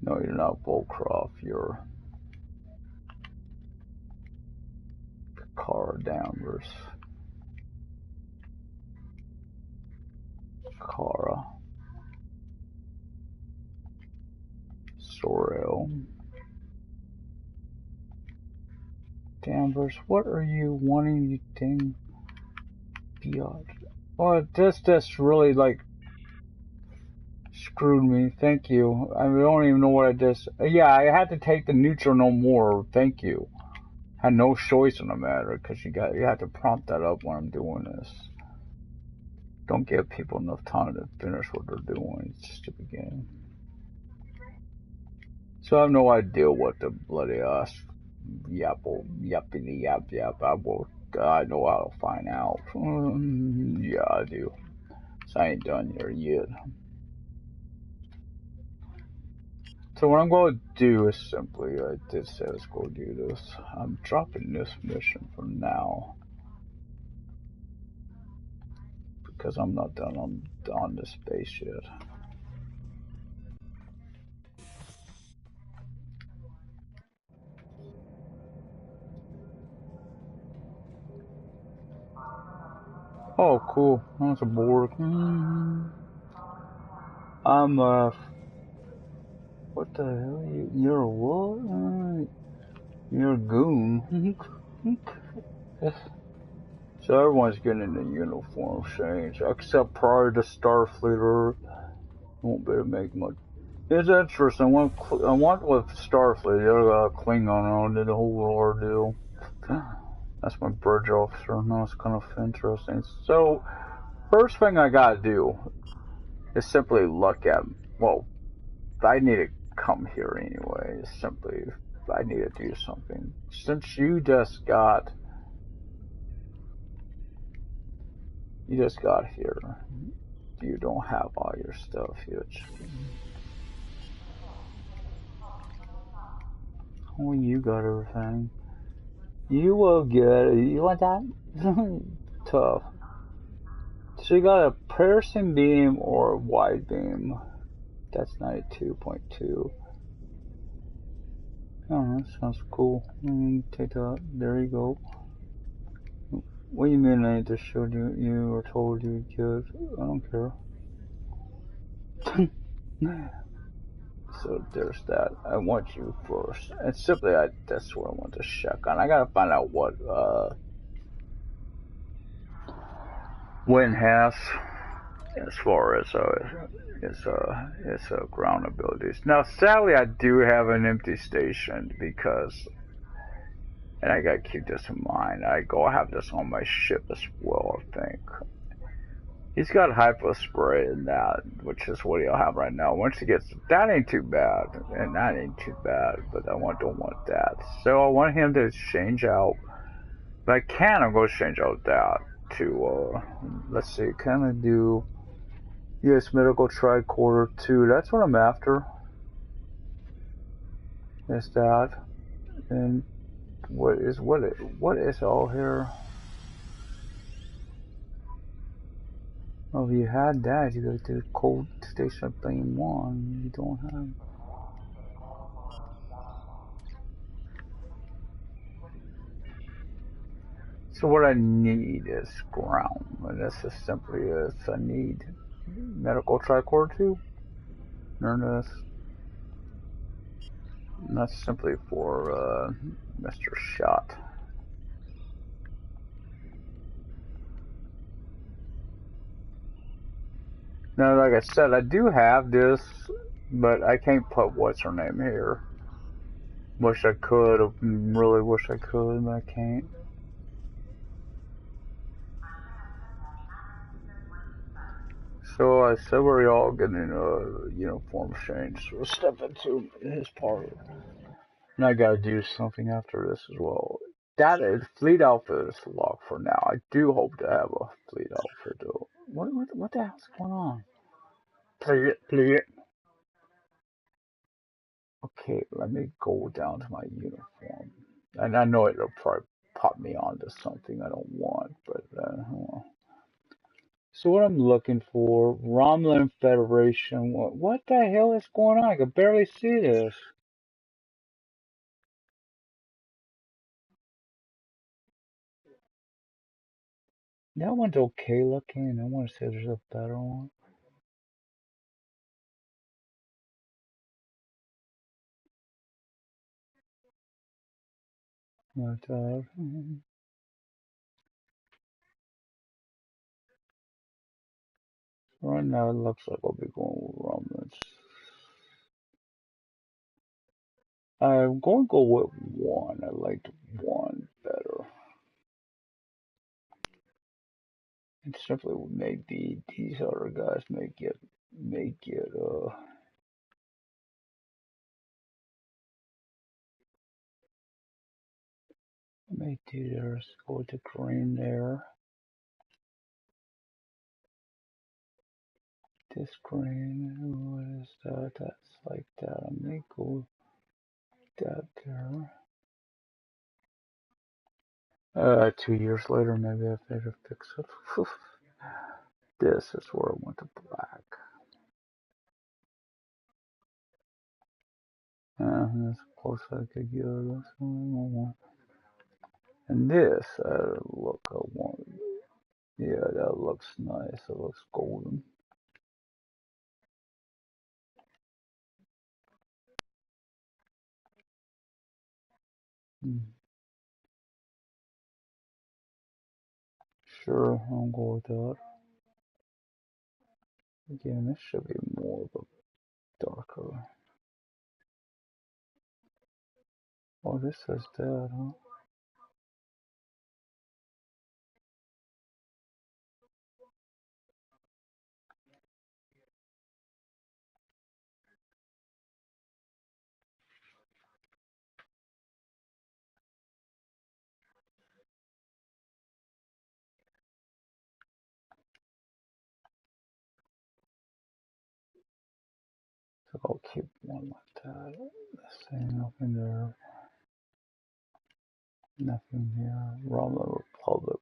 No, you're not Volcroft, you're Kara Danvers. Kara. Sorrel. Danvers, what are you wanting, you dang biatch? Oh, this really, like, screwed me. Thank you. I don't even know what I just... Yeah, I had to take the neutral no more. Thank you. Had no choice in the matter, because you have to prompt that up when I'm doing this. Don't give people enough time to finish what they're doing. It's a stupid game. So I have no idea what the bloody yappity yap. I know how to find out. Yeah, I do. So I ain't done here yet. So what I'm going to do is simply, I did say I was going to do this. I'm dropping this mission for now. Because I'm not done on this base yet. Oh, cool. That's a board. I'm what the hell? You're a what? You're a goon. So everyone's getting the uniform change, except probably the Starfleeter. Won't be able to make much. It's interesting. I want with Starfleet, the other Klingon on did the whole ordeal. That's my bridge officer. No, it's kind of interesting. So, first thing I gotta do is simply look at. Well, I need to come here anyway. Simply, I need to do something. Since you just got here. You don't have all your stuff yet. Oh, you got everything. You will get it. You want that? Tough. So you got a piercing beam or a wide beam. That's 92.2. Oh, that sounds cool. Take that. There you go. What do you mean I just showed you or told you to get? I don't care. So there's that. I want you first. And simply, that's what I want to check on. I gotta find out what Win has as far as its ground abilities. Now, sadly, I do have an empty station because, and I gotta keep this in mind. I have this on my ship as well. I think he's got hypo spray in that, which is what he'll have right now. Once he gets that, ain't too bad, and that ain't too bad. But I don't want that. So I want him to change out. If I can, I'm going to change out that to let's see, can I do? Yes, medical tricorder 2. That's what I'm after. Is that. And what is all here? Oh, if you had that, you go to cold station thing 1. You don't have. So what I need is ground. And this is simply is I need medical tricorder 2. Learn this. And that's simply for Mr. Shot. Now, like I said, I do have this, but I can't put what's her name here. Wish I could. Really wish I could, but I can't. So I said we're all getting a uniform change. So we'll step into his part. And I gotta do something after this as well. That is, fleet outfit is locked for now. I do hope to have a fleet outfit though. What the hell's going on? Play it. Okay, let me go down to my uniform. And I know it'll probably pop me onto something I don't want, but so what I'm looking for, Romulan Federation. What the hell is going on? I can barely see this. That one's okay looking. I want to say there's a better one. But, right now it looks like I'll be going with Romulans. I'm going to go with 1. I liked 1 better. And simply maybe these other guys may get may do theirs, go to green there. This green, what is that? That's like that. I may go that there. 2 years later, maybe I better fix it. This is where I went to black. That's close I could get. That's what I want. And this, look, I want. Yeah, that looks nice. It looks golden. Sure, I'll go with that. Again, this should be more of a darker. Oh, this says that, huh? So I'll keep one like that. Same, nothing there. Nothing here. Romulan Republic.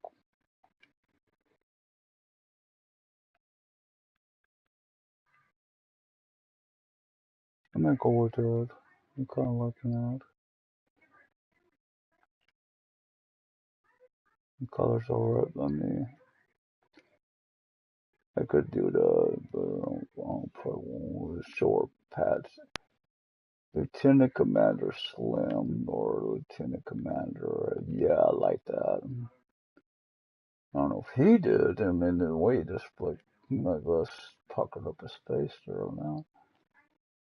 I'm gonna go with that. I'm kind of liking that. The color's alright by me. I could do that, but I don't put one with short pads. Lieutenant Commander Slim or Lieutenant Commander. Yeah, I like that. I don't know if he did. I mean, the way he just like us puckered up his face there now.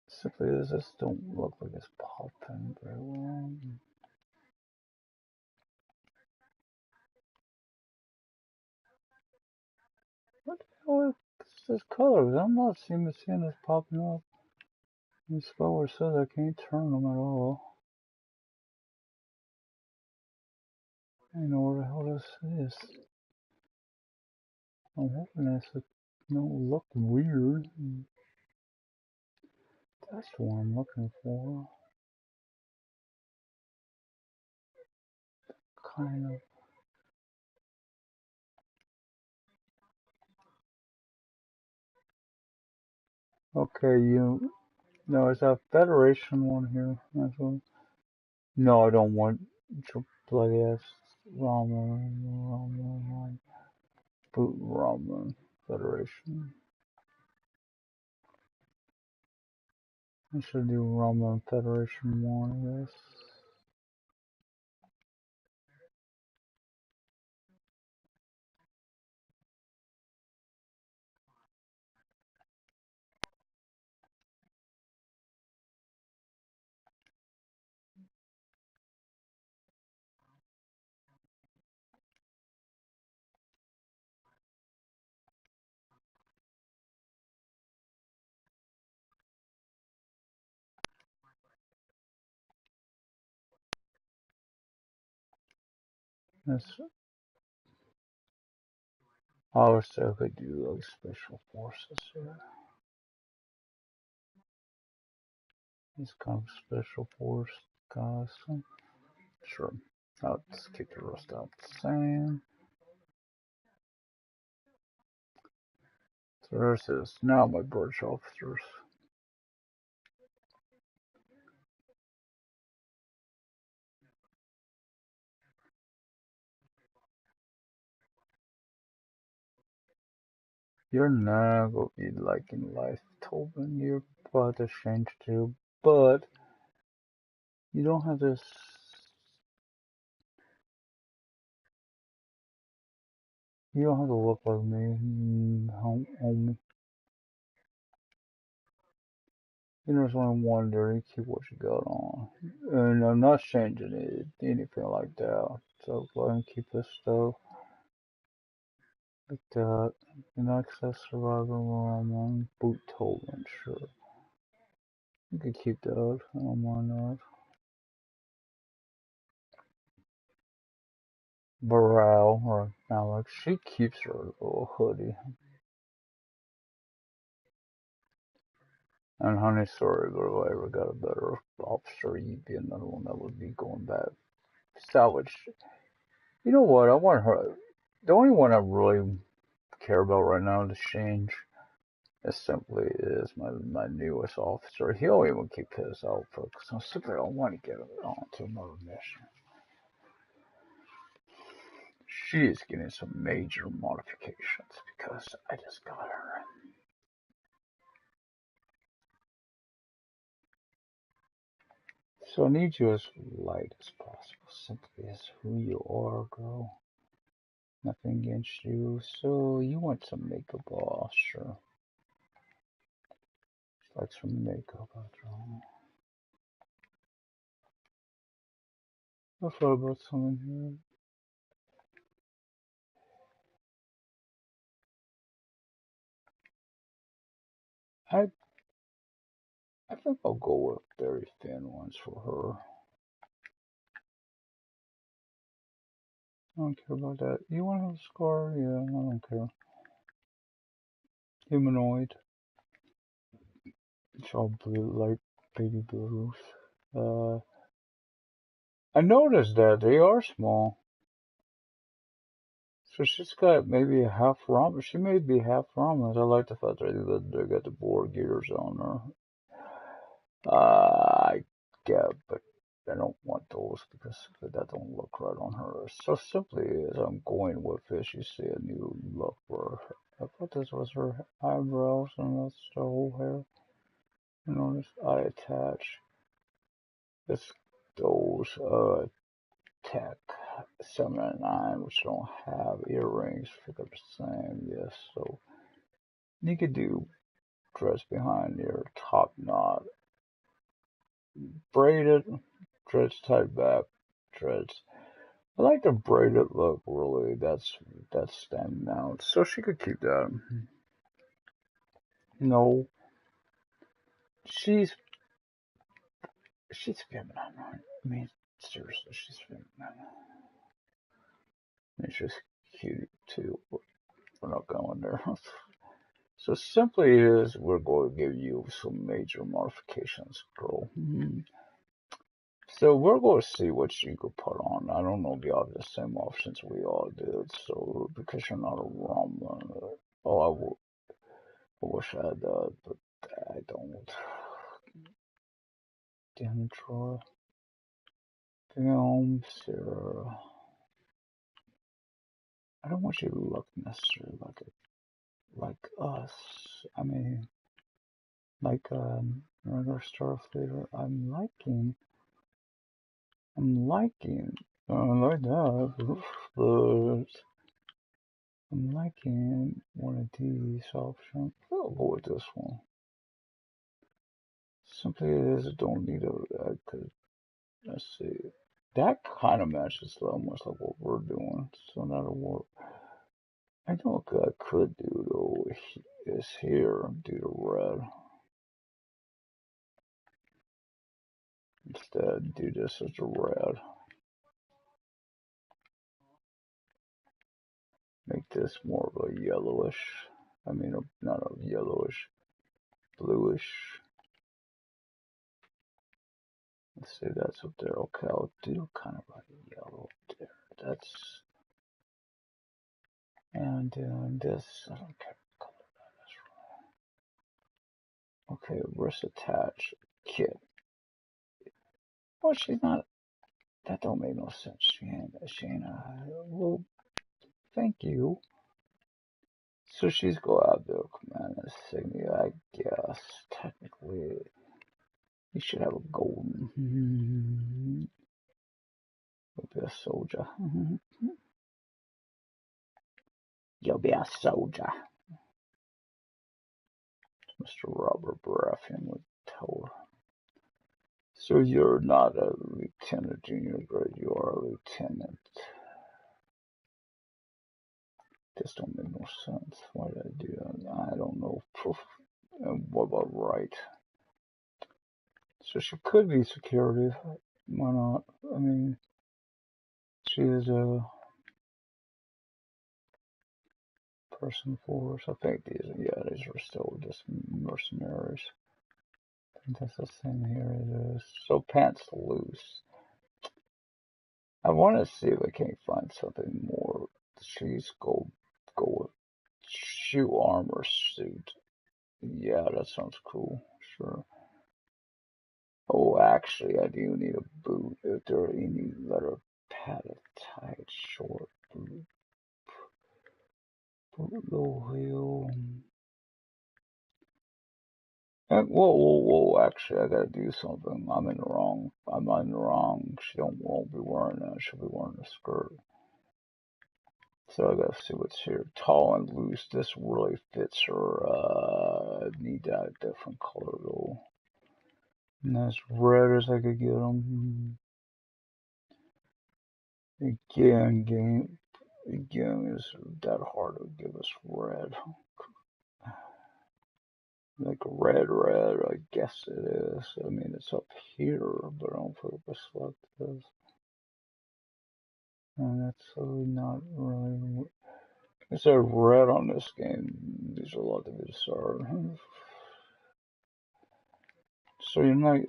Simply, it just don't look like it's popping very well. What the hell is this color? I'm not seeing this popping up. This color says I can't turn them at all. I don't know where the hell this is. I'm hoping this don't look weird. That's the one I'm looking for. Kind of. Okay, no, is that Federation one here? That's one. No, I don't want bloody ass Romulan, boot Romulan Federation. I should do Romulan Federation 1, I guess. I would say I could do like special forces here. These kind of special force guys. Sure. I'll just keep the rest out the same. So there's this. Now my British officers. You're not gonna be liking life, Tobin. You're about to change too, but you don't have this. You don't have to look like me. You just want to wonder and keep what you got on. And I'm not changing it, anything like that. So go ahead and keep this stuff like that. And access survivor on boot Tobin, sure. You can keep that. I don't mind that. Burrell or Alex, she keeps her little hoodie. And honey, sorry, but if I ever got a better officer, you'd be another one that would be going back. Salvage. You know what? I want her. The only one I really care about right now to change. It simply is my newest officer. He'll even keep his outfit because I simply don't want to get on to another mission. She's getting some major modifications because I just got her. So I need you as light as possible, simply as who you are, girl. Nothing against you. So you want some makeup off, sure. She likes some makeup after all. I thought about something here. I think I'll go with very thin ones for her. I don't care about that. You want to have a scar? Yeah, I don't care. Humanoid. It's all blue, like baby blues. I noticed that they are small. So she's got maybe a half Romulan. She may be half Romulan. I like the fact that they got the boar gears on her. I get, but I don't want those because that don't look right on her. So simply as I'm going with this, you see a new look for her. I thought this was her eyebrows and that's the whole hair. You notice I attach those Tech 799, which don't have earrings, for the same, yes. So you could do dreads behind your top knot, braided, dreads tied back, dreads. I like the braided look, really. That's standing out. So she could keep that. No, she's feminine, right? I mean, seriously, she's feminine. And she's cute too, but we're not going there. So simply is we're going to give you some major modifications, girl. So we're going to see what you could put on. I don't know if you have the same options we all did. So because you're not a Romulan, I wish I had that, but I don't. Damn, Troy. Film, Sarah. I don't want you to look necessarily like us. I mean, like regular Starfleeter. I'm liking. I like that, but I'm liking one of these options. I'll go with this one. Simply is don't need let's see. That kind of matches almost like what we're doing, so that'll work. I know what I could do though is here, do the red. Instead, do this as a red. Make this more of a yellowish. I mean, not a yellowish, bluish. Let's see, that's up there. Okay, I'll do kind of like a yellow up there. That's, and this, I don't care what color that is. Okay, wrist attach, kit. Well, she's not, that don't make no sense. She ain't, well, thank you. So she's go out there, command insignia, I guess. Technically, you should have a golden. You'll be a soldier. You'll be a soldier. Mr. Robert Baratheon would tell her. So you're not a lieutenant junior grade, you are a lieutenant. This don't make no sense. Why did I do that? I don't know. And what about right? So she could be security. Why not? I mean, she is a person force. I think these are still just mercenaries. I think that's the same here. It is. So pants loose. I want to see if I can't find something more. She's go with Shoe armor suit. Yeah, that sounds cool. Sure. Oh, actually, I do need a boot. If there are any leather padded tight short boot. Boot low heel. Whoa. Actually, I gotta do something. I'm in the wrong. She won't be wearing that. She'll be wearing a skirt. So I gotta see what's here. Tall and loose. This really fits her. Need that different color though. And as red as I could get them. Again, is that hard to give us red? Like red, I guess it is. I mean, it's up here, but I don't think we select this. And that's really not really. It said red on this game. These are a lot to be decided. So you're not.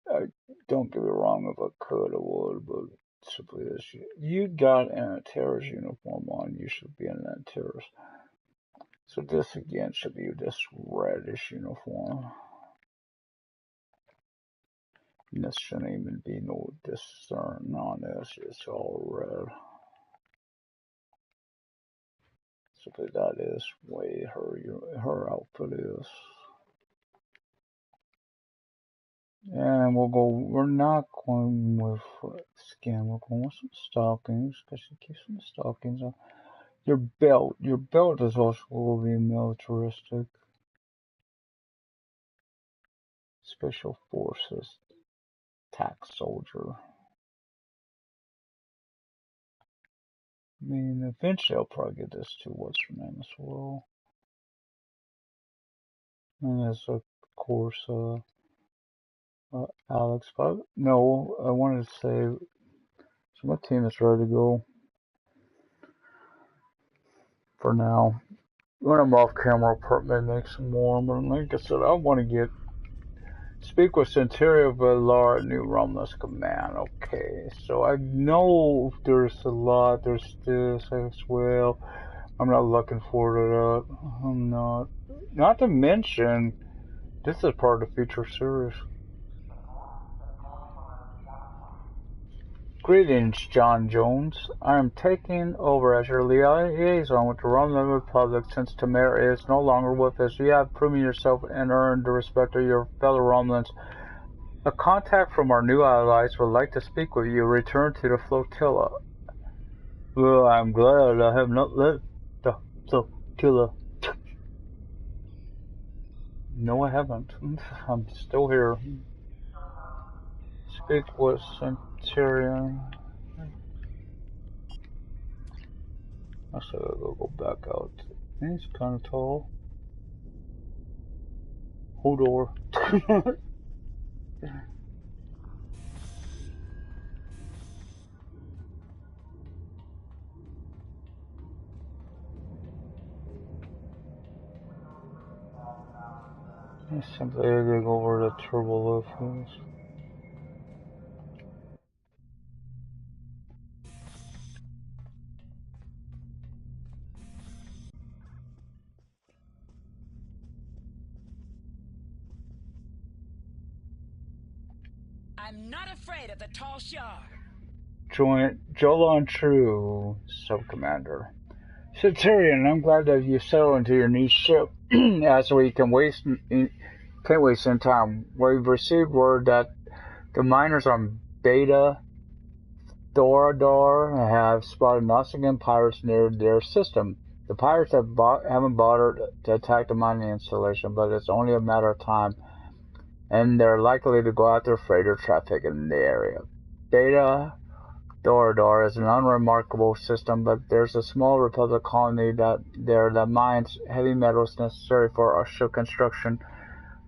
I don't get me wrong. If I could, I would, but simply this. You got an Antares uniform on. You should be an Antares. So this again should be this reddish uniform. And this shouldn't even be no discern on this. It's all red. So that is way her outfit is. And we're not going with skin, we're going with some stockings, because she keeps some stockings on. Your belt is also will be militaristic. Special Forces, tax soldier. I mean, eventually I'll probably get this to what's her name as well. And that's of course, Alex, but no, I wanted to say, so my team is ready to go for now. When I'm off camera, I'll probably make some more, but like I said, I want to speak with Centuria Velar, New Romulus Command. Okay, so I know there's a lot, there's this as well. I'm not looking forward to that. I'm not. Not to mention, this is part of the feature series. Greetings, John Jones. I am taking over as your liaison with the Romulan Republic since Tamara is no longer with us. You have proven yourself and earned the respect of your fellow Romulans. A contact from our new allies would like to speak with you. Return to the flotilla. Well, I'm glad I have not left the flotilla. No, I haven't. I'm still here. Speak with Centurion. I said I'll go back out. He's kind of tall. Hodor. I simply gotta go over the turbo lift first. I'm not afraid of the tall Shiar. Jolan True, Sub-Commander. Centurion, I'm glad that you settled into your new ship, as we can't waste any time. We've received word that the miners on Beta Thorador have spotted Nausicaan pirates near their system. The pirates haven't bothered to attack the mining installation, but it's only a matter of time, and they're likely to go after freighter traffic in the area. Beta Thorador is an unremarkable system, but there's a small Republic colony that mines heavy metals necessary for our ship construction.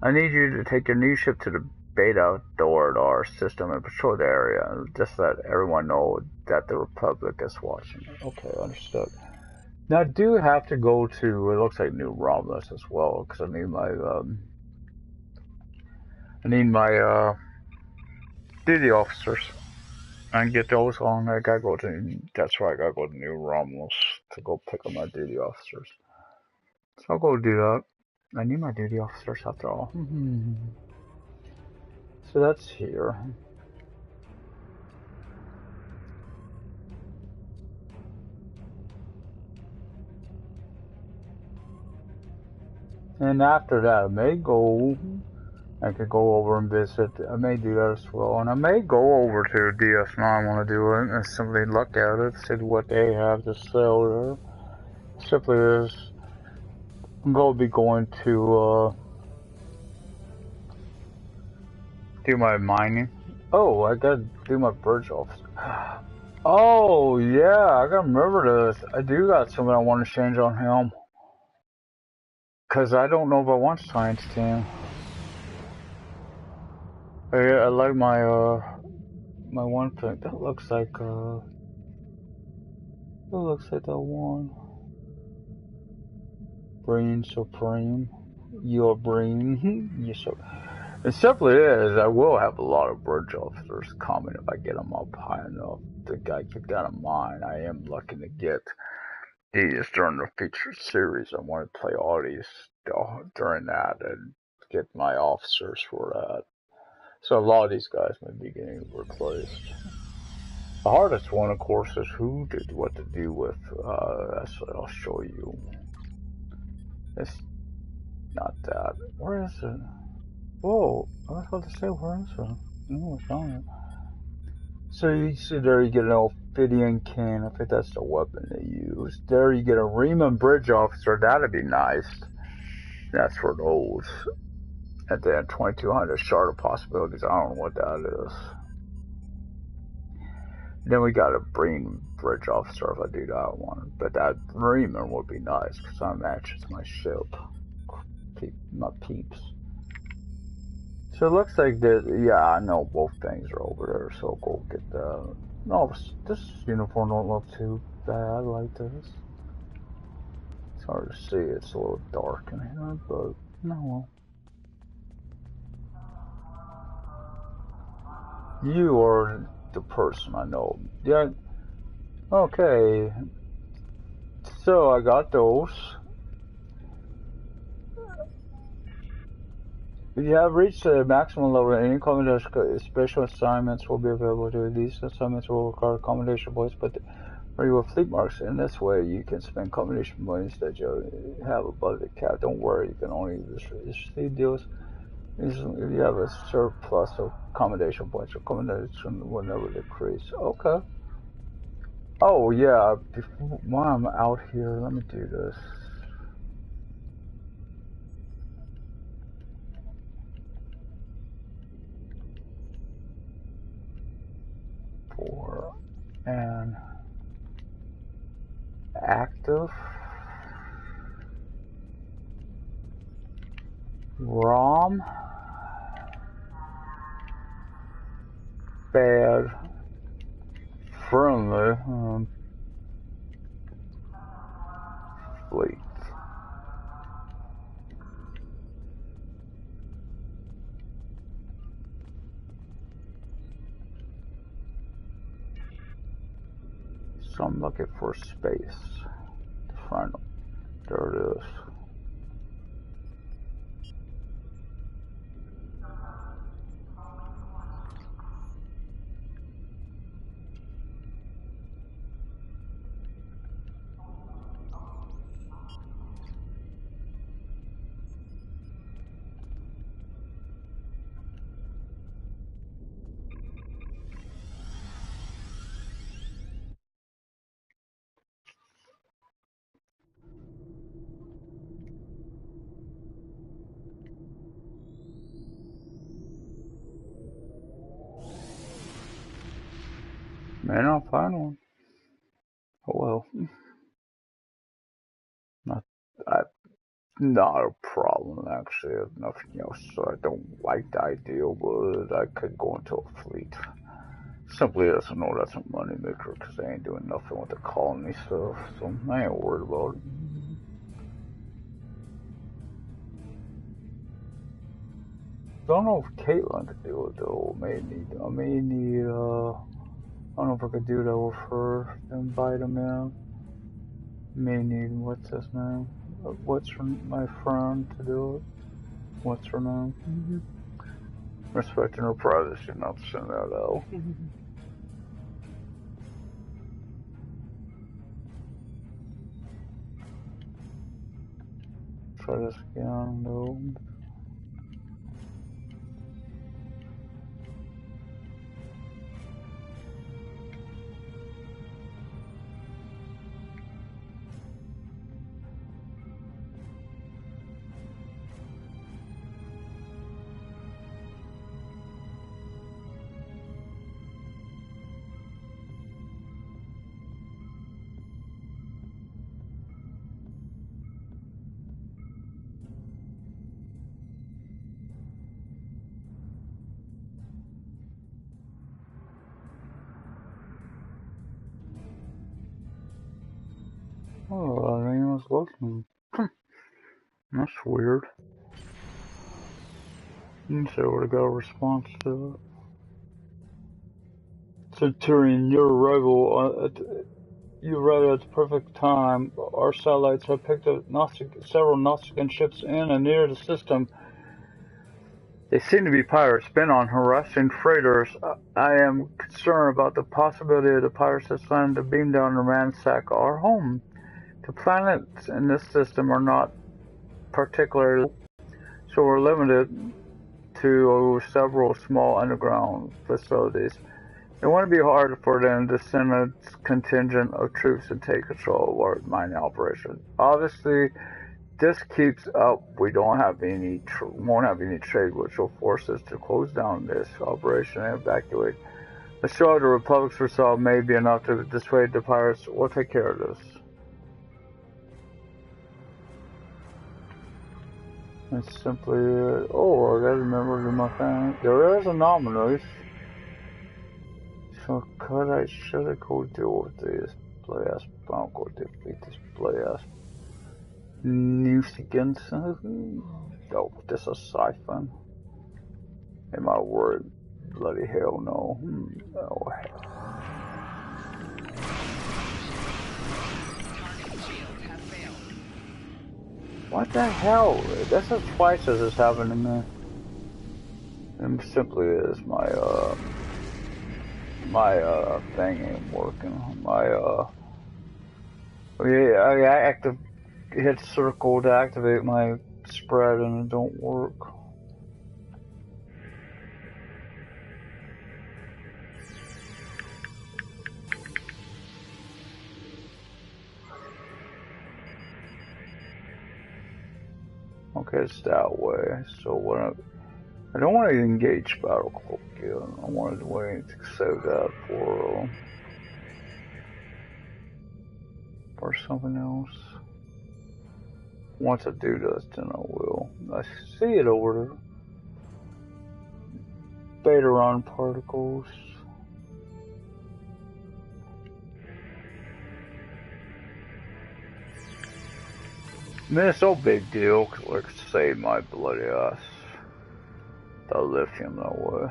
I need you to take your new ship to the Beta Thorador system and patrol the area. Just let everyone know that the Republic is watching. Okay, understood. Now I do have to go to, it looks like New Romulus as well, because I need my duty officers. And get those on. That's why I gotta go to New Romulus to go pick up my duty officers. I'll go do that. I need my duty officers after all. So that's here. And after that, I could go over and visit. I may do that as well. And I may go over to DS9. I want to do it and simply look at it, see what they have to sell there. Simply is, I'm going to be going to do my mining. Oh, I got to do my bridge officer. Oh, yeah, I got to remember this. I do got something I want to change on him. Because I don't know if I want science team. I like my one thing. That looks like that one. Brain Supreme. Your brain. Yes, sir. It simply is, I will have a lot of bridge officers coming if I get them up high enough. The guy keep that in mind. I am looking to get these during the featured series. I want to play all these during that and get my officers for that. So a lot of these guys may be getting replaced. The hardest one, of course, is what to do with. That's what I'll show you. It's not that. Where is it? Whoa! I was about to say, where is it? No, it's on it. So you see there, you get an Ophidian can. I think that's the weapon they use. There you get a Riemann Bridge Officer. That'd be nice. That's for those. And then 2200 Shard of Possibilities. I don't know what that is. Then we got a Brain Bridge Officer if I do that one. But that Riemann would be nice because that matches my ship. My peeps. So it looks like that, yeah, I know both things are over there, so I'll go get that. No, this uniform don't look too bad like this. It's hard to see, it's a little dark in here, but no. You are the person I know. Yeah, okay. So I got those. You have reached the maximum level. Any special assignments will be available to you. These assignments will require accommodation points, but or you will fleet marks. In this way, you can spend combination points that you have above the cap. Don't worry, you can only receive deals. You have a surplus of accommodation points. Accommodation will never decrease. Okay. Oh yeah. While I'm out here, let me do this. And active. ROM. Bad. Friendly. Fleet. So I'm looking for space to find them. There it is. May not find one. Oh well. Not a problem actually. If nothing else, so I don't like the idea, but I could go into a fleet. Simply as I know that's a money maker because they ain't doing nothing with the colony stuff, so I ain't worried about it. Don't know if Caitlin could do it though. I may need I don't know if I could do that with her, invite him in. May need, what's his name? what's her, my friend to do it. What's her name? Respecting her privacy, not to send that out. Try this again, no. Oh, I think I was looking. That's weird. You said I would have got a response to it. Centurion, your arrival you arrived at the perfect time. Our satellites have picked up several Nautican ships in and near the system. They seem to be pirates bent on harassing freighters. I am concerned about the possibility of the pirates have planned to beam down and ransack our home. The planets in this system are not particularly, so we're limited to several small underground facilities. It wouldn't be hard for them to send a contingent of troops and take control of our mining operation. Obviously, this keeps up. We don't have any won't have any trade, which will force us to close down this operation and evacuate. The show of the Republic's resolve may be enough to dissuade the pirates. We'll take care of this. It's simply, oh, I gotta remember to do my thing. There is anomalies. So should I go deal with this blast? I'll go defeat this blast. Nuisance. Oh, this is siphon. Am I worried? Bloody hell no. Oh hell. What the hell? This is twice as it's happened to me. It simply is my thing ain't working. I hit circle to activate my spread and it don't work. Okay, it's that way. So what I don't want to engage battle cloak yet. I wanted to wait to save that for something else. Once I do this, then I will. I see it over there. Beta-ron particles. I mean, it's no big deal, cause like save my bloody ass. The lithium that way.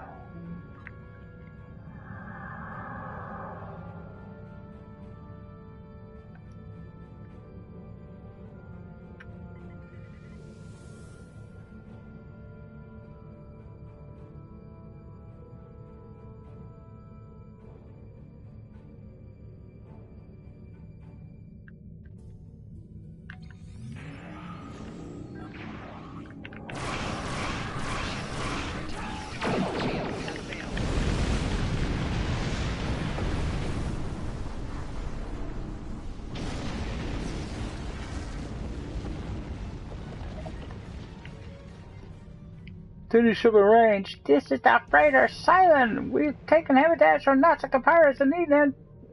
To the ship range, this is the freighter Silent. We've taken heavy damage from Nautican pirates and need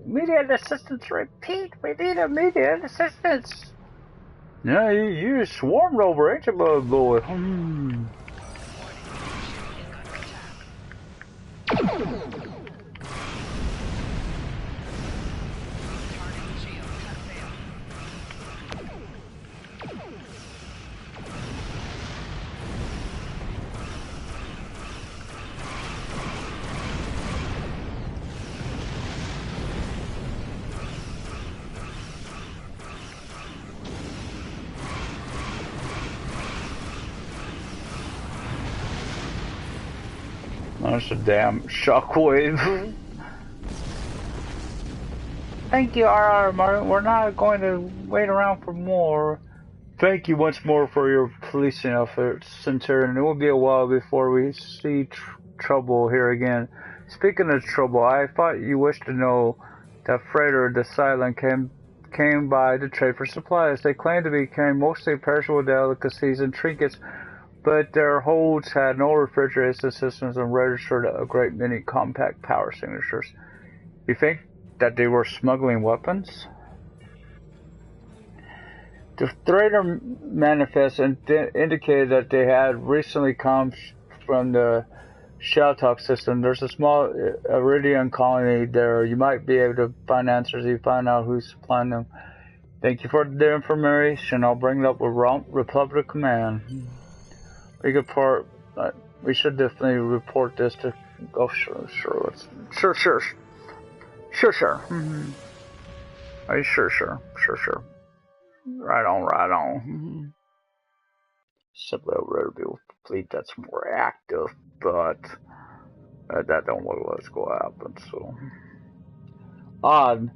immediate assistance. Repeat, we need immediate assistance. Yeah, you swarmed over, ain't you, bug boy? That's a damn shockwave. Thank you, R.R. Martin. We're not going to wait around for more. Thank you once more for your policing efforts, Centurion. It will be a while before we see trouble here again. Speaking of trouble, I thought you wished to know that freighter, the Silent, came by to trade for supplies. They claimed to be carrying mostly perishable delicacies and trinkets, but their holds had no refrigeration systems and registered a great many compact power signatures. You think that they were smuggling weapons? The freighter manifest indicated that they had recently come from the Sheltalk system. There's a small Iridian colony there. You might be able to find answers if you find out who's supplying them. Thank you for the information. I'll bring it up with Republic Command. We should definitely report this to. Oh, sure. Mm-hmm. Are you sure? Sure. Right on. Simply a rare fleet that's more active, but that don't look like what's going to happen. So odd.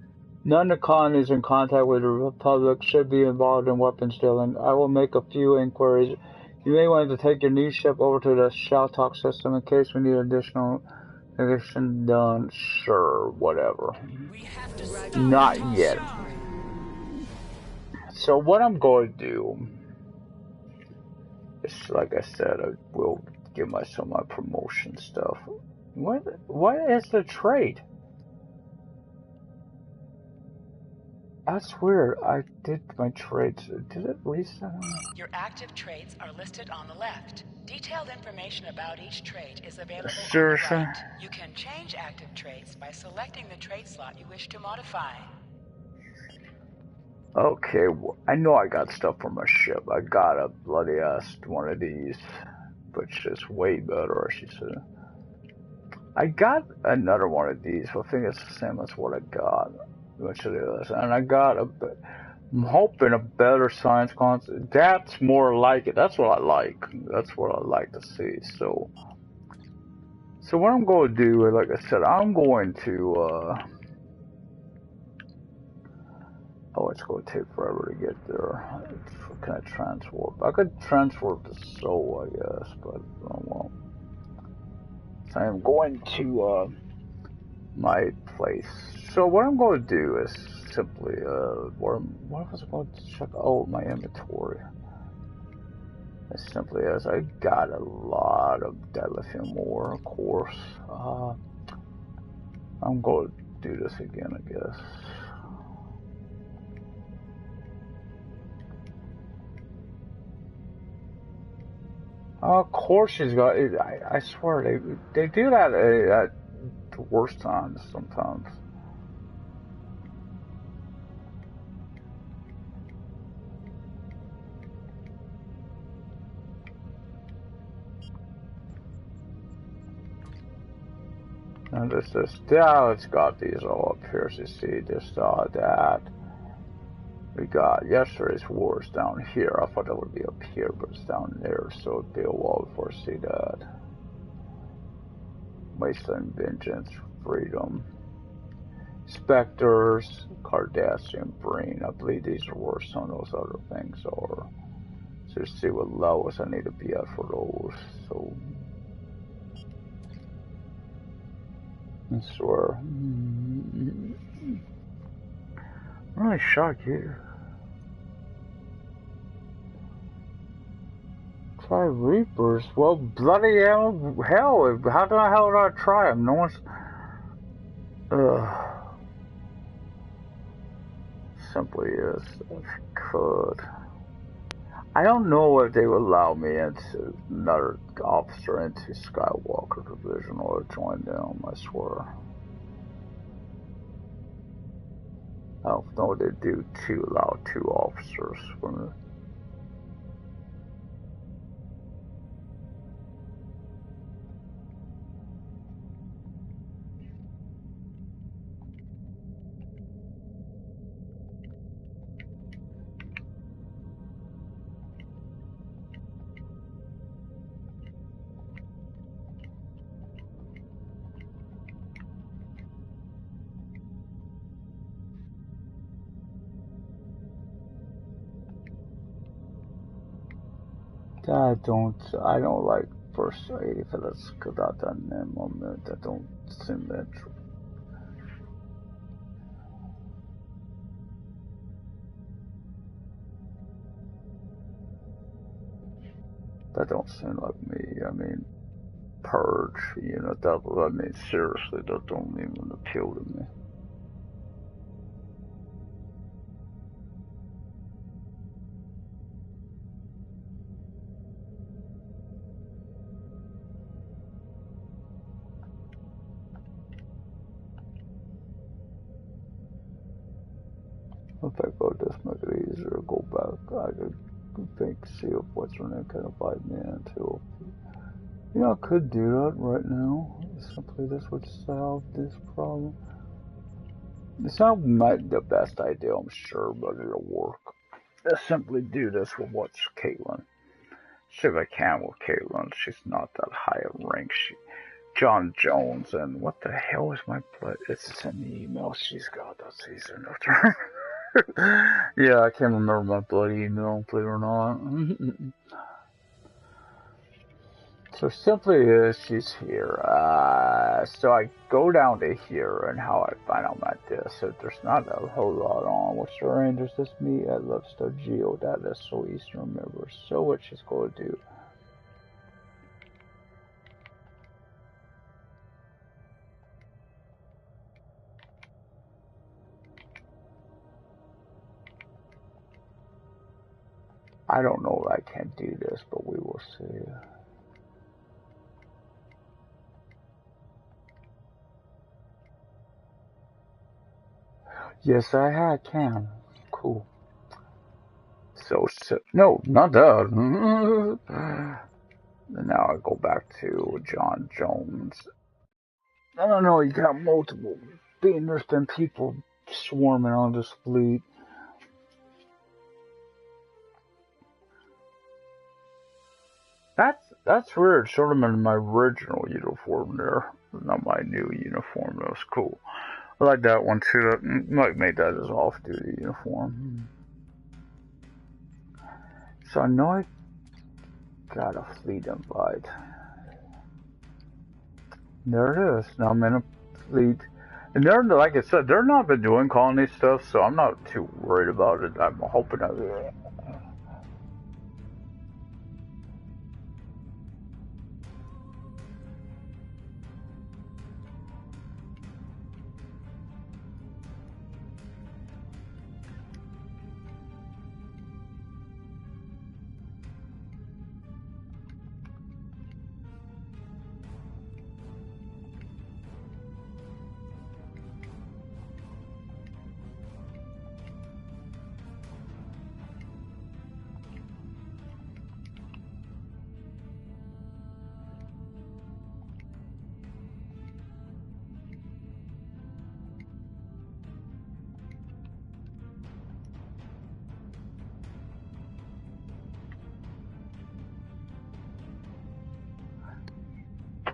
None of the colonies in contact with the Republic should be involved in weapons dealing. I will make a few inquiries. You may want to take your new ship over to the Sheltalk system in case we need additional addition done. Sure, whatever. Not yet. So what I'm going to do is, like I said, I will give myself my promotion stuff. What is the trade? That's weird. I did my trades. Did it reset? Your active traits are listed on the left. Detailed information about each trait is available on the right. You can change active traits by selecting the trait slot you wish to modify. Okay, I know I got stuff for my ship. I got a bloody ass one of these, which is way better, I should say. I got another one of these. I think it's the same as what I got, which it is. And I got I'm hoping a better science concept. That's more like it. That's what I like. That's what I like to see. So what I'm going to do, like I said, I'm going to, oh, it's going to take forever to get there. Can I transwarp? I could transwarp the soul, I guess, but I won't. So I'm going to my place. So what I'm going to do is simply, what was I going to check? Oh, my inventory. As simply as I got a lot of lithium ore, of course. I'm going to do this again, I guess. Of course she's got it. I swear they do that at the worst times sometimes. And this, it's got these all up here. So you see this, that. We got yesterday's wars down here. I thought that would be up here, but it's down there, so it'd be a while before I see that. Wasteland, Vengeance, Freedom, Spectres, Cardassian, Breen. I believe these are where some of those other things are. So see what levels I need to be at for those. So I swear. I'm really shocked here. Try Reapers? Well, bloody hell, how the hell did I try them? No one's... Simply is, if you could. I don't know if they would allow me into another officer into Skywalker Division or join them, I swear. I don't know if they do allow two officers for me. I don't like first aid för det skulle den moment I don't symmetry. That don't seem like me. I mean, purge, you know, that, I mean, seriously, that don't even appeal to me. If I go this make it easier, go back, I could think, see if what's her name can invite me into. You know, I could do that right now. Simply this would solve this problem. It's not the best idea, I'm sure, but it'll work. Let's simply do this with what's Caitlin. See if I can with Caitlin. She's not that high of rank. John Jones, and what the hell is my blood? It's an email she's got. That's easy enough to yeah, I can't remember my bloody email, believe it or not. So simply is she's here. So I go down to here, and how I find out my disc. So there's not a whole lot on. What's her name? There's this me at Love Star Geo. That is so easy to remember. So what she's going to do. I don't know if I can do this, but we will see. Yes, I can. Cool. So no, not that. And now I go back to John Jones. I don't know, you got multiple. There's been people swarming on this fleet. That's weird. Sort of in my original uniform there, not my new uniform. That was cool. I like that one too. That might make that as off-duty uniform. So I know I got a fleet invite. There it is. Now I'm in a fleet. And they're, like I said, they're not been doing colony stuff, so I'm not too worried about it. I'm hoping that.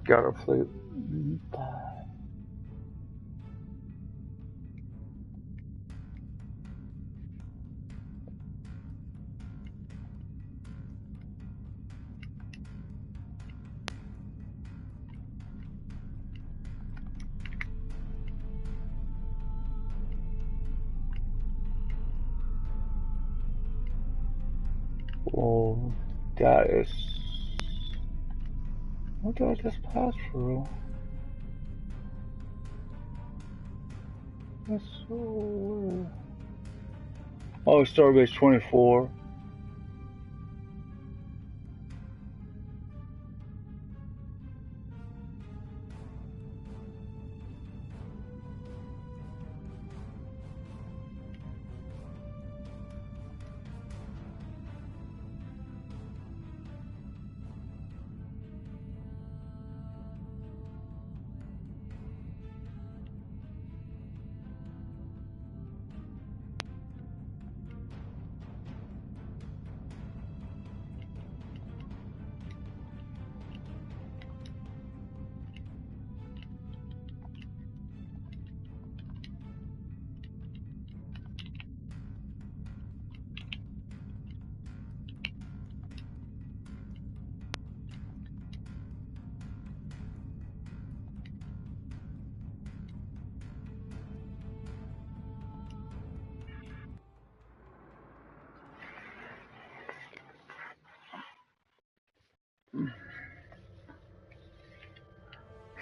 Got a fleet. Well, that is. What did I just pass through? That's so weird. Oh, Starbase 24.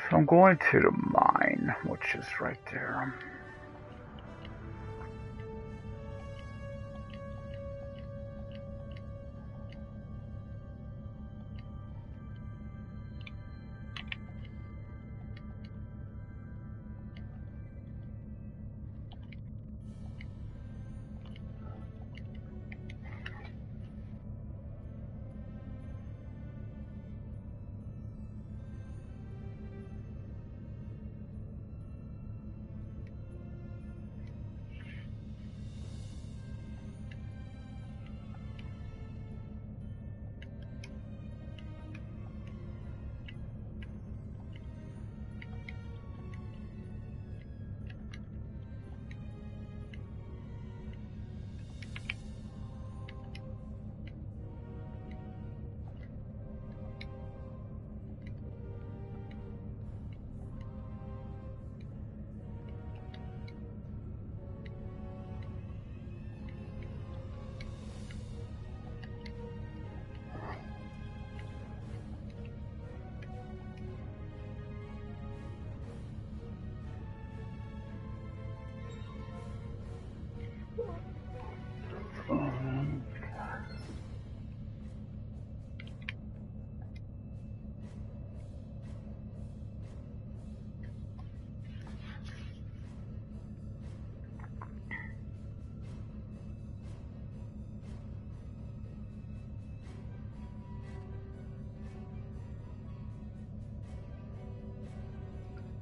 So I'm going to the mine, which is right there.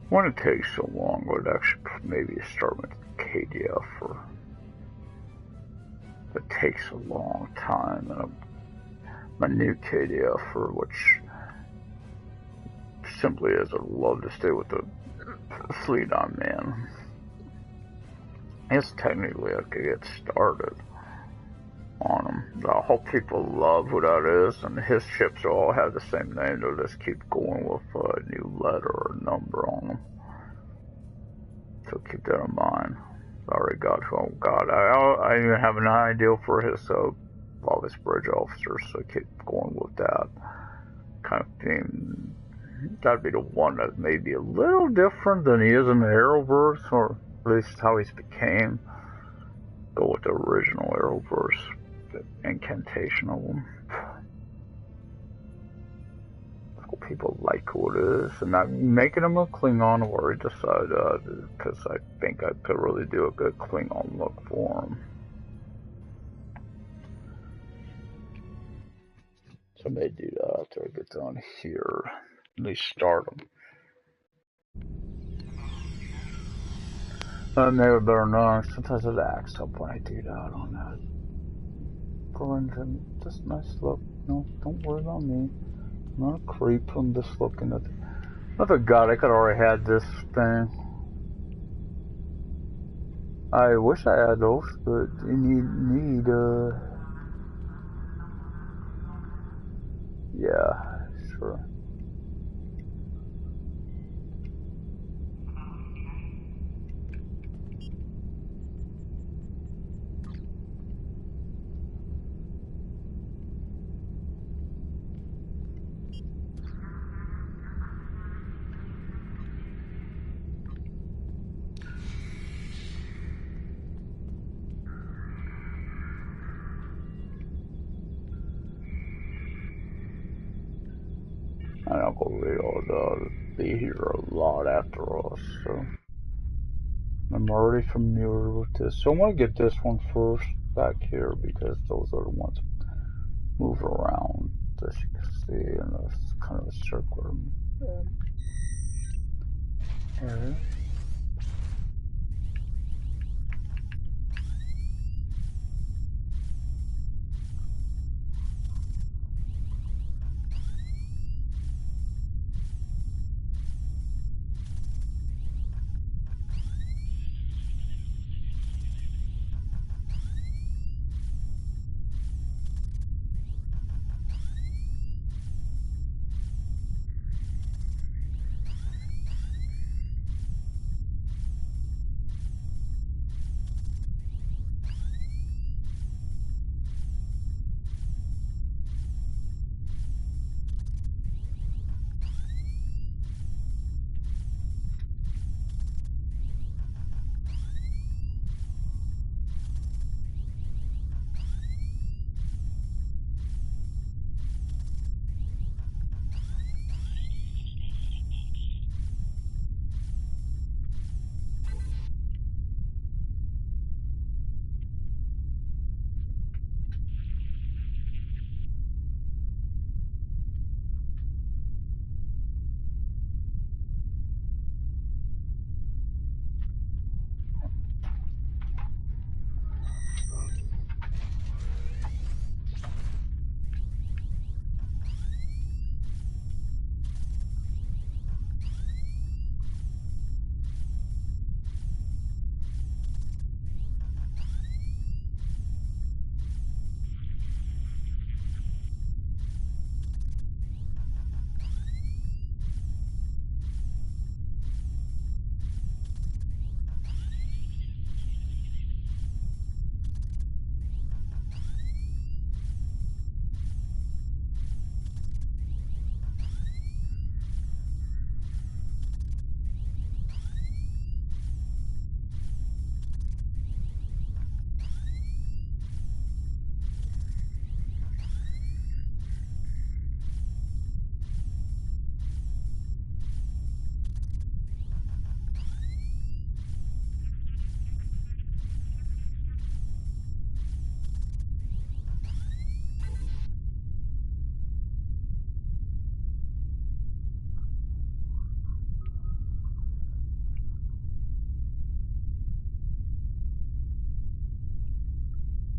When it takes so long, would actually maybe start with KDF, or it takes a long time, and my new KDF, for which simply is I'd love to stay with the fleet on, man. It's technically I could get started on them. I hope people love who that is, and his ships all have the same name. They'll just keep going with a new letter or number on them. So keep that in mind. I already got, oh god, I even have an idea for his all his bridge officers, so keep going with that kind of thing. That'd be the one that may be a little different than he is in the Arrowverse, or at least how he's became. Go with the original Arrowverse, the incantation of them. People like who it is, and not making him a Klingon or he decided, because I think I could really do a good Klingon look for him. So I may do that after I get down here. At least start him. Maybe better not. Sometimes it acts up when I do that on that. Brendan, just nice look. No, don't worry about me. I'm not a creep. I'm just looking at. I forgot I could already had this thing. I wish I had those, but you need yeah, sure. I don't believe I'll be here a lot after us, so I'm already familiar with this. So I'm gonna get this one first back here because those are the ones that move around, as you can see, in a kind of a circular area.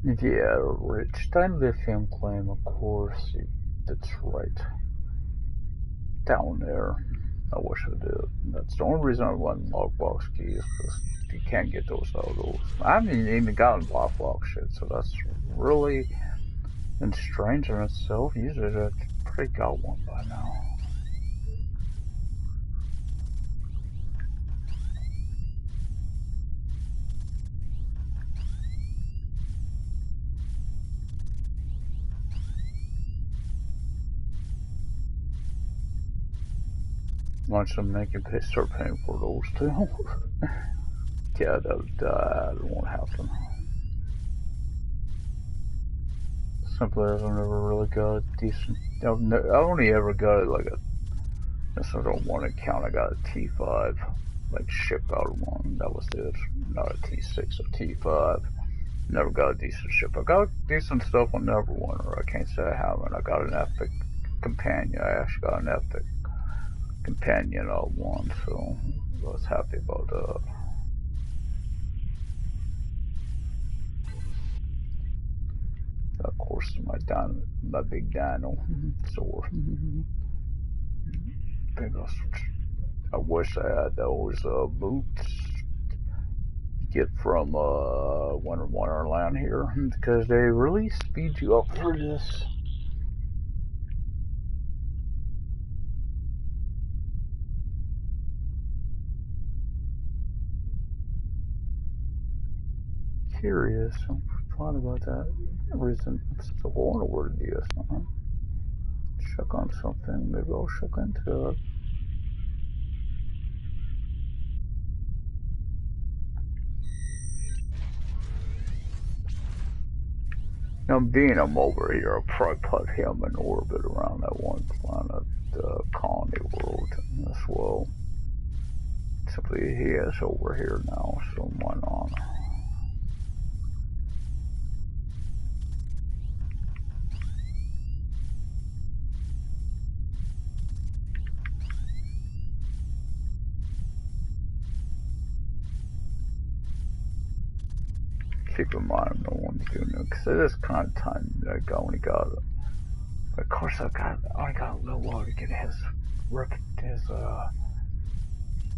Yeah, Rich. Time lithium claim, of course. That's right. Down there. I wish I did. That's the only reason I want lockbox keys, because you can't get those out of those. I haven't even gotten lockbox shit, so that's really and strange in itself. Usually I'd pretty got one by now. Watch them make you start paying for those too. Yeah, that won't happen. Simply as I've never really got a decent. I've only ever got like a. This is on one account. I got a T5, like shipped out one. That was it. Not a T6, a T5. Never got a decent ship. I got decent stuff on Neverwinter. I can't say I haven't. I got an epic companion. I actually got an epic companion one, so I was happy about that. Of course, my big dino sword. I wish I had those boots you get from Wonderland here, because they really speed you up for this. Curious. I'm thought about that. Reason I'm still going over to DS. Check on something. Maybe I'll check into it. Now, being I'm over here, I'll probably put him in orbit around that one planet, Colony World, as well. Simply, he is over here now, so why not? Keep in mind, I'm no one doing it, because it is kind of time that I only got it. Of course, I only got a little while to get his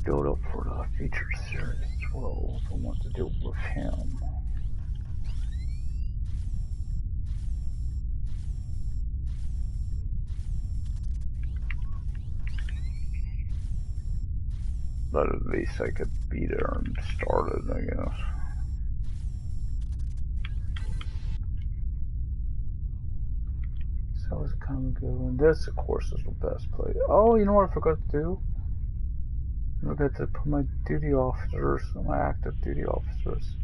build up for the feature series as well. I want to do with him. But at least I could be there and start it, I guess. So it's kind of good. And this, of course, is the best place. Oh, you know what I forgot to do? I forgot to put my duty officers, my active duty officers.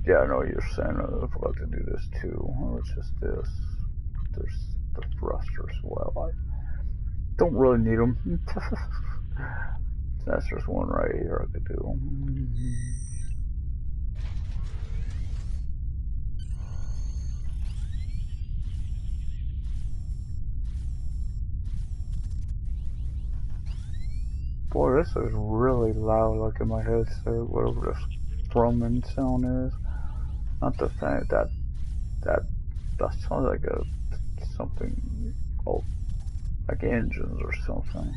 Yeah, I know what you're saying. I forgot to do this too. It's just this. There's the thrusters. Well, I don't really need them. That's just one right here I could do. Boy, this is really loud, like in my headset, whatever this thrumming sound is. Not the thing that sounds like something, oh, like engines or something.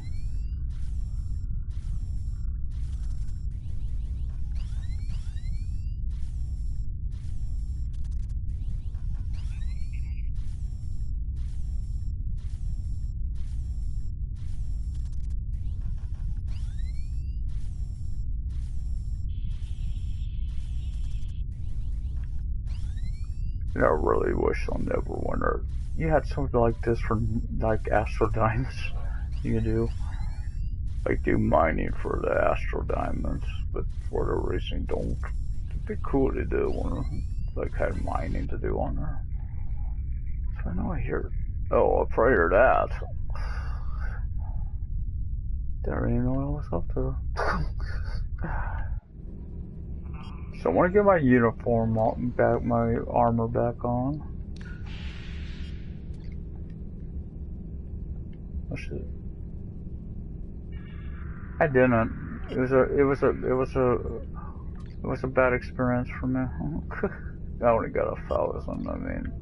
You know, I really wish on Neverwinter you had something like this for like Astro Diamonds. You could do like do mining for the Astro Diamonds, but for the racing don't. It'd be cool to do one like had mining to do on there. So I know I hear. Oh, I probably heard that. Didn't even know I was up there. So I want to get my uniform back, my armor back on. Oh shit. I didn't. It was a bad experience for me. I only got 1,000. I mean,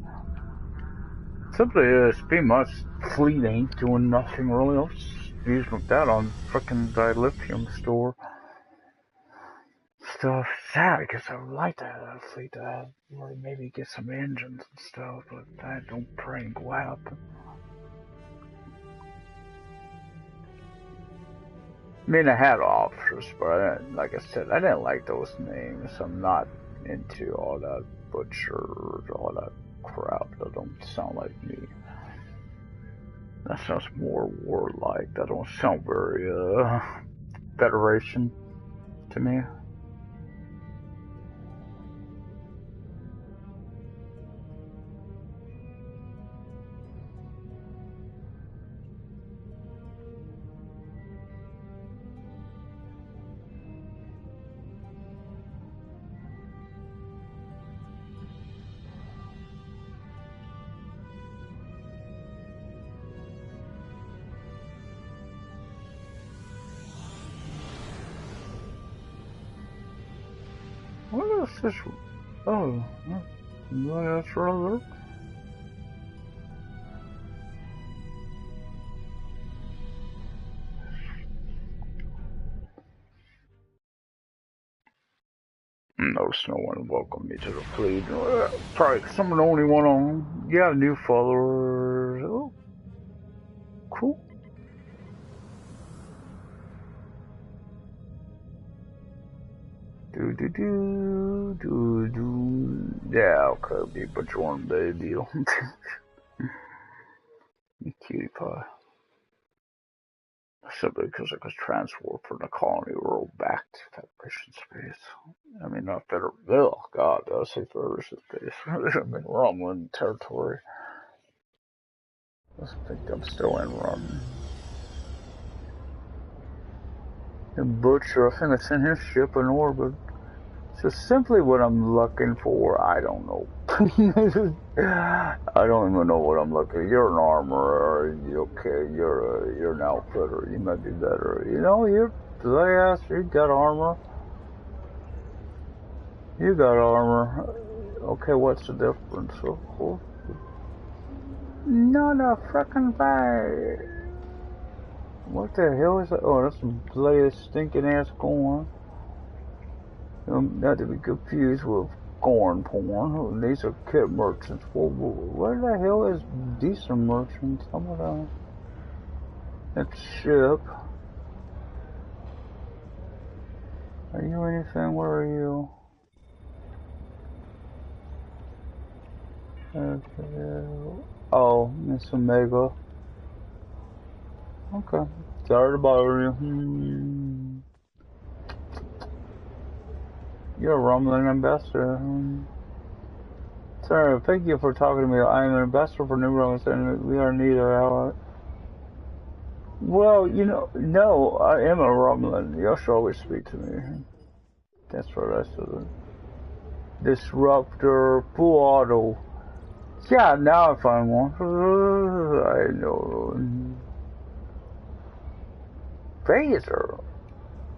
simply is pretty much fleet ain't doing nothing really. I'll just use that on frickin' dilithium store stuff. Yeah, because I would like to have a fleet to have, or maybe get some engines and stuff, but that don't pray go happen. I mean, I had officers, but like I said, I didn't like those names. I'm not into all that butchers, all that crap. That don't sound like me. That sounds more warlike. That don't sound very, Federation to me. What is this? Oh, that's rather. Notice no one welcomed me to the fleet. Probably because I'm the only one on. Yeah, new followers. Oh, cool. Do. Yeah, okay, be but join baby. You cutie pie. Simply because I could transport from the colony world back to Federation space. I mean, not Federation. Oh, God, did I say Federation space? I mean, Romulan territory. I think I'm still in Rum. And Butcher, I think it's in his ship in orbit. So simply what I'm looking for, I don't know. I don't even know what I'm looking for. You're an armorer, okay, you're an outfitter, you might be better. You know, you got armor. You got armor. Okay, what's the difference? Not a frickin' bag. What the hell is that? Oh, that's some bloody stinking ass corn. Not to be confused with corn porn. These are kit merchants. What the hell is decent merchants? How about that ship? Are you anything? Where are you? Okay. Oh, Miss Omega. Okay. Sorry to bother you. You're a Romulan ambassador. Sir, thank you for talking to me. I am an ambassador for New Romulans, and we are neither ally. Well, you know, no, I am a Romulan. You should always speak to me. That's what I said. Disruptor, full auto. Yeah, now I find one. I know. Phaser.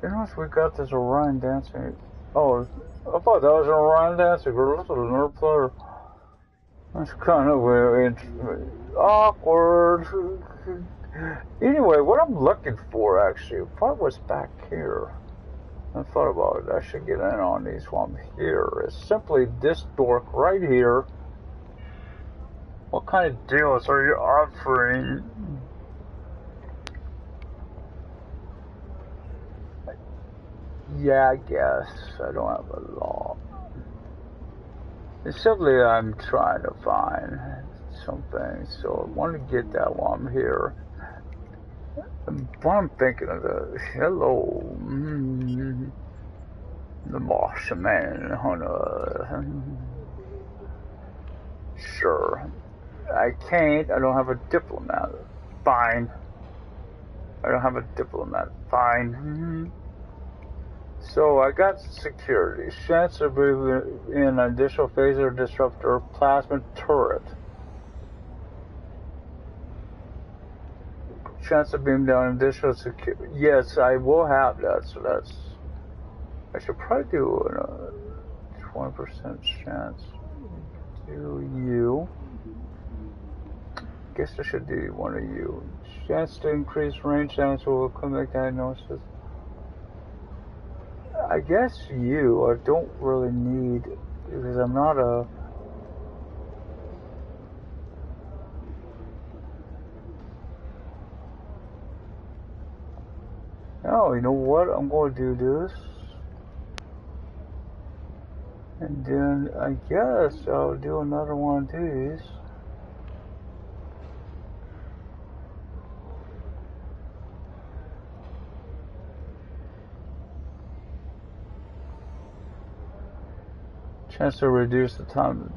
You know, we got this Orion dancing. Oh, I thought that was an Orion dancing girl. This was an Earth player. That's kind of weird. Awkward. Anyway, what I'm looking for, actually, if I was back here, I thought about it, I should get in on these while I'm here, is simply this dork right here. What kind of deals are you offering? Yeah, I guess. I don't have a lot. It's simply I'm trying to find something, so I want to get that while I'm here. What I'm thinking of the hello, the Martian hunter. Sure, I can't. I don't have a diplomat. Fine. I don't have a diplomat. Fine. So I got security. Chance of in an additional phaser disruptor plasma turret. Chance to beam down additional security. Yes, I will have that. So that's. I should probably do a 20% chance. Do you. Guess I should do one of you. Chance to increase range damage will clinic diagnosis. I guess you. I don't really need, because I'm not a. Oh, you know what? I'm going to do this. And then I guess I'll do another one of these. Chance to reduce the time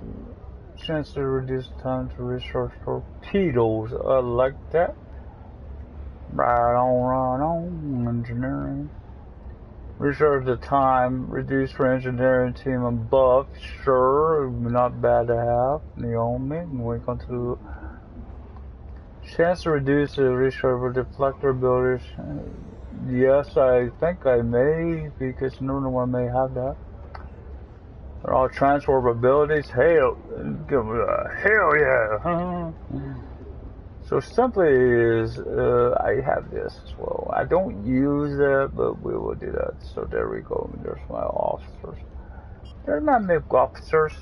to recharge torpedoes. I like that. Right on, engineering. Recharge the time, reduce for engineering team and buff. Sure, not bad to have. Naomi, and we go to chance to reduce the recharge deflector abilities. Yes, I think I may, because no one may have that. They're all transfer abilities. Hell, hell yeah! So simply is I have this as well. I don't use that, but we will do that. So there we go. There's my officers. They're not MIG officers.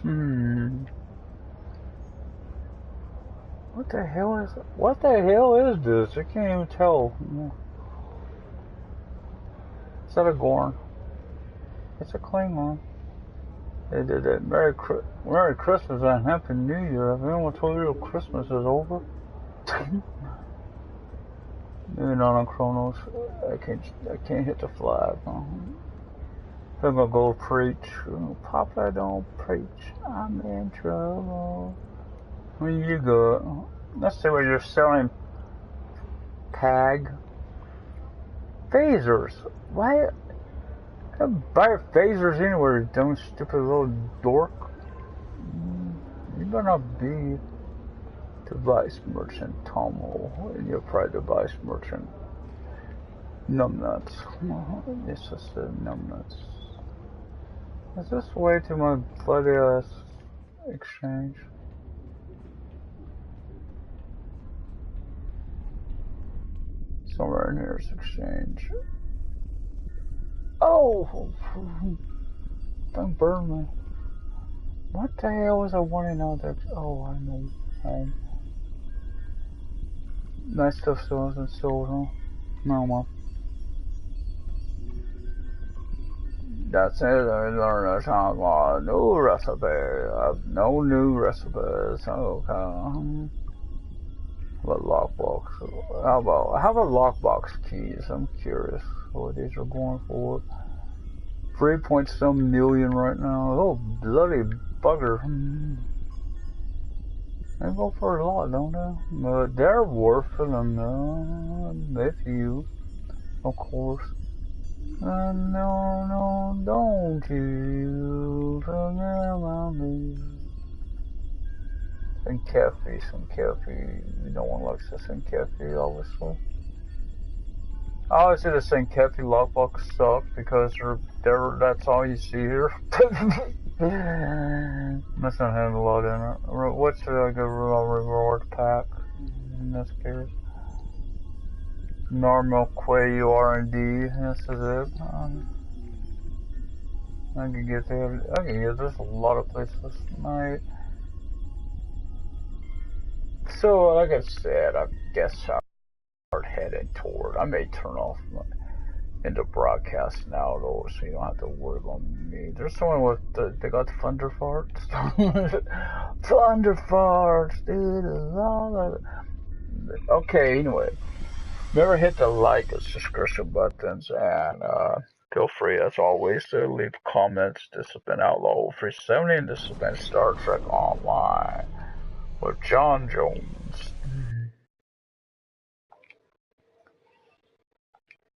What the hell is? What the hell is this? I can't even tell. Is that a Gorn? It's a Klingon. They did it. Merry Christmas and Happy New Year. Have anyone told you Christmas is over? Maybe not on Chronos. I can't hit the flag. I'm gonna go preach. Papa, don't preach. I'm in trouble. Where you go? Let's see what you're selling. Tag. Phasers. Why? I buy phasers anywhere, you dumb, stupid little dork. You better not be device merchant, Tomo, and you're probably device merchant. Numbnuts. This is the numbnuts. Is this way to my bloody ass exchange? Somewhere in here is exchange. Oh! Don't burn me. What the hell was I wanting out there? Oh, I know. Nice stuff still isn't sold, huh? No, well. That's it. I learned a new recipe. No new recipes. Okay. What lockbox? How about lockbox keys? I'm curious what these are going for. 3.some million right now. Oh, bloody bugger. They go for a lot, don't they? But they're worth them, if you, of course. No, don't you forget about me. Some cafe. No one likes to sing cafe, obviously. Obviously, the Sankepi lockbox suck because that's all you see here. Must not have a lot in it. What's the good reward pack? In this case, normal Quay R&D. This is it. I can get there. There's a lot of places. Right. So, like I said, I guess I'll start heading toward. I may turn off into broadcast now, though, so you don't have to worry about me. There's someone with they got thunder farts. Thunder farts, dude. Okay, anyway. Remember, hit the like and subscription buttons, and feel free, as always, to leave comments. This has been Outlaw 370, and this has been Star Trek Online with John Jones.